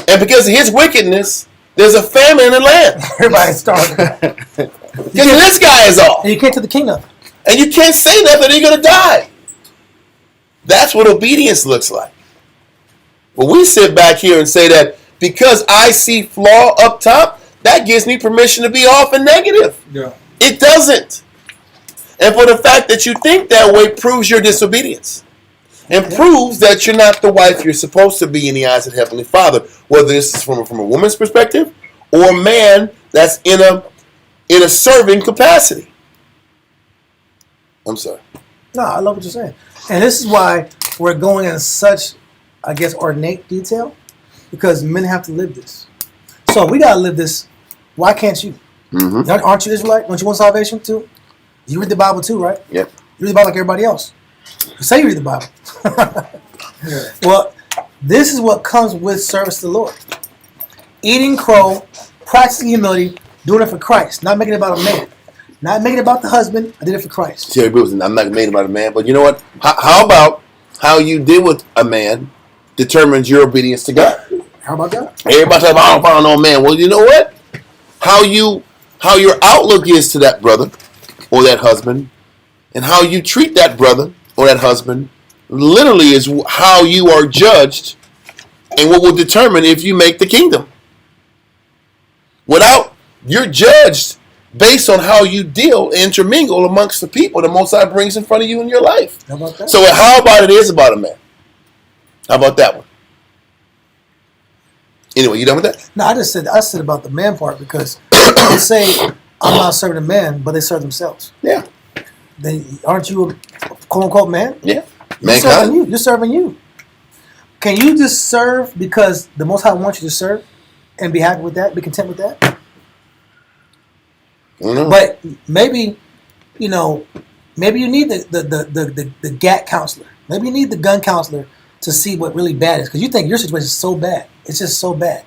And because of his wickedness, there's a famine in the land. Everybody's starving. Because this guy is off. And you can't to the kingdom. And you can't say nothing, you're going to die. That's what obedience looks like. But we sit back here and say that because I see flaw up top, that gives me permission to be off and negative. Yeah. It doesn't. And for the fact that you think that way proves your disobedience. And proves that you're not the wife you're supposed to be in the eyes of the Heavenly Father. Whether this is from a woman's perspective or a man that's in a serving capacity. I'm sorry. No, I love what you're saying. And this is why we're going in such, I guess, ornate detail. Because men have to live this. So we got to live this. Why can't you? Mm-hmm. Aren't you Israelite? Don't you want salvation too? You read the Bible too, right? Yep. You read the Bible like everybody else. You say you read the Bible. Well, this is what comes with service to the Lord. Eating crow, practicing humility, doing it for Christ. Not making it about a man. Not making it about the husband. I did it for Christ. Terry Bruce, I'm not making it about a man, but you know what? How about how you deal with a man determines your obedience to God? How about that? Everybody talking about, I don't follow no man. Well, you know what? How your outlook is to that brother or that husband, and how you treat that brother or that husband, literally is how you are judged and what will determine if you make the kingdom. You're judged based on how you deal and intermingle amongst the people the Most High brings in front of you in your life. How about that? So how about it is about a man? How about that one? Anyway, you done with that? No, I said about the man part because people say, I'm not serving a man, but they serve themselves. Yeah. Then aren't you a quote unquote man? Yeah. You're serving you. You're serving you. Can you just serve because the Most High wants you to serve and be happy with that, be content with that? But maybe, maybe you need the GAT counselor. Maybe you need the gun counselor to see what really bad is, because you think your situation is so bad. It's just so bad.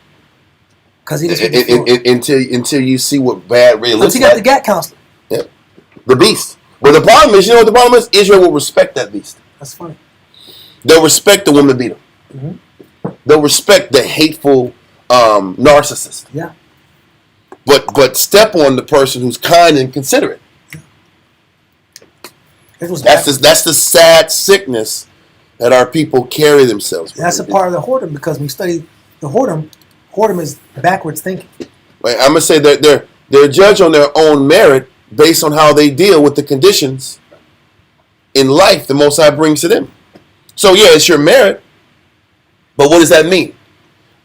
Because he just until you see what bad really looks like. Until you got the GAT counselor. Yeah. The beast. Well, the problem is, you know what the problem is? Israel will respect that beast. That's funny. They'll respect the woman beater. Mm-hmm. They'll respect the hateful narcissist. Yeah. But step on the person who's kind and considerate. That's the sad sickness that our people carry themselves with. That's a part of the whoredom, because when you study the whoredom is backwards thinking. Right, I'm gonna say that they're judged on their own merit based on how they deal with the conditions in life the Most High brings to them. So yeah, it's your merit, but what does that mean?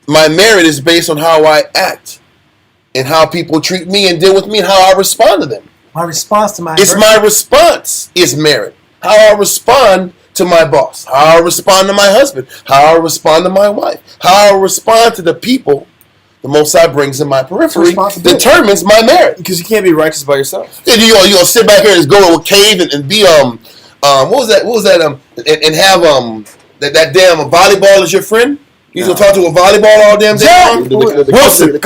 My merit is based on how I act and how people treat me and deal with me and how I respond to them. My response to my response is merit. How I respond to my boss, how I respond to my husband, how I respond to my wife, how I respond to the people the Most High brings in my periphery determines my merit. Because you can't be righteous by yourself. And you gonna sit back here and go to a cave and be what was that and have that damn volleyball as your friend? You gonna talk to a volleyball all damn day? Wilson! You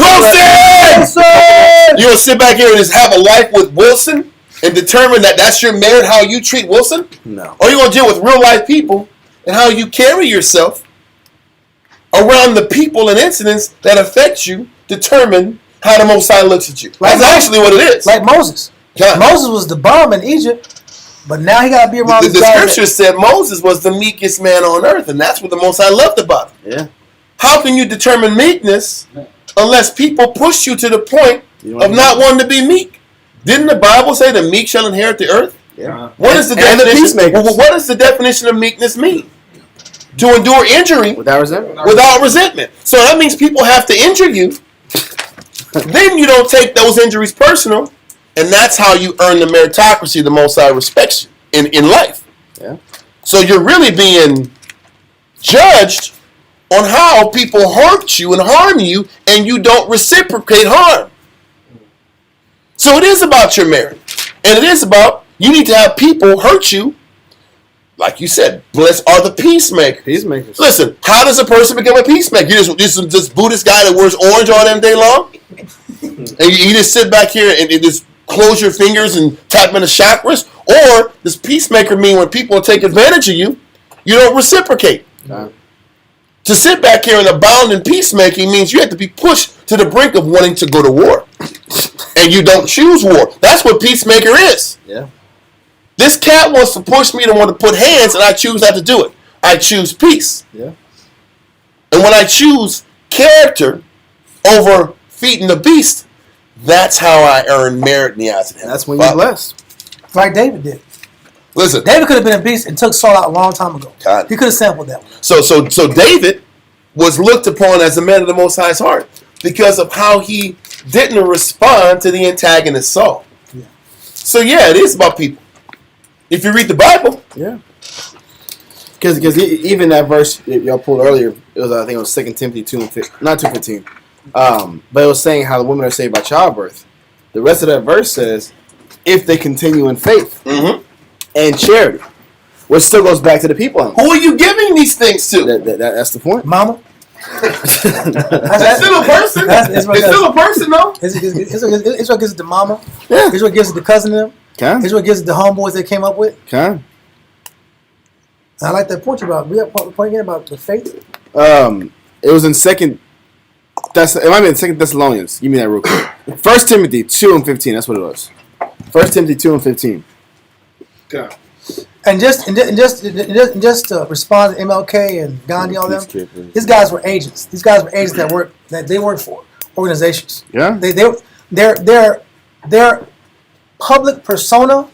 gonna sit back here and just have a life with Wilson and determine that that's your merit, how you treat Wilson? No. Or you gonna deal with real life people and how you carry yourself around the people and incidents that affect you determine how the Most High looks at you. That's actually what it is. Like Moses. Yeah. Moses was the bomb in Egypt, but now he got to be around the scripture said Moses was the meekest man on earth, and that's what the Most High loved about him. Yeah. How can you determine meekness unless people push you to the point of not wanting to be meek? Didn't the Bible say the meek shall inherit the earth? Yeah. What is the definition? What does the definition of meekness mean? To endure injury without resentment. Without resentment. So that means people have to injure you. Then you don't take those injuries personal, and that's how you earn the meritocracy the Most High respects you in life. Yeah. So you're really being judged on how people hurt you and harm you, and you don't reciprocate harm. So it is about your merit. And it is about, you need to have people hurt you. Like you said, blessed are the peacemakers. Peacemakers. Listen, how does a person become a peacemaker? You just this Buddhist guy that wears orange all damn day long? And you just sit back here and just close your fingers and tap in the chakras? Or does peacemaker mean when people take advantage of you, you don't reciprocate? To sit back here and abound in peacemaking means you have to be pushed to the brink of wanting to go to war. And you don't choose war. That's what peacemaker is. Yeah. This cat wants to push me to want to put hands, and I choose not to do it. I choose peace. Yeah. And when I choose character over feeding the beast, that's how I earn merit in the eyes of heaven. That's when you're blessed. Like David did. Listen. David could have been a beast and took Saul out a long time ago. God. He could have sampled that one. So David was looked upon as a man of the Most High's heart because of how he didn't respond to the antagonist Saul. Yeah. So yeah, it is about people. If you read the Bible, yeah, because even that verse y'all pulled earlier, it was I think it was 2 Timothy 2:15, not 2:15, but it was saying how the women are saved by childbirth. The rest of that verse says, if they continue in faith and charity, which still goes back to the people. Who are you giving these things to? That's the point, Mama. That's still a person. It's still a person, though. Israel gives it to mama. Yeah. Israel gives it to cousin them. Okay. Israel gives it to homeboys they came up with. Okay. I like that point about. We have point again about the faith. It was in Second. It might be in 2 Thessalonians. Give me that real quick. 1 Timothy 2:15. That's what it was. 1 Timothy 2:15. Okay. And just to respond to MLK and Gandhi, all them. These guys were agents. These guys were agents that they worked for organizations. Yeah. Their public persona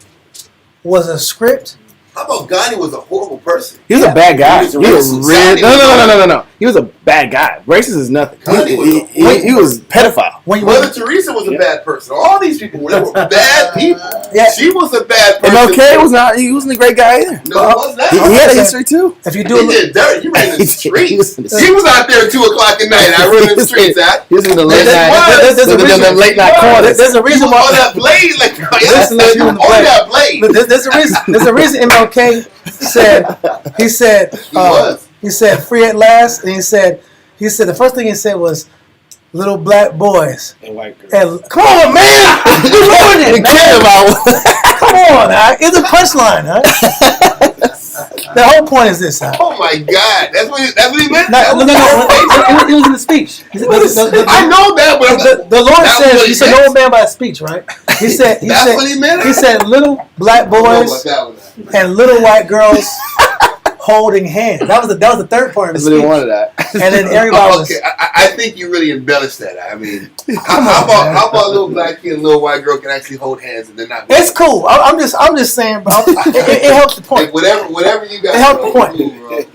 was a script How about Gandhi was a horrible person? He was a bad guy. He was He was racist. real. No. He was a bad guy. Racist is nothing. He was pedophile. Mother Teresa was a bad person. All these people were bad people. Yeah. She was a bad person. MLK was not. He wasn't a great guy either. No, it was not. He had a history too. If you He do, did dirt. He ran in the streets. He He was out there at 2 o'clock at night. I ran in the streets. He was in the late Yes, night. he was. There's a late night corners. there's a He reason was on why. that blade like Listen to you him on on the blade. that blade. There's a reason. There's a reason MLK said. He said. was. He said free at last, and he said the first thing he said was little black boys. And white girls. And come on, man, you ruined it. Come on, huh? It's a punchline, huh? The whole point is this, huh? Oh my God, that's what he meant. No. It was in the speech. He said, I know that, but the Lord That was says, what he "You said meant. no man by speech," right? He said, That's what he meant? He said, "Little black boys and little white girls holding hands." That was the third part of the That's what he speech. wanted that. And then everybody was. Okay, I think you really embellished that. I mean, Come on, man. how about a little black kid and a little white girl can actually hold hands and they're not? It's cool. I'm just saying, bro. It helps the point. Whatever you got. It helped the point.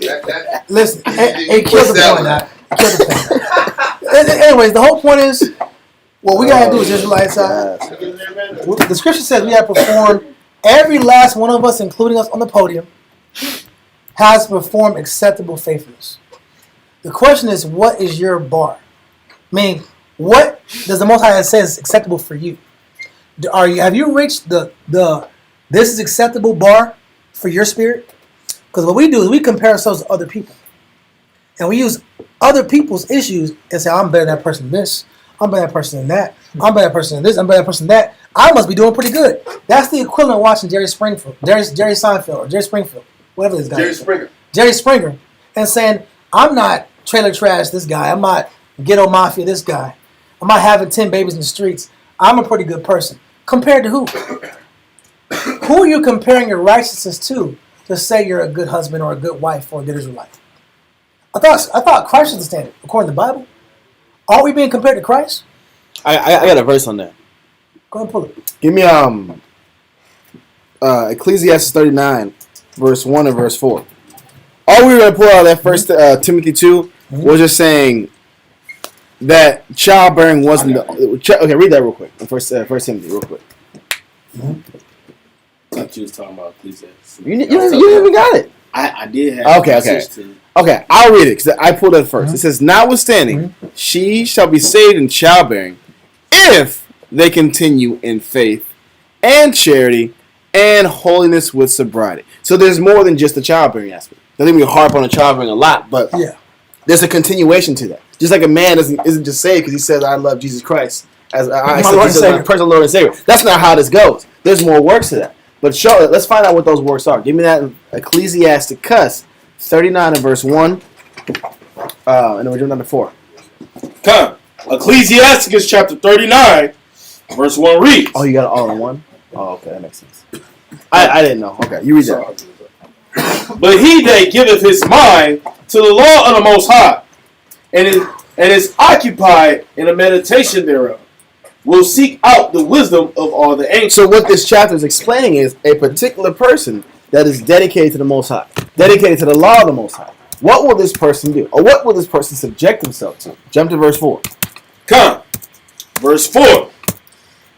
That, Listen, it you kills the pushed that point. one. Now. It kills the point. Anyways, the whole point is, what we gotta do as Israelites. The scripture says we have performed. Every last one of us, including us on the podium, has performed acceptable faithfulness. The question is, what is your bar? I mean, what does the Most High say is acceptable for you? Have you reached the this is acceptable bar for your spirit? Because what we do is we compare ourselves to other people. And we use other people's issues and say, I'm better than that person in this. I'm better than that person in that. I'm better than that person in this. I'm better than that person in that. I must be doing pretty good. That's the equivalent of watching Jerry Seinfeld or Jerry Springfield, whatever this guy is. Jerry Springer. And saying, I'm not trailer trash this guy. I'm not ghetto mafia this guy. I'm not having 10 babies in the streets. I'm a pretty good person. Compared to who? Who are you comparing your righteousness to say you're a good husband or a good wife or a good Israelite? I thought Christ was the standard, according to the Bible. Are we being compared to Christ? I got a verse on that. Go ahead and pull it. Give me Ecclesiastes 39, verse 1 and verse 4. All we were going to pull out of that first Timothy 2 was just saying that childbearing wasn't the... Okay, read that real quick. First Timothy, real quick. I thought you was talking about Ecclesiastes. You even got it. I did have Okay. Okay, I'll read it because I pulled it first. It says, notwithstanding, she shall be saved in childbearing if they continue in faith and charity and holiness with sobriety. So there's more than just the childbearing aspect. I think we harp on the childbearing a lot, but there's a continuation to that. Just like a man isn't just saved because he says, I love Jesus Christ as my personal Lord and Savior. That's not how this goes. There's more works to that. But let's find out what those works are. Give me that Ecclesiasticus 39 and verse 1. And then we're doing number 4. Come. Ecclesiasticus chapter 39, verse 1 reads. Oh, you got it all in one? Oh, okay, that makes sense. I didn't know. Okay, you read that. But he that giveth his mind to the law of the Most High, and is occupied in a meditation thereof, will seek out the wisdom of all the ancients. So what this chapter is explaining is a particular person that is dedicated to the Most High, dedicated to the law of the Most High. What will this person do? Or what will this person subject himself to? Jump to verse 4. Come. Verse 4.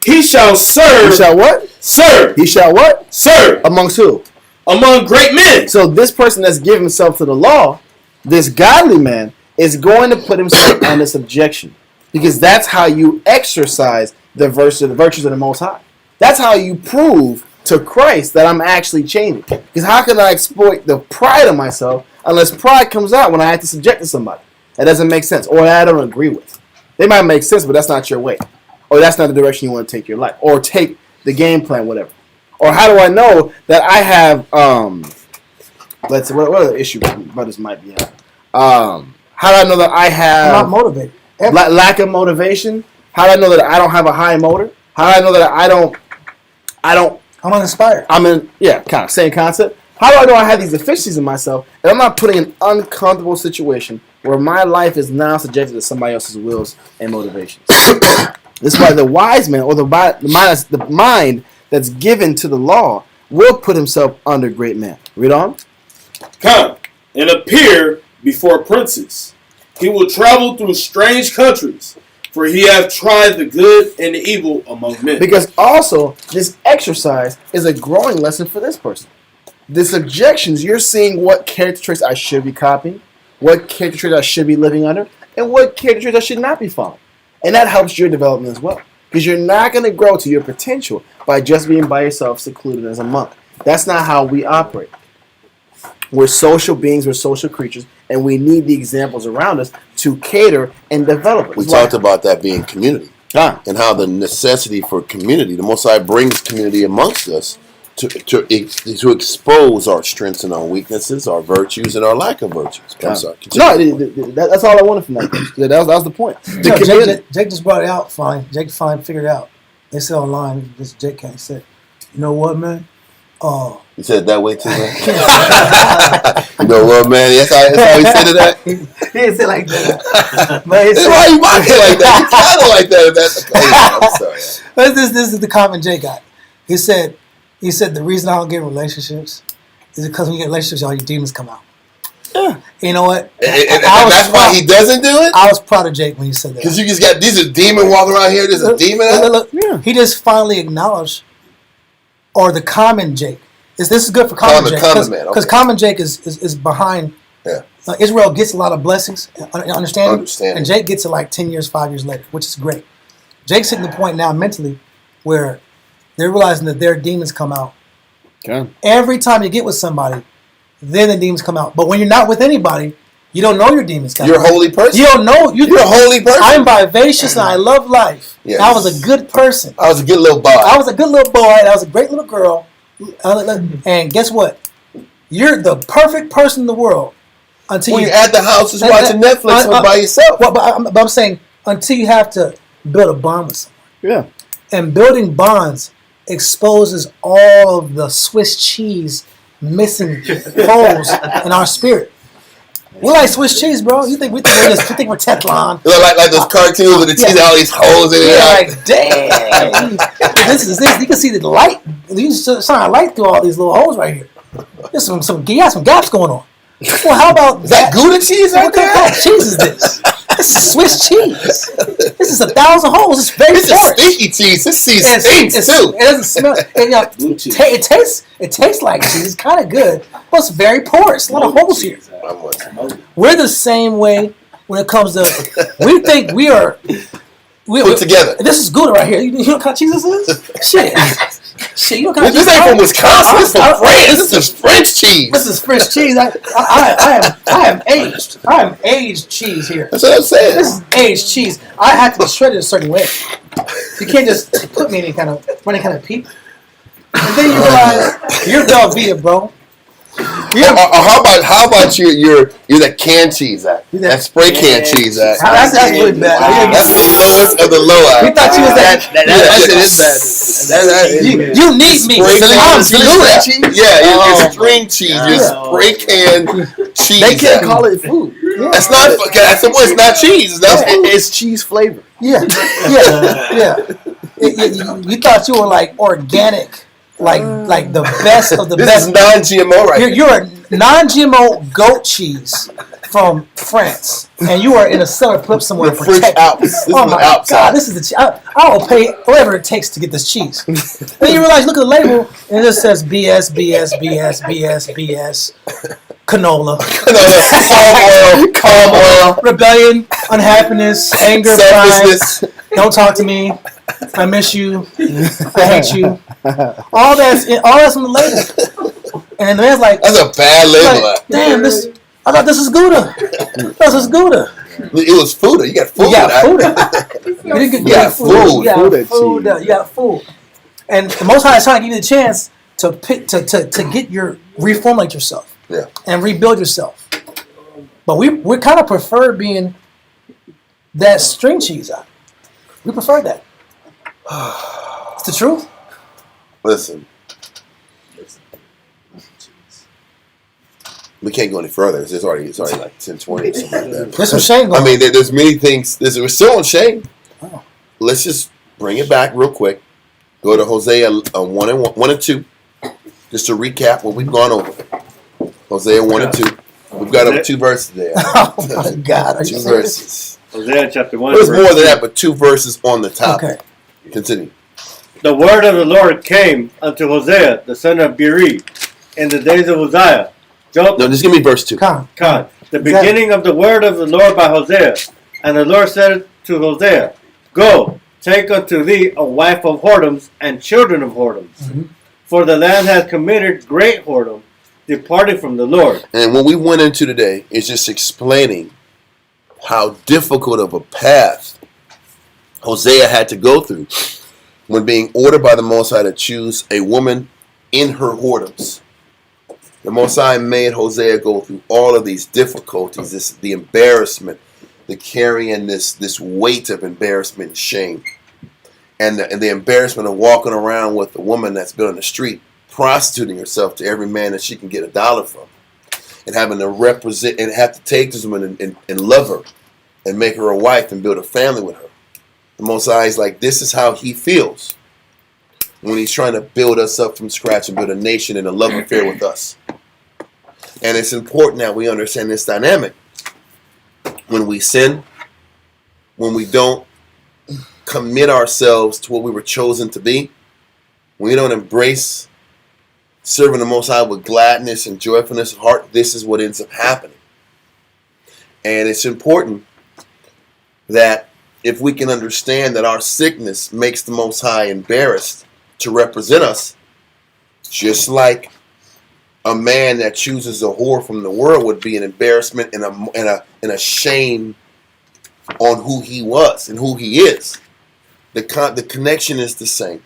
He shall serve. He shall what? Serve. He shall what? Serve. Amongst who? Among great men. So this person that's given himself to the law, this godly man, is going to put himself under subjection. Because that's how you exercise the virtues of the Most High. That's how you prove to Christ that I'm actually changing. Because how can I exploit the pride of myself unless pride comes out when I have to subject to somebody? That doesn't make sense. Or that I don't agree with. They might make sense, but that's not your way. Or that's not the direction you want to take your life. Or take the game plan, whatever. Or how do I know that I have, let's see, what other issue brothers might be having? How do I know that I have... I'm not motivated. Lack of motivation? How do I know that I don't have a high motor? How do I know that I'm uninspired. kind of same concept. How do I know I have these deficiencies in myself and I'm not putting in an uncomfortable situation where my life is now subjected to somebody else's wills and motivations? This is why the wise man, or the mind that's given to the law, will put himself under great men. Read on. Come and appear before princes. He will travel through strange countries, for he hath tried the good and the evil among men. Because also, this exercise is a growing lesson for this person. The subjections, you're seeing what character traits I should be copying, what character traits I should be living under, and what character traits I should not be following. And that helps your development as well. Because you're not going to grow to your potential by just being by yourself, secluded as a monk. That's not how we operate. We're social beings, we're social creatures, and we need the examples around us to cater and develop it. We talked about that being community. Ah. And how the necessity for community, the Most High brings community amongst us to expose our strengths and our weaknesses, our virtues and our lack of virtues. I'm sorry. That's all I wanted from that. That was the point. Jake just brought it out. Jake finally figured it out. They said online, this Jake can't say, you know what, man? You said it that way too, man? You know what, man? That's how he said it that? He didn't say it like that. But he That's said, why you mock it like that. You kind of like that. That's I'm sorry. but this is the comment Jake got. He said the reason I don't get in relationships is because when you get relationships, all your demons come out. Yeah. You know what? And that's why he doesn't do it? I was proud of Jake when he said that. Because you just got, these are demon walking around here, there's a demon out. Look. Yeah. He just finally acknowledged, or the common Jake. This is good for common Jake. Because common Jake is behind. Yeah. Israel gets a lot of blessings, understanding. Understanding. And Jake gets it like 10 years, 5 years later, which is great. Jake's hitting the point now mentally where they're realizing that their demons come out. Okay. Every time you get with somebody, then the demons come out. But when you're not with anybody, you don't know your demons come out. You're a holy person. You don't know. You're a holy person. I'm vivacious and I love life. Yes. I was a good person. I was a good little boy. I was a good little boy. And I was a great little girl. And guess what? You're the perfect person in the world until when you're at the house just watching Netflix by yourself. Well, but I'm saying until you have to build a bond with someone. Yeah. And building bonds exposes all of the Swiss cheese missing holes in our spirit. We like Swiss cheese, bro. You think we're Teflon? Like those cartoons with the cheese, all these holes in it. Yeah, like damn. this. You can see the light. You can shine light through all these little holes right here. There's some gaps going on. Well, how about that Gouda cheese right there? What kind of cheese is this? This is Swiss cheese. This is 1,000 holes. It's very This is stinky cheese. This cheese stinks too. It doesn't smell. It tastes like cheese. It's kind of good, but it's very porous. A lot of holes here. We're the same way when it comes to. We think we are. Put together. This is Gouda right here. You know what kind of cheese this is? Shit. You know what kind of cheese? This ain't from Wisconsin. This is from France. This is French cheese. This is French cheese. I am aged. I am aged cheese here. That's what I'm saying. This is aged cheese. I have to be shredded a certain way. You can't just put me in any kind of peep. And then you realize you're Velveeta, bro. How about you're that canned cheese act? That spray can cheese act. That's really bad. Wow. That's the lowest of the low act. We thought you was that. You need me. I'm Gouda. You're string cheese. You're spray can cheese. They can't call it food. Yeah. That's not. It's not cheese. It's cheese flavor. Yeah. You thought you were like organic. Like the best of the this best. This is non-GMO right You're a non-GMO goat cheese from France, and you are in a cellar flip somewhere. The French Alps. Oh my God! This is the cheese. I will pay whatever it takes to get this cheese. Then you realize, look at the label, and it just says BS, canola, palm oil, rebellion, unhappiness, anger, selfishness. pride. Don't talk to me. I miss you. I hate you. All that's on the label. And then the man's like, that's a bad label. Like, damn, I thought this is Gouda. This is Gouda. It was food. You got food. You got food. You got food. You got food. And the Most High is trying to give you the chance to get reformulate yourself. Yeah. And rebuild yourself. But we kind of prefer being that string cheese out. We prefer that. It's the truth. Listen. We can't go any further. It's already like 10:20 something like that. There's some shame going on. I mean, there's many things. We're still on shame. Oh. Let's just bring it back real quick. Go to Hosea 1 and 2. Just to recap what we've gone over. Hosea 1 and 2. We've got over 2 verses there. Oh my God! Are you 2 serious? verses. Hosea chapter 1. There's verse more than 2. that, but 2 verses on the topic. Okay. Continue. The word of the Lord came unto Hosea, the son of Beeri, in the days of Uzziah. No, just give me verse 2. Come. The beginning of the word of the Lord by Hosea. And the Lord said to Hosea, Go, take unto thee a wife of whoredoms and children of whoredoms. Mm-hmm. For the land hath committed great whoredom, departing from the Lord. And what we went into today is just explaining how difficult of a path Hosea had to go through when being ordered by the Most High to choose a woman in her whoredoms. The Most High made Hosea go through all of these difficulties, the embarrassment, the carrying this weight of embarrassment and shame, and the embarrassment of walking around with a woman that's been on the street, prostituting herself to every man that she can get $1 from, and having to represent and have to take this woman and love her and make her a wife and build a family with her. The Most High is like, this is how he feels when he's trying to build us up from scratch and build a nation and a love affair with us. And it's important that we understand this dynamic. When we sin, when we don't commit ourselves to what we were chosen to be, when we don't embrace serving the Most High with gladness and joyfulness of heart, this is what ends up happening. And it's important that if we can understand that our sickness makes the Most High embarrassed to represent us, just like a man that chooses a whore from the world would be an embarrassment and a shame on who he was and who he is. The connection is the same.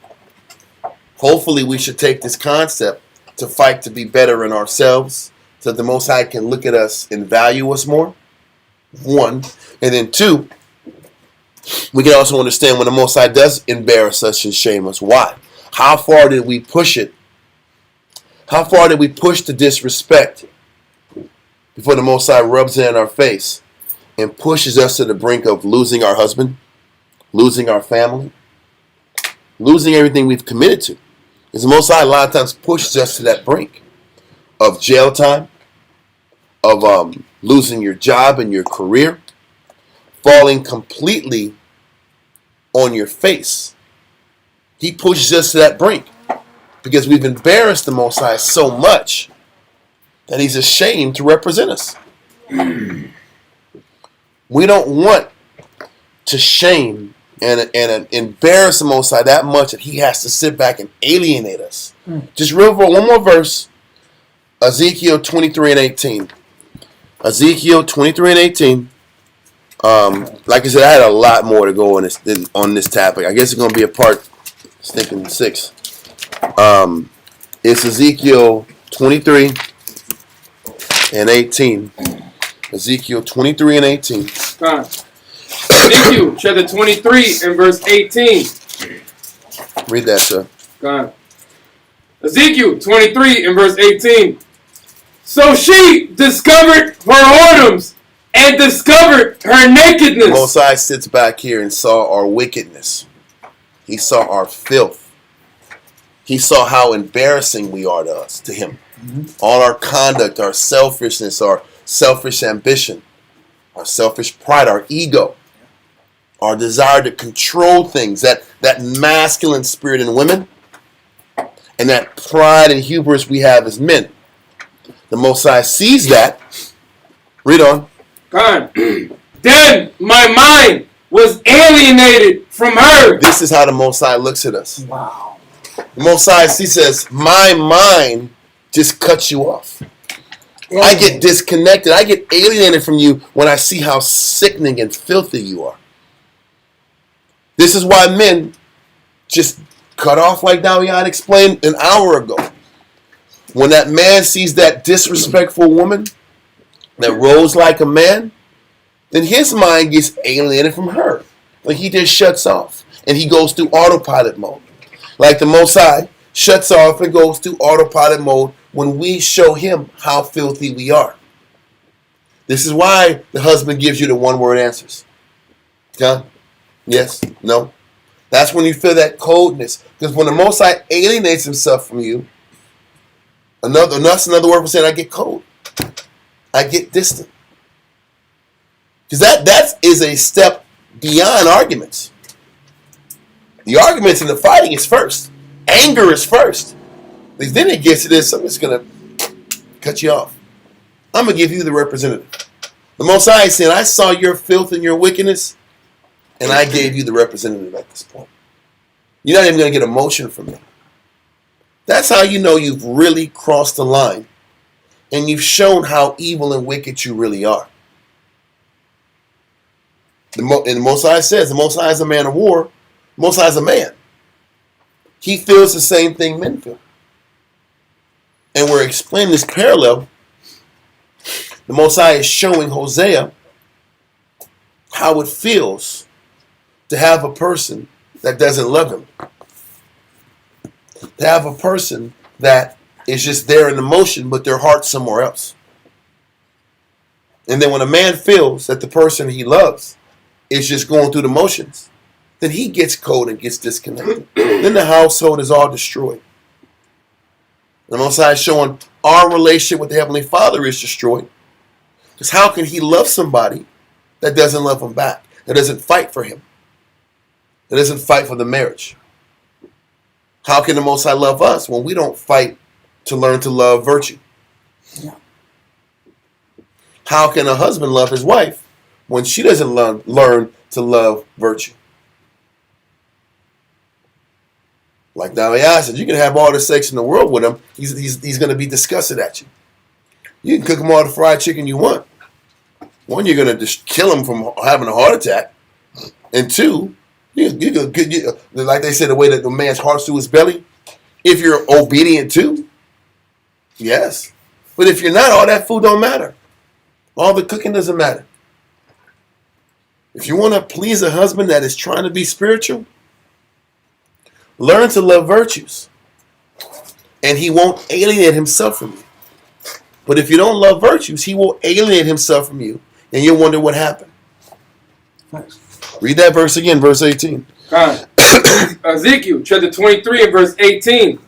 Hopefully we should take this concept to fight to be better in ourselves so that the Most High can look at us and value us more. 1. And then 2, we can also understand when the Most High does embarrass us and shame us. Why? How far did we push it? How far did we push the disrespect before the Most High rubs it in our face and pushes us to the brink of losing our husband, losing our family, losing everything we've committed to? Because the Most High a lot of times pushes us to that brink of jail time, of losing your job and your career, falling completely on your face. He pushes us to that brink because we've embarrassed the Most High so much that he's ashamed to represent us. We don't want to shame and embarrass the Most High that much that he has to sit back and alienate us. Just real for one more verse, Ezekiel 23 and 18. Ezekiel 23 and 18. Like I said, I had a lot more to go on this topic. I guess it's going to be a part, stinking 6. It's Ezekiel 23 and 18. Ezekiel 23 and 18. Ezekiel chapter 23 and verse 18. Read that, sir. Ezekiel 23 and verse 18. So she discovered her whoredoms and discovered her nakedness. Mosai sits back here and saw our wickedness. He saw our filth. He saw how embarrassing we are to him. All our conduct, our selfishness, our selfish ambition, our selfish pride, our ego, our desire to control things, that masculine spirit in women, and that pride and hubris we have as men. The Most High sees that. Read on. Then my mind was alienated from her. This is how the Most High looks at us. Wow. The Most High, he says, my mind just cuts you off. I get disconnected. I get alienated from you when I see how sickening and filthy you are. This is why men just cut off, like Davion explained an hour ago. When that man sees that disrespectful woman that rose like a man, then his mind gets alienated from her. Like he just shuts off and he goes through autopilot mode. Like the Most High shuts off and goes through autopilot mode when we show him how filthy we are. This is why the husband gives you the one-word answers. Okay? Yes? No? That's when you feel that coldness. Because when the Most High alienates himself from you, That's another word for saying I get cold. I get distant. Because that is a step beyond arguments. The arguments and the fighting is first. Anger is first. Because then it gets to this, I'm just going to cut you off. I'm going to give you the representative. The Most High is saying, I saw your filth and your wickedness, and I gave you the representative at this point. You're not even going to get emotion from me. That's how you know you've really crossed the line, and you've shown how evil and wicked you really are. And the Most High says, the Most High is a man of war. The Most High is a man. He feels the same thing men feel. And we're explaining this parallel. The Most High is showing Hosea how it feels to have a person that doesn't love him. To have a person that is just there in emotion, but their heart's somewhere else. And then when a man feels that the person he loves is just going through the motions, then he gets cold and gets disconnected. Then the household is all destroyed. The Most High is showing our relationship with the Heavenly Father is destroyed. Because how can he love somebody that doesn't love him back? That doesn't fight for him? That doesn't fight for the marriage? How can the Most High love us when we don't fight to learn to love virtue? Yeah. How can a husband love his wife when she doesn't learn to love virtue? Like Nahya said, you can have all the sex in the world with him. He's going to be disgusted at you. You can cook him all the fried chicken you want. One, you're going to just kill him from having a heart attack. And two, like they said, the way that the man's heart's through his belly, if you're obedient to, yes. But if you're not, all that food don't matter. All the cooking doesn't matter. If you want to please a husband that is trying to be spiritual, learn to love virtues. And he won't alienate himself from you. But if you don't love virtues, he will alienate himself from you. And you'll wonder what happened. Nice. Read that verse again, verse 18. Ezekiel chapter 23 and verse 18.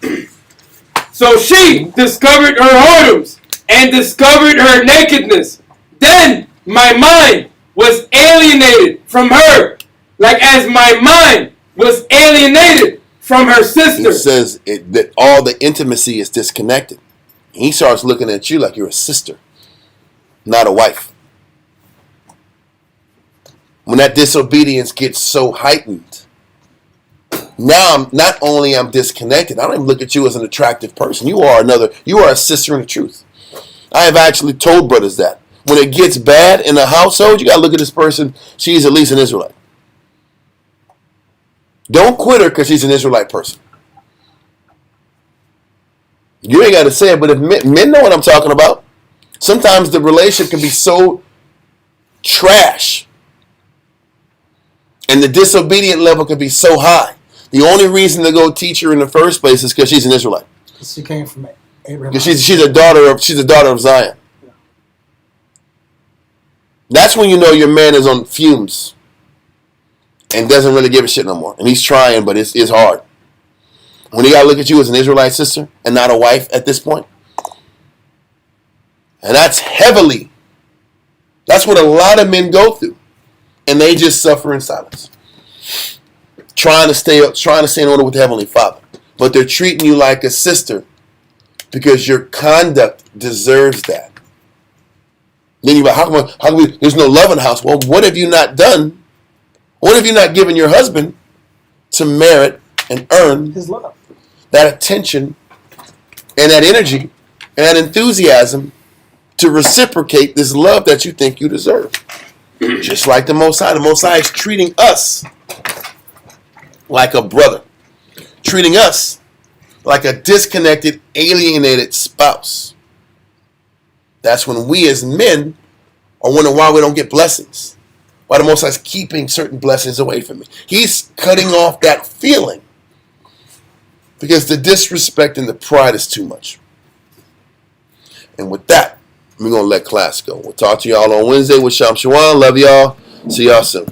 So she discovered her whoredoms and discovered her nakedness. Then my mind was alienated from her, like as my mind was alienated from her sister. It says that all the intimacy is disconnected. He starts looking at you like you're a sister, not a wife. When that disobedience gets so heightened, now not only I'm disconnected, I don't even look at you as an attractive person. You are a sister in the truth. I have actually told brothers that. When it gets bad in a household, you got to look at this person. She's at least an Israelite. Don't quit her because she's an Israelite person. You ain't got to say it, but if men know what I'm talking about. Sometimes the relationship can be so trash and the disobedient level can be so high. The only reason to go teach her in the first place is because she's an Israelite. She came from Abraham. Because she's a daughter of Zion. Yeah. That's when you know your man is on fumes and doesn't really give a shit no more. And he's trying, but it's hard. When he got to look at you as an Israelite sister and not a wife at this point. And that's what a lot of men go through. And they just suffer in silence. Trying to stay in order with the Heavenly Father. But they're treating you like a sister because your conduct deserves that. Then you're like, how come there's no love in the house? Well, what have you not done? What have you not given your husband to merit and earn His love, that attention and that energy and that enthusiasm to reciprocate this love that you think you deserve? Just like the Most High. The Most High is treating us like a brother. Treating us like a disconnected, alienated spouse. That's when we as men are wondering why we don't get blessings. Why the Most High is keeping certain blessings away from me. He's cutting off that feeling. Because the disrespect and the pride is too much. And with that, we're going to let class go. We'll talk to y'all on Wednesday with Sham Shawan. Love y'all. See y'all soon.